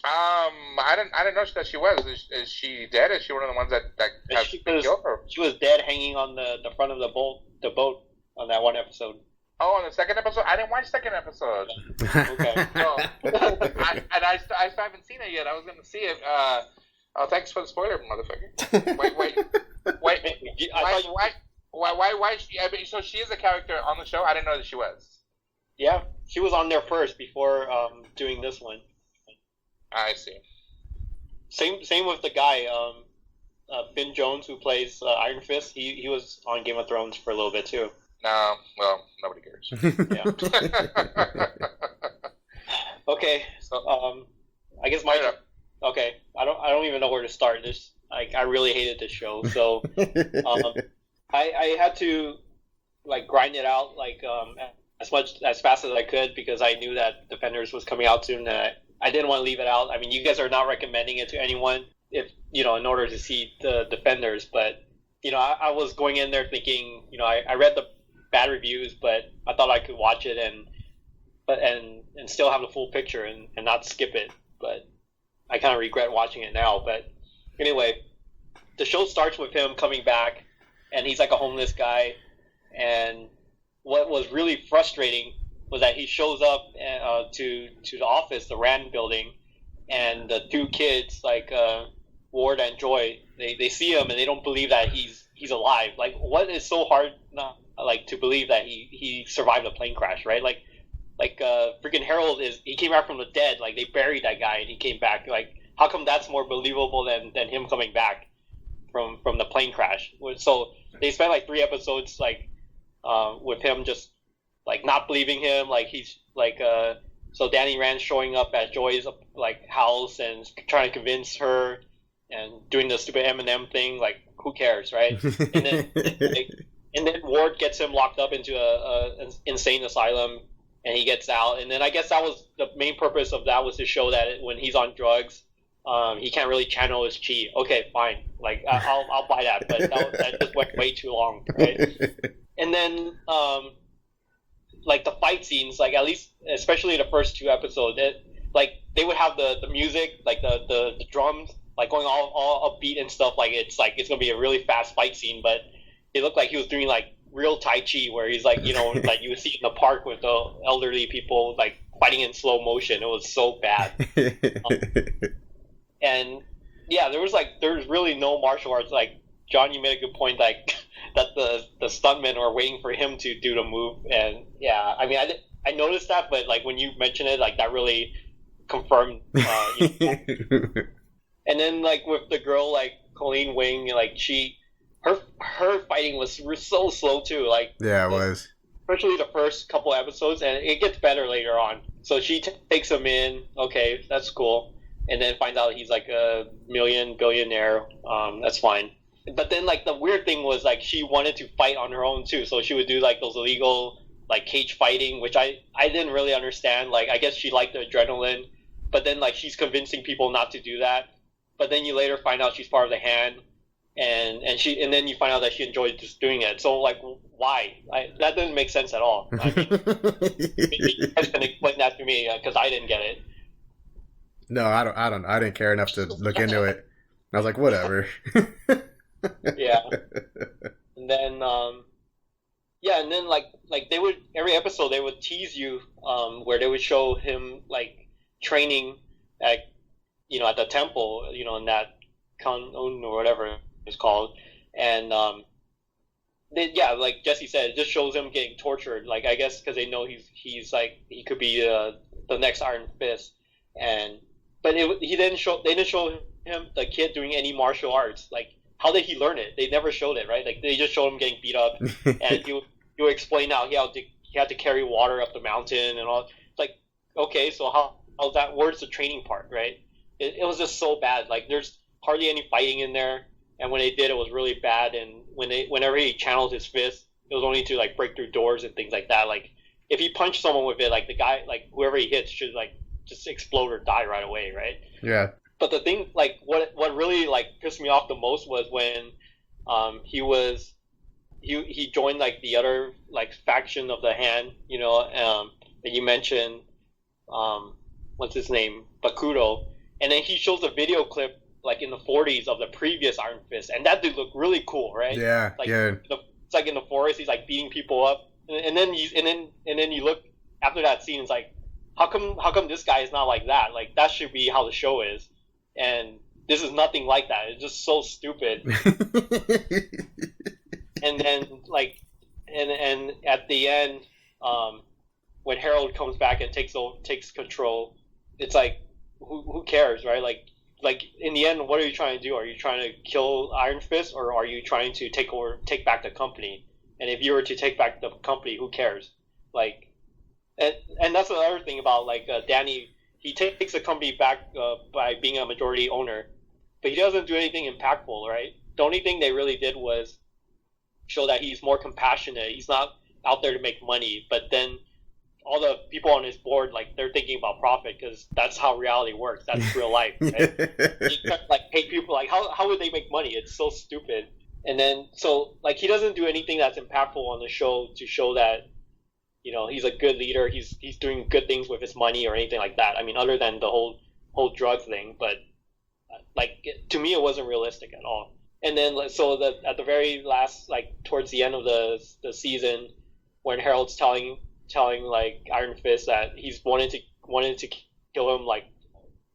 I didn't know that she was. Is she dead? Is she one of the ones that has been killed? Or? She was dead, hanging on the front of the boat on that one episode. Oh, on the second episode? I didn't watch the second episode. Okay. So, I still haven't seen it yet. I was going to see it. Oh, thanks for the spoiler, motherfucker. Wait. Why? So she is a character on the show? I didn't know that she was. Yeah, she was on there first before doing this one. I see. Same with the guy, Finn Jones, who plays Iron Fist. He was on Game of Thrones for a little bit too. No, well, nobody cares. Yeah. Okay, so I guess my turn. Okay, I don't even know where to start. I really hated this show, so I had to grind it out as fast as I could because I knew that Defenders was coming out soon. I didn't want to leave it out. I mean, you guys are not recommending it to anyone if in order to see the Defenders, but I was going in there thinking, I read the bad reviews, but I thought I could watch it and still have the full picture and not skip it. But I kind of regret watching it now. But anyway, the show starts with him coming back, and he's like a homeless guy. And what was really frustrating was that he shows up to the office, the Rand building, and the two kids, like Ward and Joy, they see him and they don't believe that he's alive. Like, what is so hard like to believe that he survived a plane crash, right? Like freaking Harold he came back from the dead. Like, they buried that guy and he came back. Like, how come that's more believable than him coming back from the plane crash? So they spent like 3 episodes like with him just like not believing him. Like, he's like so Danny Rand showing up at Joy's like house and trying to convince her and doing the stupid Eminem thing. Like, who cares, right? And then and then Ward gets him locked up into an insane asylum, and he gets out. And then I guess that was the main purpose of that, was to show that when he's on drugs, he can't really channel his chi. Okay, fine. Like, I'll buy that, but that just went way too long, right? And then like the fight scenes, like at least especially the first 2 episodes, like they would have the music, like the drums, like going all upbeat and stuff. Like it's gonna be a really fast fight scene, but it looked like he was doing like real Tai Chi, where he's like, you know, like you would see in the park with the elderly people like fighting in slow motion. It was so bad. And yeah, there's really no martial arts. Like, John, you made a good point, like that the stuntmen are waiting for him to do the move. And yeah, I mean, I noticed that, but like when you mentioned it, like that really confirmed. And then like with the girl, like Colleen Wing, like her fighting was so slow too. Like, yeah, it was. Especially the first couple episodes, and it gets better later on. So she takes him in. Okay, that's cool. And then finds out he's like a billionaire. That's fine. But then like the weird thing was like she wanted to fight on her own too. So she would do like those illegal like cage fighting, which I didn't really understand. Like, I guess she liked the adrenaline, but then like she's convincing people not to do that. But then you later find out she's part of the Hand, and then you find out that she enjoyed just doing it. So like, why? That doesn't make sense at all. I mean, you guys can explain that to me, because I didn't get it. No, I didn't care enough to look into it. I was like, whatever. Yeah. And then and then like they would, every episode they would tease you, where they would show him like training at, you know, at the temple, you know, in that Kanun or whatever it's called. And like Jesse said, it just shows him getting tortured. Like, I guess because they know he's like, he could be the next Iron Fist. But they didn't show him, the kid, doing any martial arts. Like, how did he learn it? They never showed it, right? Like, they just showed him getting beat up, and he would explain how he had to carry water up the mountain and all. It's like, okay, so how's that? Where's the training part, right? It was just so bad. Like, there's hardly any fighting in there, and when they did, it was really bad. And whenever he channeled his fist, it was only to like break through doors and things like that. Like, if he punched someone with it, like the guy, like whoever he hits, should like just explode or die right away, right? Yeah. But the thing, like, what really like pissed me off the most was when he joined like the other like faction of the Hand, you know, that you mentioned, what's his name, Bakudo, and then he shows a video clip like in the 40s of the previous Iron Fist, and that dude looked really cool, right? Yeah, like, yeah. It's like in the forest, he's like beating people up, and then you look after that scene, it's like, how come this guy is not like that? Like, that should be how the show is, and this is nothing like that. It's just so stupid. And then like, and at the end, when Harold comes back and takes control, it's like, who cares, right? Like in the end, what are you trying to do? Are you trying to kill Iron Fist, or are you trying to take back the company? And if you were to take back the company, who cares? Like, and that's another thing about like Danny. He takes the company back by being a majority owner, but he doesn't do anything impactful, right? The only thing they really did was show that he's more compassionate. He's not out there to make money, but then all the people on his board, like, they're thinking about profit, because that's how reality works. That's real life, right? He kept, like, pay people, like, how would they make money? It's so stupid. And then, so, like, he doesn't do anything that's impactful on the show to show that, you know, he's a good leader, he's doing good things with his money or anything like that. I mean, other than the whole drug thing, but, like, to me, it wasn't realistic at all. And then, so at the very last, like, towards the end of the season, when Harold's telling telling like Iron Fist that he's wanted to kill him like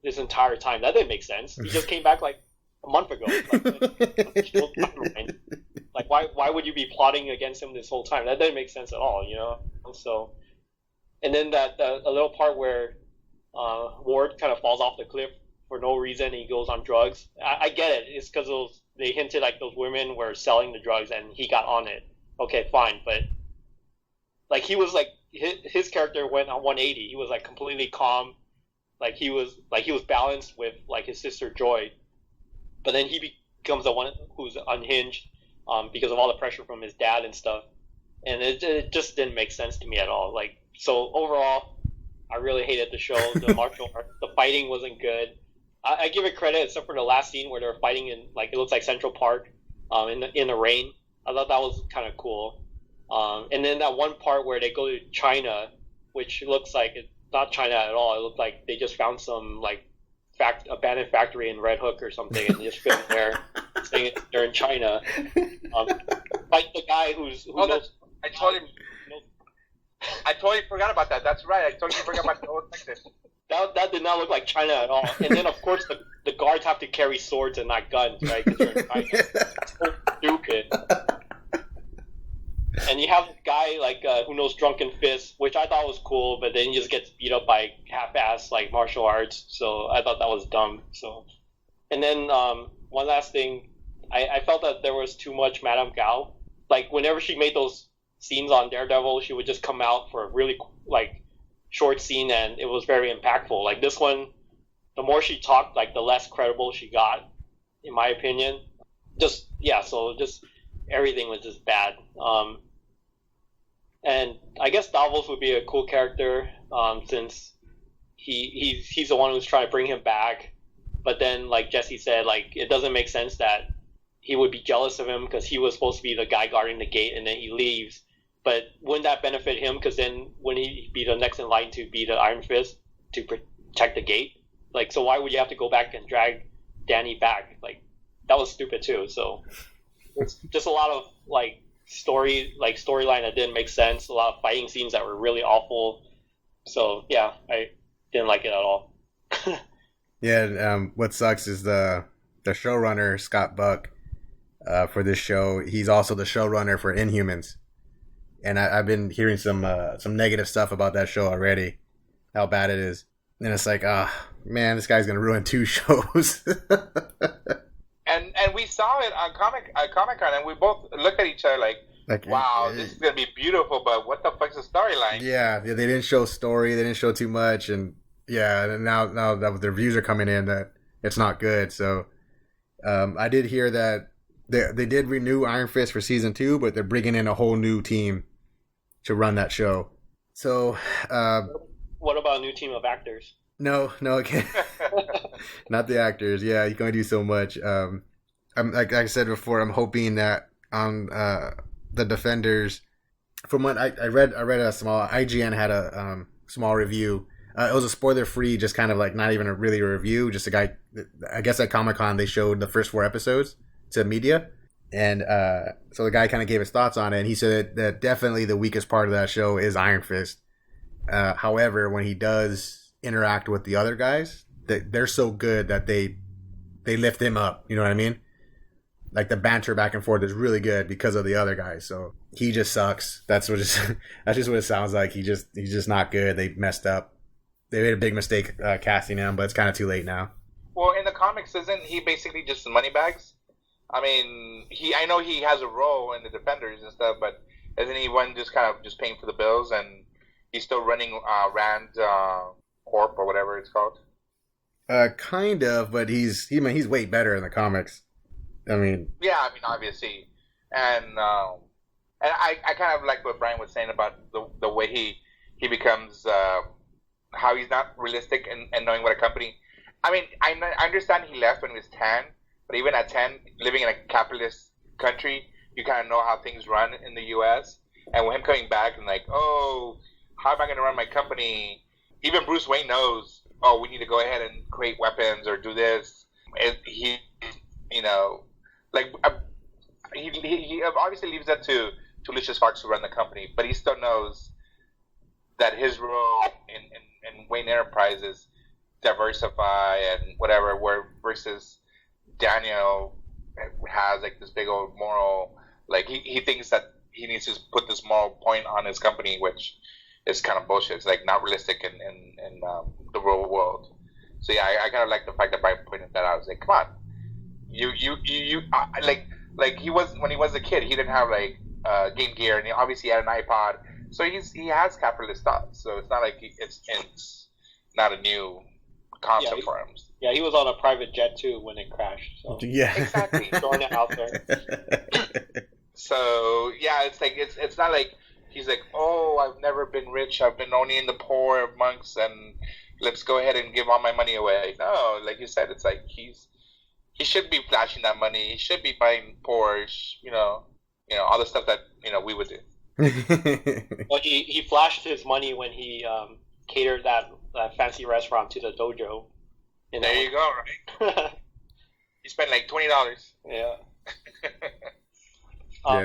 this entire time. That didn't make sense. He just came back like a month ago. Like why would you be plotting against him this whole time? That didn't make sense at all, you know. So, and then a little part where Ward kind of falls off the cliff for no reason and he goes on drugs. I get it. It's because they hinted like those women were selling the drugs and he got on it. Okay, fine, but like he was like his character went on 180. He was like completely calm. Like he was balanced with like his sister Joy, but then he becomes the one who's unhinged because of all the pressure from his dad and stuff, and it just didn't make sense to me at all. Like, so overall, I really hated the show. The martial art, the fighting wasn't good. I give it credit except for the last scene where they're fighting in like it looks like Central Park, in the rain. I thought that was kind of cool. And then that one part where they go to China, which looks like it's not China at all. It looked like they just found some like abandoned factory in Red Hook or something and just filmed there, saying they're in China. Like the guy who knows. I totally forgot about that. That's right. I totally forgot about the whole section. That did not look like China at all. And then of course the guards have to carry swords and not guns, right? Because they're in China. It's so stupid. And you have a guy like who knows Drunken Fist, which I thought was cool, but then he just gets beat up by half-ass like martial arts. So I thought that was dumb. So, and then one last thing, I felt that there was too much Madame Gao. Like whenever she made those scenes on Daredevil, she would just come out for a really like short scene, and it was very impactful. Like this one, the more she talked, like the less credible she got, in my opinion. Just everything was just bad. And I guess Davos would be a cool character, since he's the one who's trying to bring him back. But then, like Jesse said, like it doesn't make sense that he would be jealous of him because he was supposed to be the guy guarding the gate, and then he leaves. But wouldn't that benefit him? Because then wouldn't he be the next in line to be the Iron Fist to protect the gate? Like, so why would you have to go back and drag Danny back? Like, that was stupid too. So it's just a lot of like storyline that didn't make sense. A lot of fighting scenes that were really awful. So yeah, I didn't like it at all. Yeah, what sucks is the showrunner Scott Buck for this show. He's also the showrunner for Inhumans, and I've been hearing some negative stuff about that show already. How bad it is, and it's like, man, this guy's gonna ruin 2 shows. And we saw it on Comic-Con, and we both looked at each other like wow, this is gonna be beautiful, but what the fuck's the storyline? Yeah, they didn't show story, they didn't show too much, and yeah, and now that the reviews are coming in that it's not good. So I did hear that they did renew Iron Fist for season 2, but they're bringing in a whole new team to run that show. So what about a new team of actors? No, okay. Not the actors. Yeah, you can only do so much. I'm like I said before, I'm hoping that on the Defenders, from what I read a small IGN had a small review. It was a spoiler-free, just kind of like not even really a review. Just a guy, I guess at Comic-Con they showed the first 4 episodes to media, and so the guy kind of gave his thoughts on it. And he said that definitely the weakest part of that show is Iron Fist. However, when he does interact with the other guys, they're so good that they lift him up. You know what I mean? Like the banter back and forth is really good because of the other guys. So he just sucks. That's just what it sounds like. He's just not good. They messed up. They made a big mistake casting him, but it's kind of too late now. Well, in the comics, isn't he basically just moneybags? I mean, I know he has a role in the Defenders and stuff, but isn't he one just kind of just paying for the bills, and he's still running Rand Corp or whatever it's called? Kind of, but he's way better in the comics. I mean, obviously, and I kind of like what Brian was saying about the way he becomes, how he's not realistic and knowing what a company. I mean, I understand he left when he was 10, but even at 10, living in a capitalist country, you kind of know how things run in the U.S. And with him coming back and like, oh, how am I going to run my company? Even Bruce Wayne knows, oh, we need to go ahead and create weapons or do this. He obviously leaves that to Lucius Fox to run the company, but he still knows that his role in Wayne Enterprises diversify and whatever, where versus Daniel has like this big old moral, like he thinks that he needs to put this moral point on his company, which is kind of bullshit. It's like not realistic in the real world. So yeah, I kind of like the fact that Brian pointed that out. I was like, come on, you like he was when he was a kid, he didn't have like Game Gear, and he obviously had an iPod, so he has capitalist thoughts. So it's not like it's not a new concept for him. Yeah, he was on a private jet too when it crashed. So. Yeah, exactly. Throwing it out there. So yeah, it's like it's not like he's like, oh, I've never been rich. I've been only in the poor of monks, and let's go ahead and give all my money away. No, like you said, it's like he should be flashing that money. He should be buying Porsche. You know, all the stuff that we would do. Well, he flashed his money when he catered that fancy restaurant to the dojo. There you go, right? He spent like $20. Yeah.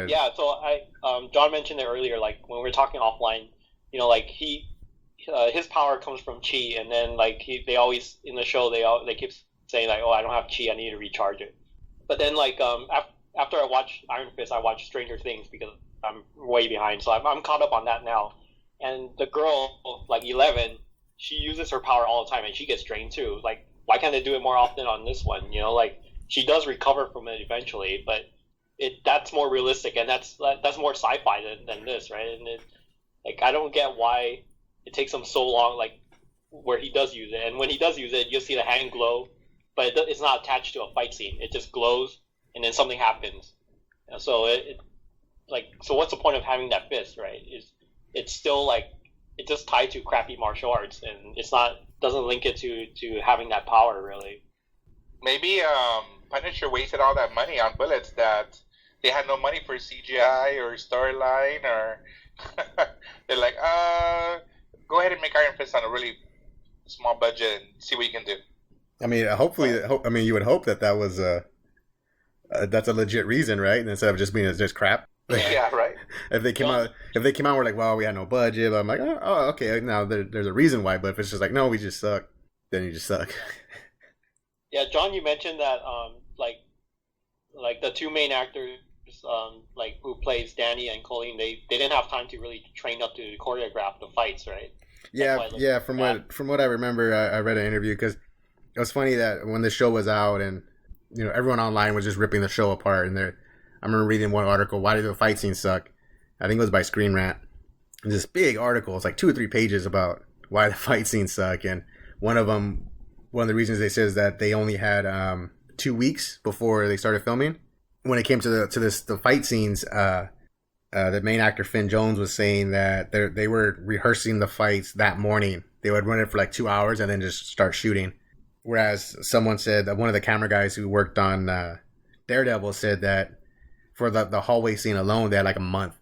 Yeah. So John mentioned it earlier. Like when we were talking offline, like his power comes from chi, and then like they always in the show they keep saying like, oh, I don't have chi, I need to recharge it. But then like after I watched Iron Fist, I watched Stranger Things because I'm way behind, so I'm caught up on that now. And the girl, like 11, she uses her power all the time, and she gets drained too. Like, why can't they do it more often on this one? Like she does recover from it eventually, but that's more realistic, and that's more sci-fi than this, right? And like I don't get why it takes him so long, like where he does use it, and when he does use it, you'll see the hand glow, but it's not attached to a fight scene. It just glows, and then something happens. And so so what's the point of having that fist, right? It's still like it's just tied to crappy martial arts, and doesn't link it to having that power really. Maybe Punisher wasted all that money on bullets that they had no money for CGI or storyline, or they're like, go ahead and make Iron Fist on a really small budget and see what you can do. I mean, you would hope that was that's a legit reason, right? Instead of just being just crap. Yeah, right. If they came out and were like, well, we had no budget, I'm like, oh, okay, now there's a reason why. But if it's just like, no, we just suck, then you just suck. Yeah, John, you mentioned that like the two main actors, like who plays Danny and Colleen, they didn't have time to really train up to choreograph the fights, right? Yeah. From what I remember, I read an interview because it was funny that when the show was out and everyone online was just ripping the show apart, and I remember reading one article, why did the fight scene suck? I think it was by Screen Rant. This big article, it's like 2 or 3 pages about why the fight scenes suck, and one of the reasons they said is that they only had 2 weeks before they started filming. When it came to the fight scenes, the main actor Finn Jones was saying that they were rehearsing the fights that morning. They would run it for like 2 hours and then just start shooting. Whereas someone said that one of the camera guys who worked on Daredevil said that for the hallway scene alone, they had like a month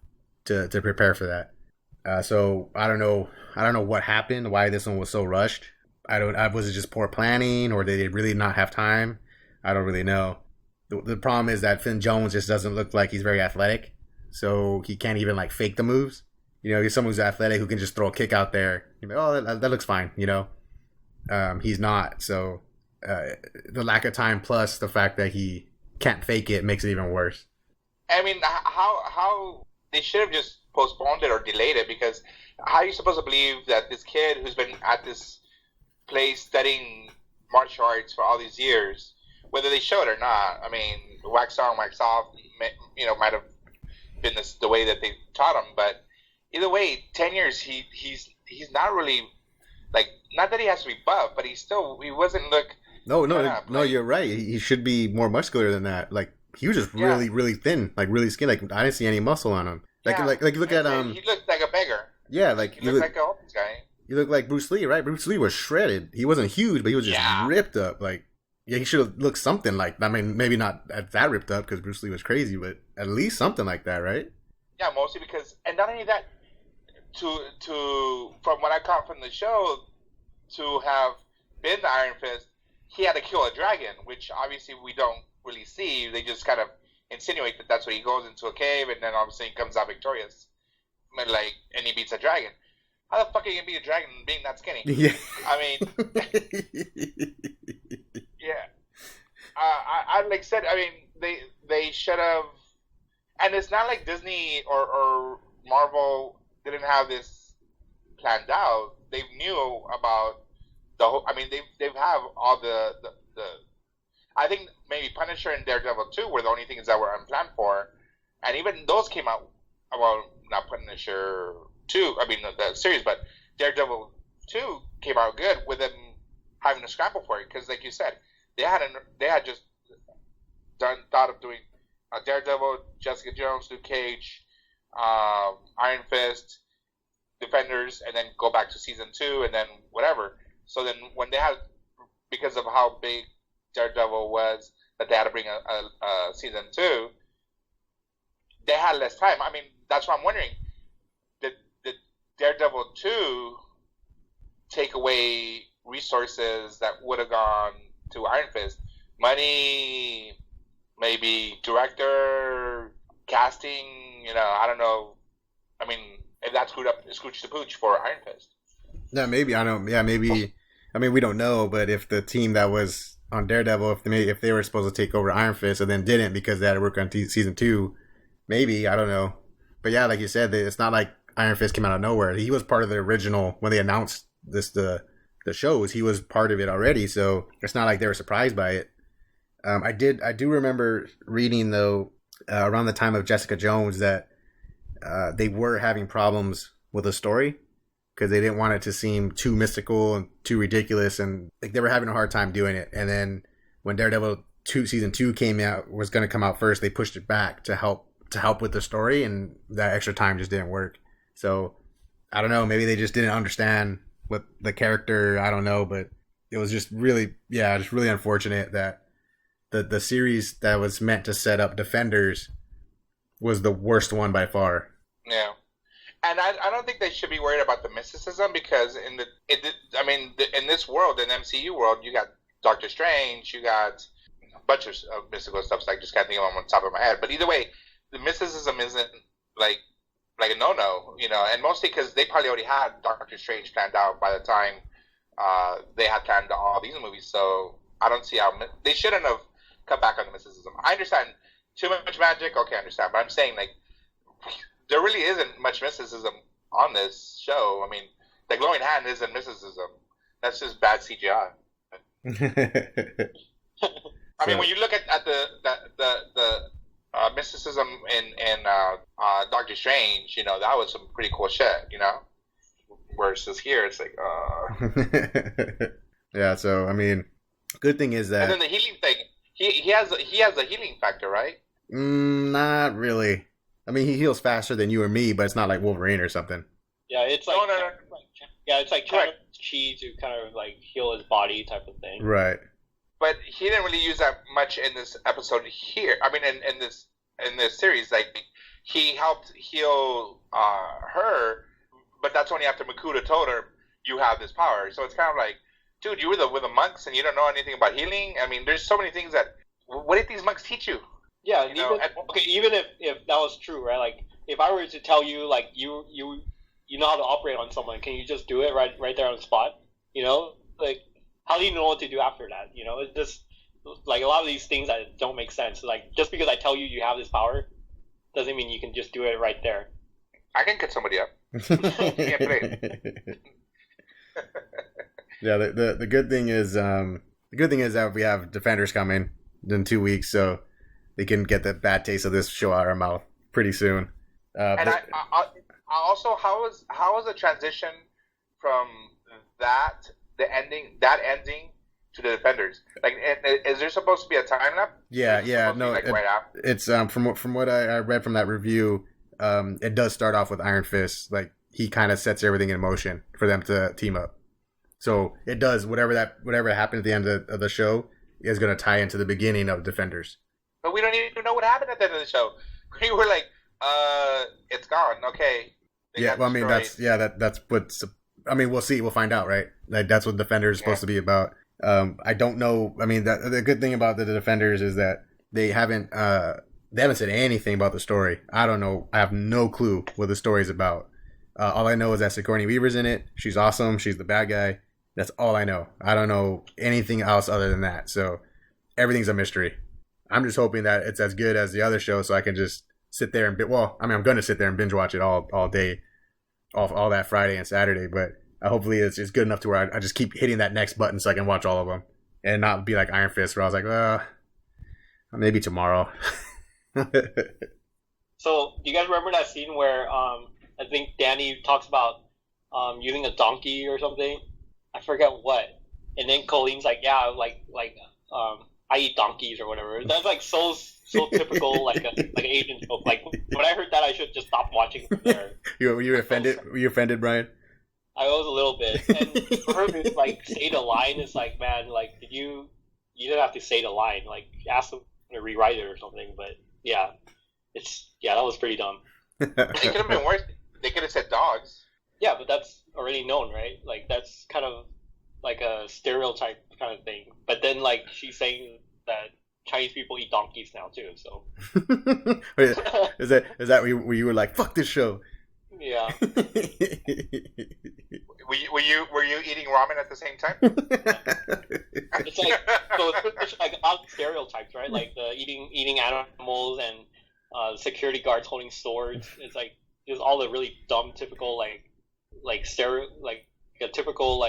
to prepare for that. So I don't know what happened, why this one was so rushed. Was it just poor planning, or did they really not have time? I don't really know. The problem is that Finn Jones just doesn't look like he's very athletic, so he can't even like fake the moves. He's someone who's athletic who can just throw a kick out there. You're like, oh, that looks fine. He's not. So the lack of time plus the fact that he can't fake it makes it even worse. I mean, how they should have just postponed it or delayed it, because how are you supposed to believe that this kid who's been at this place studying martial arts for all these years, whether they show it or not, I mean, wax on, wax off, might have been the way that they taught him, but either way, 10 years, he's not really, like, not that he has to be buff, but he wasn't look. No, you're right. He should be more muscular than that. Like, he was just really, really thin, like really skinny. Like, I didn't see any muscle on him. Like look at he looked like a beggar. Yeah, like he looked like a homeless guy. You look like Bruce Lee, right? Bruce Lee was shredded. He wasn't huge, but he was just ripped up. Like, yeah, he should have looked something like. I mean, maybe not that ripped up because Bruce Lee was crazy, but at least something like that, right? Yeah, mostly because, and not only that, to from what I caught from the show, to have been the Iron Fist, he had to kill a dragon, which obviously we don't really see. They just kind of insinuate that that's what he goes into a cave, and then obviously he comes out victorious, and he beats a dragon. How the fuck are you gonna be a dragon being that skinny? Yeah. I mean, yeah. I like said. I mean, they should have. And it's not like Disney or Marvel didn't have this planned out. They knew about the whole. I mean, they've have all the. I think maybe Punisher and Daredevil 2 were the only things that were unplanned for, and even those came out. Well, not Punisher 2. I mean the series, but Daredevil 2 came out good with them having to scramble for it because, like you said, they had just thought of doing Daredevil, Jessica Jones, Luke Cage, Iron Fist, Defenders, and then go back to season 2, and then whatever. So then when they had, because of how big Daredevil was, that they had to bring a season 2, they had less time. I mean, that's what I'm wondering. Did Daredevil 2 take away resources that would have gone to Iron Fist? Money, maybe director, casting, I don't know. I mean, if that screwed up Scooch the Pooch for Iron Fist. Yeah, maybe. I don't. Yeah, maybe. I mean, we don't know, but if the team that was on Daredevil, if they were supposed to take over Iron Fist and then didn't because they had to work on season 2, maybe, I don't know. But yeah, like you said, it's not like Iron Fist came out of nowhere. He was part of the original when they announced the shows. He was part of it already, so it's not like they were surprised by it. I do remember reading though around the time of Jessica Jones that they were having problems with the story because they didn't want it to seem too mystical and too ridiculous, and like they were having a hard time doing it. And then when Daredevil 2 season 2 was going to come out first, they pushed it back to help with the story, and that extra time just didn't work. So I don't know, maybe they just didn't understand what the character, I don't know, but it was just really unfortunate that the series that was meant to set up Defenders was the worst one by far. Yeah. And I don't think they should be worried about the mysticism because in this world, in MCU world, you got Doctor Strange, you got a bunch of mystical stuff. So I just can't think of them on the top of my head. But either way, the mysticism isn't like a no-no, and mostly because they probably already had Doctor Strange planned out by the time they had planned all these movies. So I don't see how they shouldn't have cut back on the mysticism. I understand too much magic. Okay, I understand, but I'm saying like there really isn't much mysticism on this show. I mean, the glowing hand isn't mysticism. That's just bad CGI. I mean, when you look at the mysticism in Doctor Strange, that was some pretty cool shit, Versus here, it's like, Yeah, so I mean, good thing is that. And then the healing thing, he has a healing factor, right? Not really. I mean, he heals faster than you or me, but it's not like Wolverine or something. Yeah, it's like no. it's like kind of chi to kind of like heal his body type of thing. Right. But he didn't really use that much in this episode here. I mean, in this series, like he helped heal her, but that's only after Makuta told her you have this power. So it's kind of like, dude, you were with the monks and you don't know anything about healing. I mean, there's so many things that. What did these monks teach you? Yeah, even if that was true, right? Like, if I were to tell you, like, you know how to operate on someone, can you just do it right there on the spot? Like, how do you know what to do after that? It's just like a lot of these things that don't make sense. Like, just because I tell you you have this power doesn't mean you can just do it right there. I can cut somebody up. Can't play. Yeah, the good thing is that we have Defenders coming in 2 weeks, so they can get the bad taste of this show out of our mouth pretty soon. And I also, how was the transition from that ending to the Defenders? Like, is there supposed to be a time lapse? Yeah, no. Right after? It's from what I read from that review, it does start off with Iron Fist. Like, he kind of sets everything in motion for them to team up. So it does whatever happened at the end of the show is going to tie into the beginning of Defenders. But we don't even know what happened at the end of the show. We were like, it's gone. Okay. Yeah, well, I mean, that's what's. I mean, we'll see. We'll find out, right? Like, that's what Defenders is supposed to be about. I don't know. I mean, the good thing about the Defenders is that they haven't said anything about the story. I don't know. I have no clue what the story is about. All I know is that Sigourney Weaver's in it. She's awesome. She's the bad guy. That's all I know. I don't know anything else other than that. So everything's a mystery. I'm just hoping that it's as good as the other show, so I can just sit there and I'm going to sit there and binge watch it all day, all that Friday and Saturday. But hopefully it's good enough to where I just keep hitting that next button so I can watch all of them and not be like Iron Fist, where I was like, maybe tomorrow. So, do you guys remember that scene where I think Danny talks about using a donkey or something? I forget what. And then Colleen's like, yeah, like I eat donkeys or whatever. That's like so typical, like an Asian joke. Like when I heard that, I should just stop watching from there. Were you offended? Were you offended, Brian? I was a little bit. And for her to like say the line, it's like, man, like you didn't have to say the line. Like ask them to rewrite it or something. But yeah, that was pretty dumb. It could have been worse. They could have said dogs. Yeah, but that's already known, right? Like that's kind of like a stereotype kind of thing. But then like she's saying that Chinese people eat donkeys now too. So is that where you were like, fuck this show? Yeah. Were you eating ramen at the same time? It's like it's like about stereotypes, right? Like the eating animals and security guards holding swords. It's like just all the really dumb, typical like a typical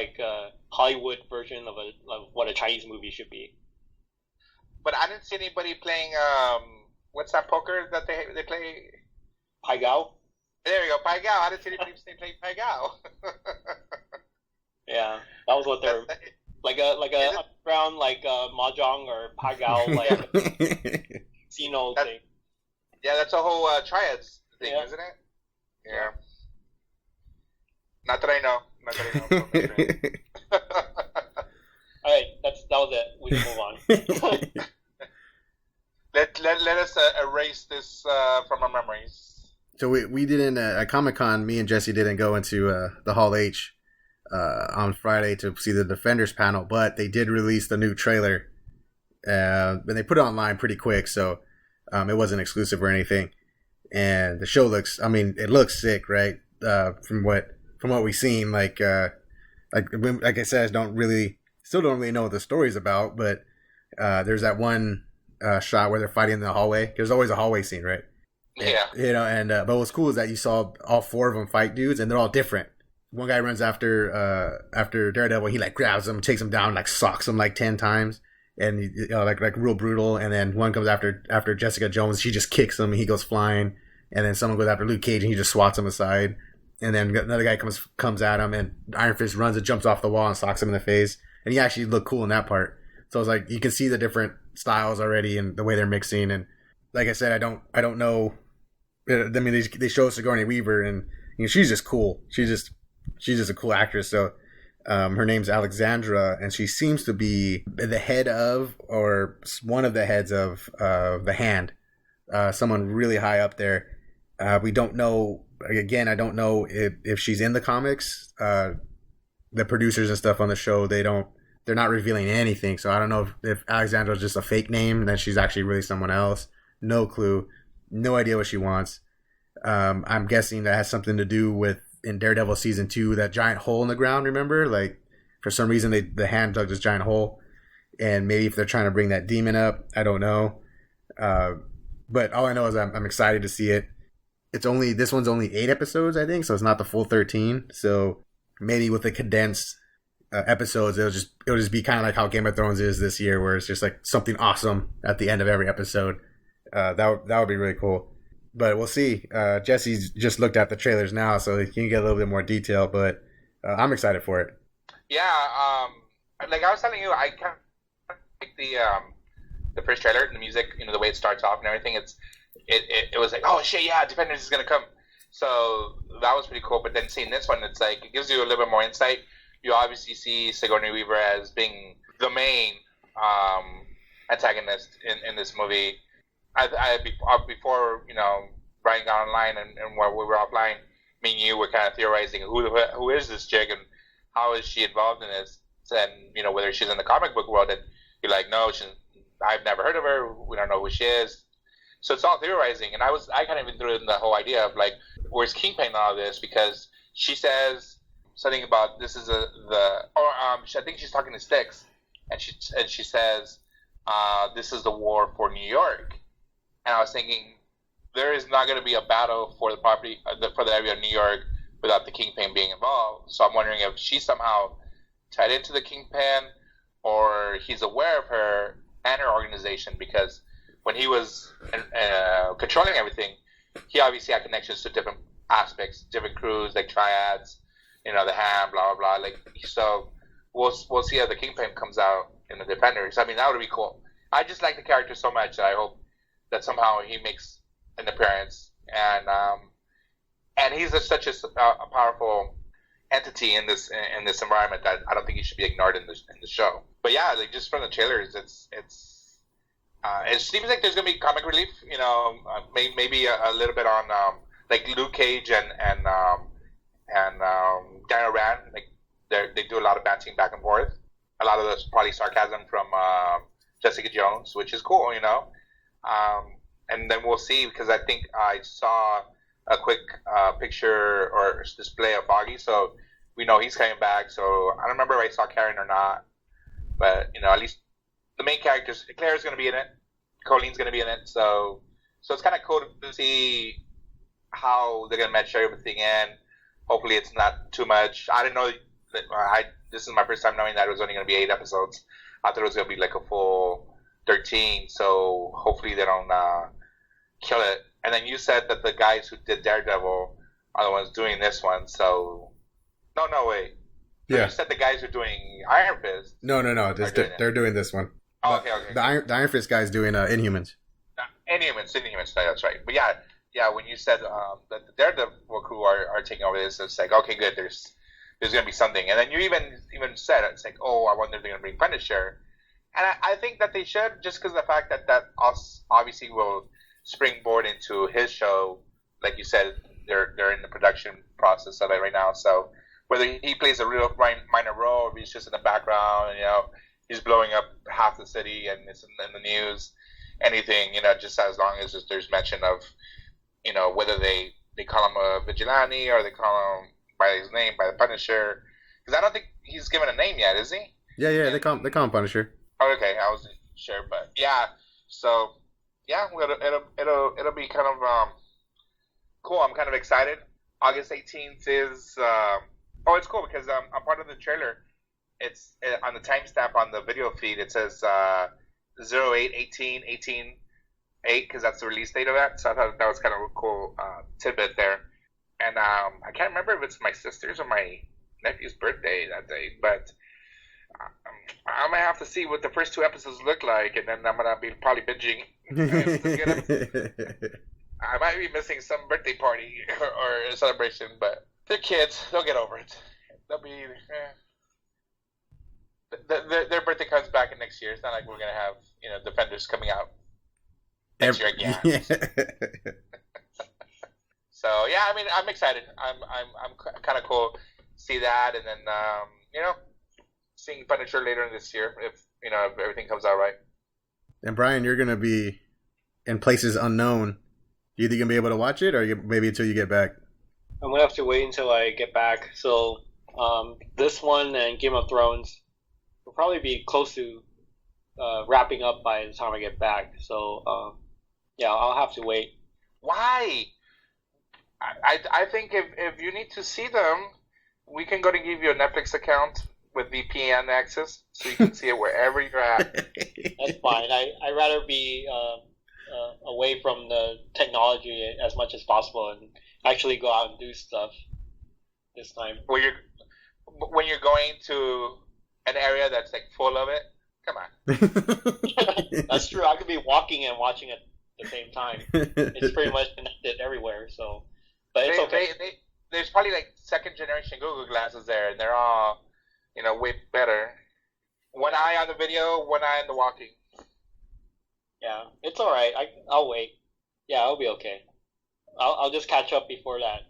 Hollywood version of what a Chinese movie should be. But I didn't see anybody playing what's that poker that they play? Pai Gao. There you go, Pai Gao. I didn't see anybody playing Pai Gao. Yeah, that was what they were like a underground mahjong or Pai Gao casino thing. Yeah, that's a whole triads thing, isn't it? Yeah. Not that I know. All right, that was it. We can move on. Let us erase this from our memories. So we didn't at Comic-Con. Me and Jesse didn't go into the Hall H on Friday to see the Defenders panel, but they did release the new trailer, and they put it online pretty quick, so it wasn't exclusive or anything. And the show looks sick, right? From what we've seen, like I said, still don't really know what the story's about, but there's that one shot where they're fighting in the hallway. There's always a hallway scene, right? Yeah. And but what's cool is that you saw all four of them fight dudes, and they're all different. One guy runs after Daredevil. He grabs him, takes him down, socks him 10 times, and like real brutal. And then one comes after Jessica Jones. She just kicks him, and he goes flying. And then someone goes after Luke Cage, and he just swats him aside. And then another guy comes at him, and Iron Fist runs and jumps off the wall and socks him in the face. And he actually looked cool in that part. So it's like you can see the different styles already and the way they're mixing. And like I said, I don't know. I mean, they show Sigourney Weaver, and she's just cool. She's just a cool actress. So her name's Alexandra, and she seems to be the head of, or one of the heads of the Hand. Someone really high up there. We don't know. Again, I don't know if she's in the comics. The producers and stuff on the show, they're not revealing anything. So I don't know if Alexandra's just a fake name and that she's actually really someone else. No clue. No idea what she wants. I'm guessing that has something to do with in Daredevil season 2, that giant hole in the ground. Remember, for some reason the Hand dug this giant hole, and maybe if they're trying to bring that demon up, I don't know. But all I know is I'm excited to see it. This one's only 8 episodes, I think, so it's not the full 13. So maybe with the condensed episodes, it'll just be kind of like how Game of Thrones is this year, where it's just something awesome at the end of every episode. That would be really cool. But we'll see. Jesse's just looked at the trailers now, so he can get a little bit more detail. But I'm excited for it. Yeah, like I was telling you, I kind of like the first trailer, the music, the way it starts off and everything. It was like, oh shit, yeah, Defenders is gonna come. So that was pretty cool. But then seeing this one, it's like it gives you a little bit more insight. You obviously see Sigourney Weaver as being the main antagonist in this movie. Before Brian got online and while we were offline, me and you were kind of theorizing who is this chick and how is she involved in this, and whether she's in the comic book world. And you're like, no, I've never heard of her. We don't know who she is. So it's all theorizing, and I kind of even threw in the whole idea of where's Kingpin in all of this, because she says something about this is I think she's talking to Styx, and she says, this is the war for New York. And I was thinking, there is not going to be a battle for the property, for the area of New York without the Kingpin being involved. So I'm wondering if she's somehow tied into the Kingpin, or he's aware of her and her organization, because when he was controlling everything, he obviously had connections to different aspects, different crews, like triads, the Ham, blah, blah, blah. Like, so we'll see how the Kingpin comes out in the Defenders. I mean, that would be cool. I just like the character so much that I hope that somehow he makes an appearance. And he's such a powerful entity in this environment that I don't think he should be ignored in the show. But yeah, like, just from the trailers, it seems like there's gonna be comic relief. Maybe a little bit on like Luke Cage and Daniel Rand. Like they do a lot of bouncing back and forth. A lot of this probably sarcasm from Jessica Jones, which is cool. And then we'll see, because I think I saw a quick picture or display of Foggy, so we know he's coming back. So I don't remember if I saw Karen or not, but at least the main characters, Claire's going to be in it, Colleen's going to be in it, so it's kind of cool to see how they're going to match everything in. Hopefully it's not too much. I didn't know that. This is my first time knowing that it was only going to be 8 episodes. I thought it was going to be like a full 13, so hopefully they don't kill it. And then you said that the guys who did Daredevil are the ones doing this one, so... No, wait. Yeah. You said the guys who are doing Iron Fist... No. They're doing this one. Oh, okay. The Iron Fist guy's doing Inhumans. Inhumans, that's right. But yeah, when you said that the Daredevil crew are taking over this, it's like, okay, good, there's going to be something. And then you even said, it's like, oh, I wonder if they're going to bring Punisher. And I think that they should, just because of the fact that obviously will springboard into his show. Like you said, they're in the production process of it right now. So whether he plays a real minor role, or he's just in the background, he's blowing up half the city and it's in the news, anything, just as long as there's mention of, whether they call him a vigilante or they call him by his name, by the Punisher. Because I don't think he's given a name yet, is he? Yeah, they call him Punisher. Oh, okay, I wasn't sure, but yeah. So yeah, it'll be kind of cool. I'm kind of excited. August 18th is it's cool because I'm part of the trailer. It's on the timestamp on the video feed. It says 08/18/18/8 because that's the release date of that. So I thought that was kind of a cool tidbit there. And I can't remember if it's my sister's or my nephew's birthday that day, but I'm gonna have to see what the first 2 episodes look like, and then I'm gonna be probably binging. I might be missing some birthday party or celebration, but they're kids. They'll get over it. They'll be. Their birthday comes back in next year. It's not like we're gonna have Defenders coming out next year again. So yeah, I mean, I'm excited. I'm kind of cool to see that, and then seeing Punisher later in this year if everything comes out right. And Brian, you're gonna be in places unknown. You think you're gonna be able to watch it, or maybe until you get back? I'm gonna have to wait until I get back. So this one and Game of Thrones will probably be close to wrapping up by the time I get back. So yeah, I'll have to wait. Why? I think if you need to see them, we can go to give you a Netflix account with VPN access, so you can see it wherever you're at. That's fine. I'd rather be away from the technology as much as possible and actually go out and do stuff this time. When you're going to an area that's like full of it, come on. That's true. I could be walking and watching at the same time. It's pretty much connected everywhere. So, but it's okay. There's probably like 2nd generation Google glasses there, and they're all way better. One eye on the video, one eye on the walking. Yeah, it's all right. I'll wait. Yeah, I'll be okay. I'll just catch up before that.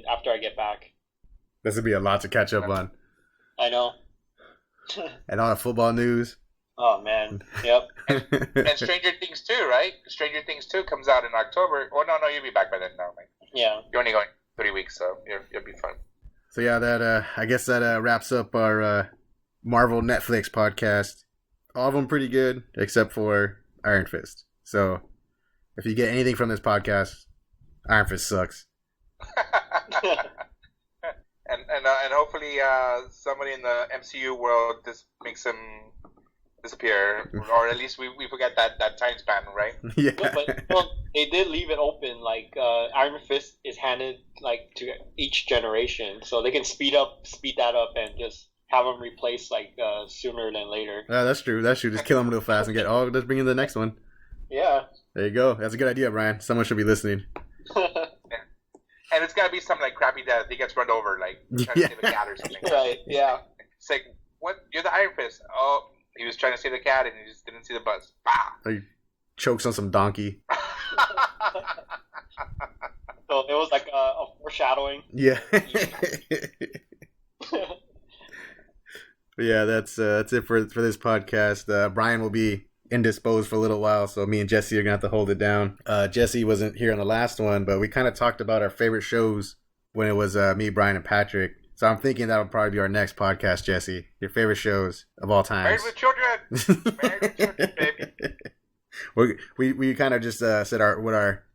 After I get back. This would be a lot to catch up on. I know. And all the football news. Oh man. Yep. and Stranger Things 2, right? Stranger Things 2 comes out in October. Oh no, you'll be back by then. No, yeah. You're only going. 3 weeks, so it'll be fun. So yeah, that I guess that wraps up our Marvel Netflix podcast. All of them pretty good, except for Iron Fist. So if you get anything from this podcast, Iron Fist sucks. and hopefully somebody in the MCU world just makes him disappear, or at least we forget that time span, right? Yeah. But they did leave it open. Like Iron Fist is handed like to each generation, so they can speed that up, and just have them replaced like sooner than later. Yeah, that's true. Just kill him real fast and let's bring in the next one. Yeah. There you go. That's a good idea, Brian. Someone should be listening. Yeah. And it's gotta be something like crappy that he gets run over, like trying to save a cat or something. Right. Yeah. It's like, what? You're the Iron Fist. Oh, he was trying to save the cat and he just didn't see the bus. Bah! He chokes on some donkey. So it was like a foreshadowing. Yeah. But yeah, that's it for this podcast. Brian will be indisposed for a little while, so me and Jesse are gonna have to hold it down. Jesse wasn't here on the last one, but we kind of talked about our favorite shows when it was me, Brian, and Patrick. So I'm thinking that'll probably be our next podcast, Jesse. Your favorite shows of all time. Married with children. Married with children, baby. We kind of just said what our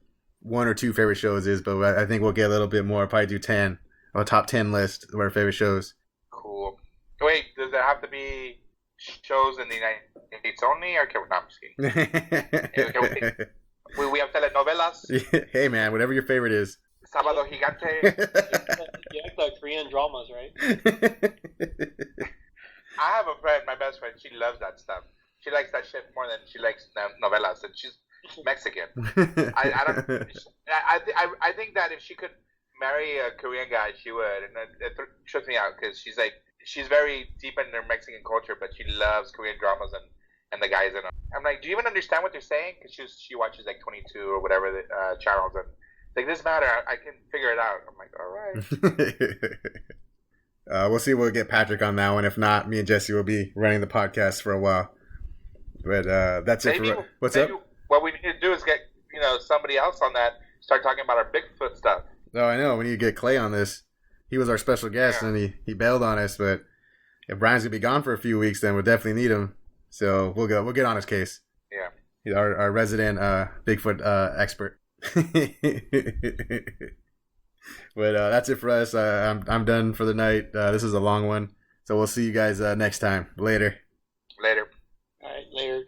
1 or 2 favorite shows is, but I think we'll get a little bit more. Probably do 10, a top 10 list of our favorite shows. Cool. Wait, does there have to be shows in the United States only, or can we? No, I'm just kidding. We have telenovelas. Hey man, whatever your favorite is. Sábado Gigante. You like the Korean dramas, right? I have a friend, my best friend. She loves that stuff. She likes that shit more than she likes novelas, and she's Mexican. I think that if she could marry a Korean guy, she would, and it trips me out because she's very deep in their Mexican culture, but she loves Korean dramas and the guys in them. I'm like, do you even understand what they're saying? Because she watches like 22 or whatever the channels, and like, this matter, I can figure it out. I'm like, all right. We'll see. We'll get Patrick on that one. If not, me and Jesse will be running the podcast for a while. But that's it. What's up? What we need to do is get somebody else on that. Start talking about our Bigfoot stuff. Oh, I know. We need to get Clay on this. He was our special guest, and he bailed on us. But if Brian's gonna be gone for a few weeks, then we'll definitely need him. So we'll get on his case. Yeah. He's our resident Bigfoot expert. But that's it for us. I'm done for the night. This is a long one, so we'll see you guys next time. Later. Later. All right, later.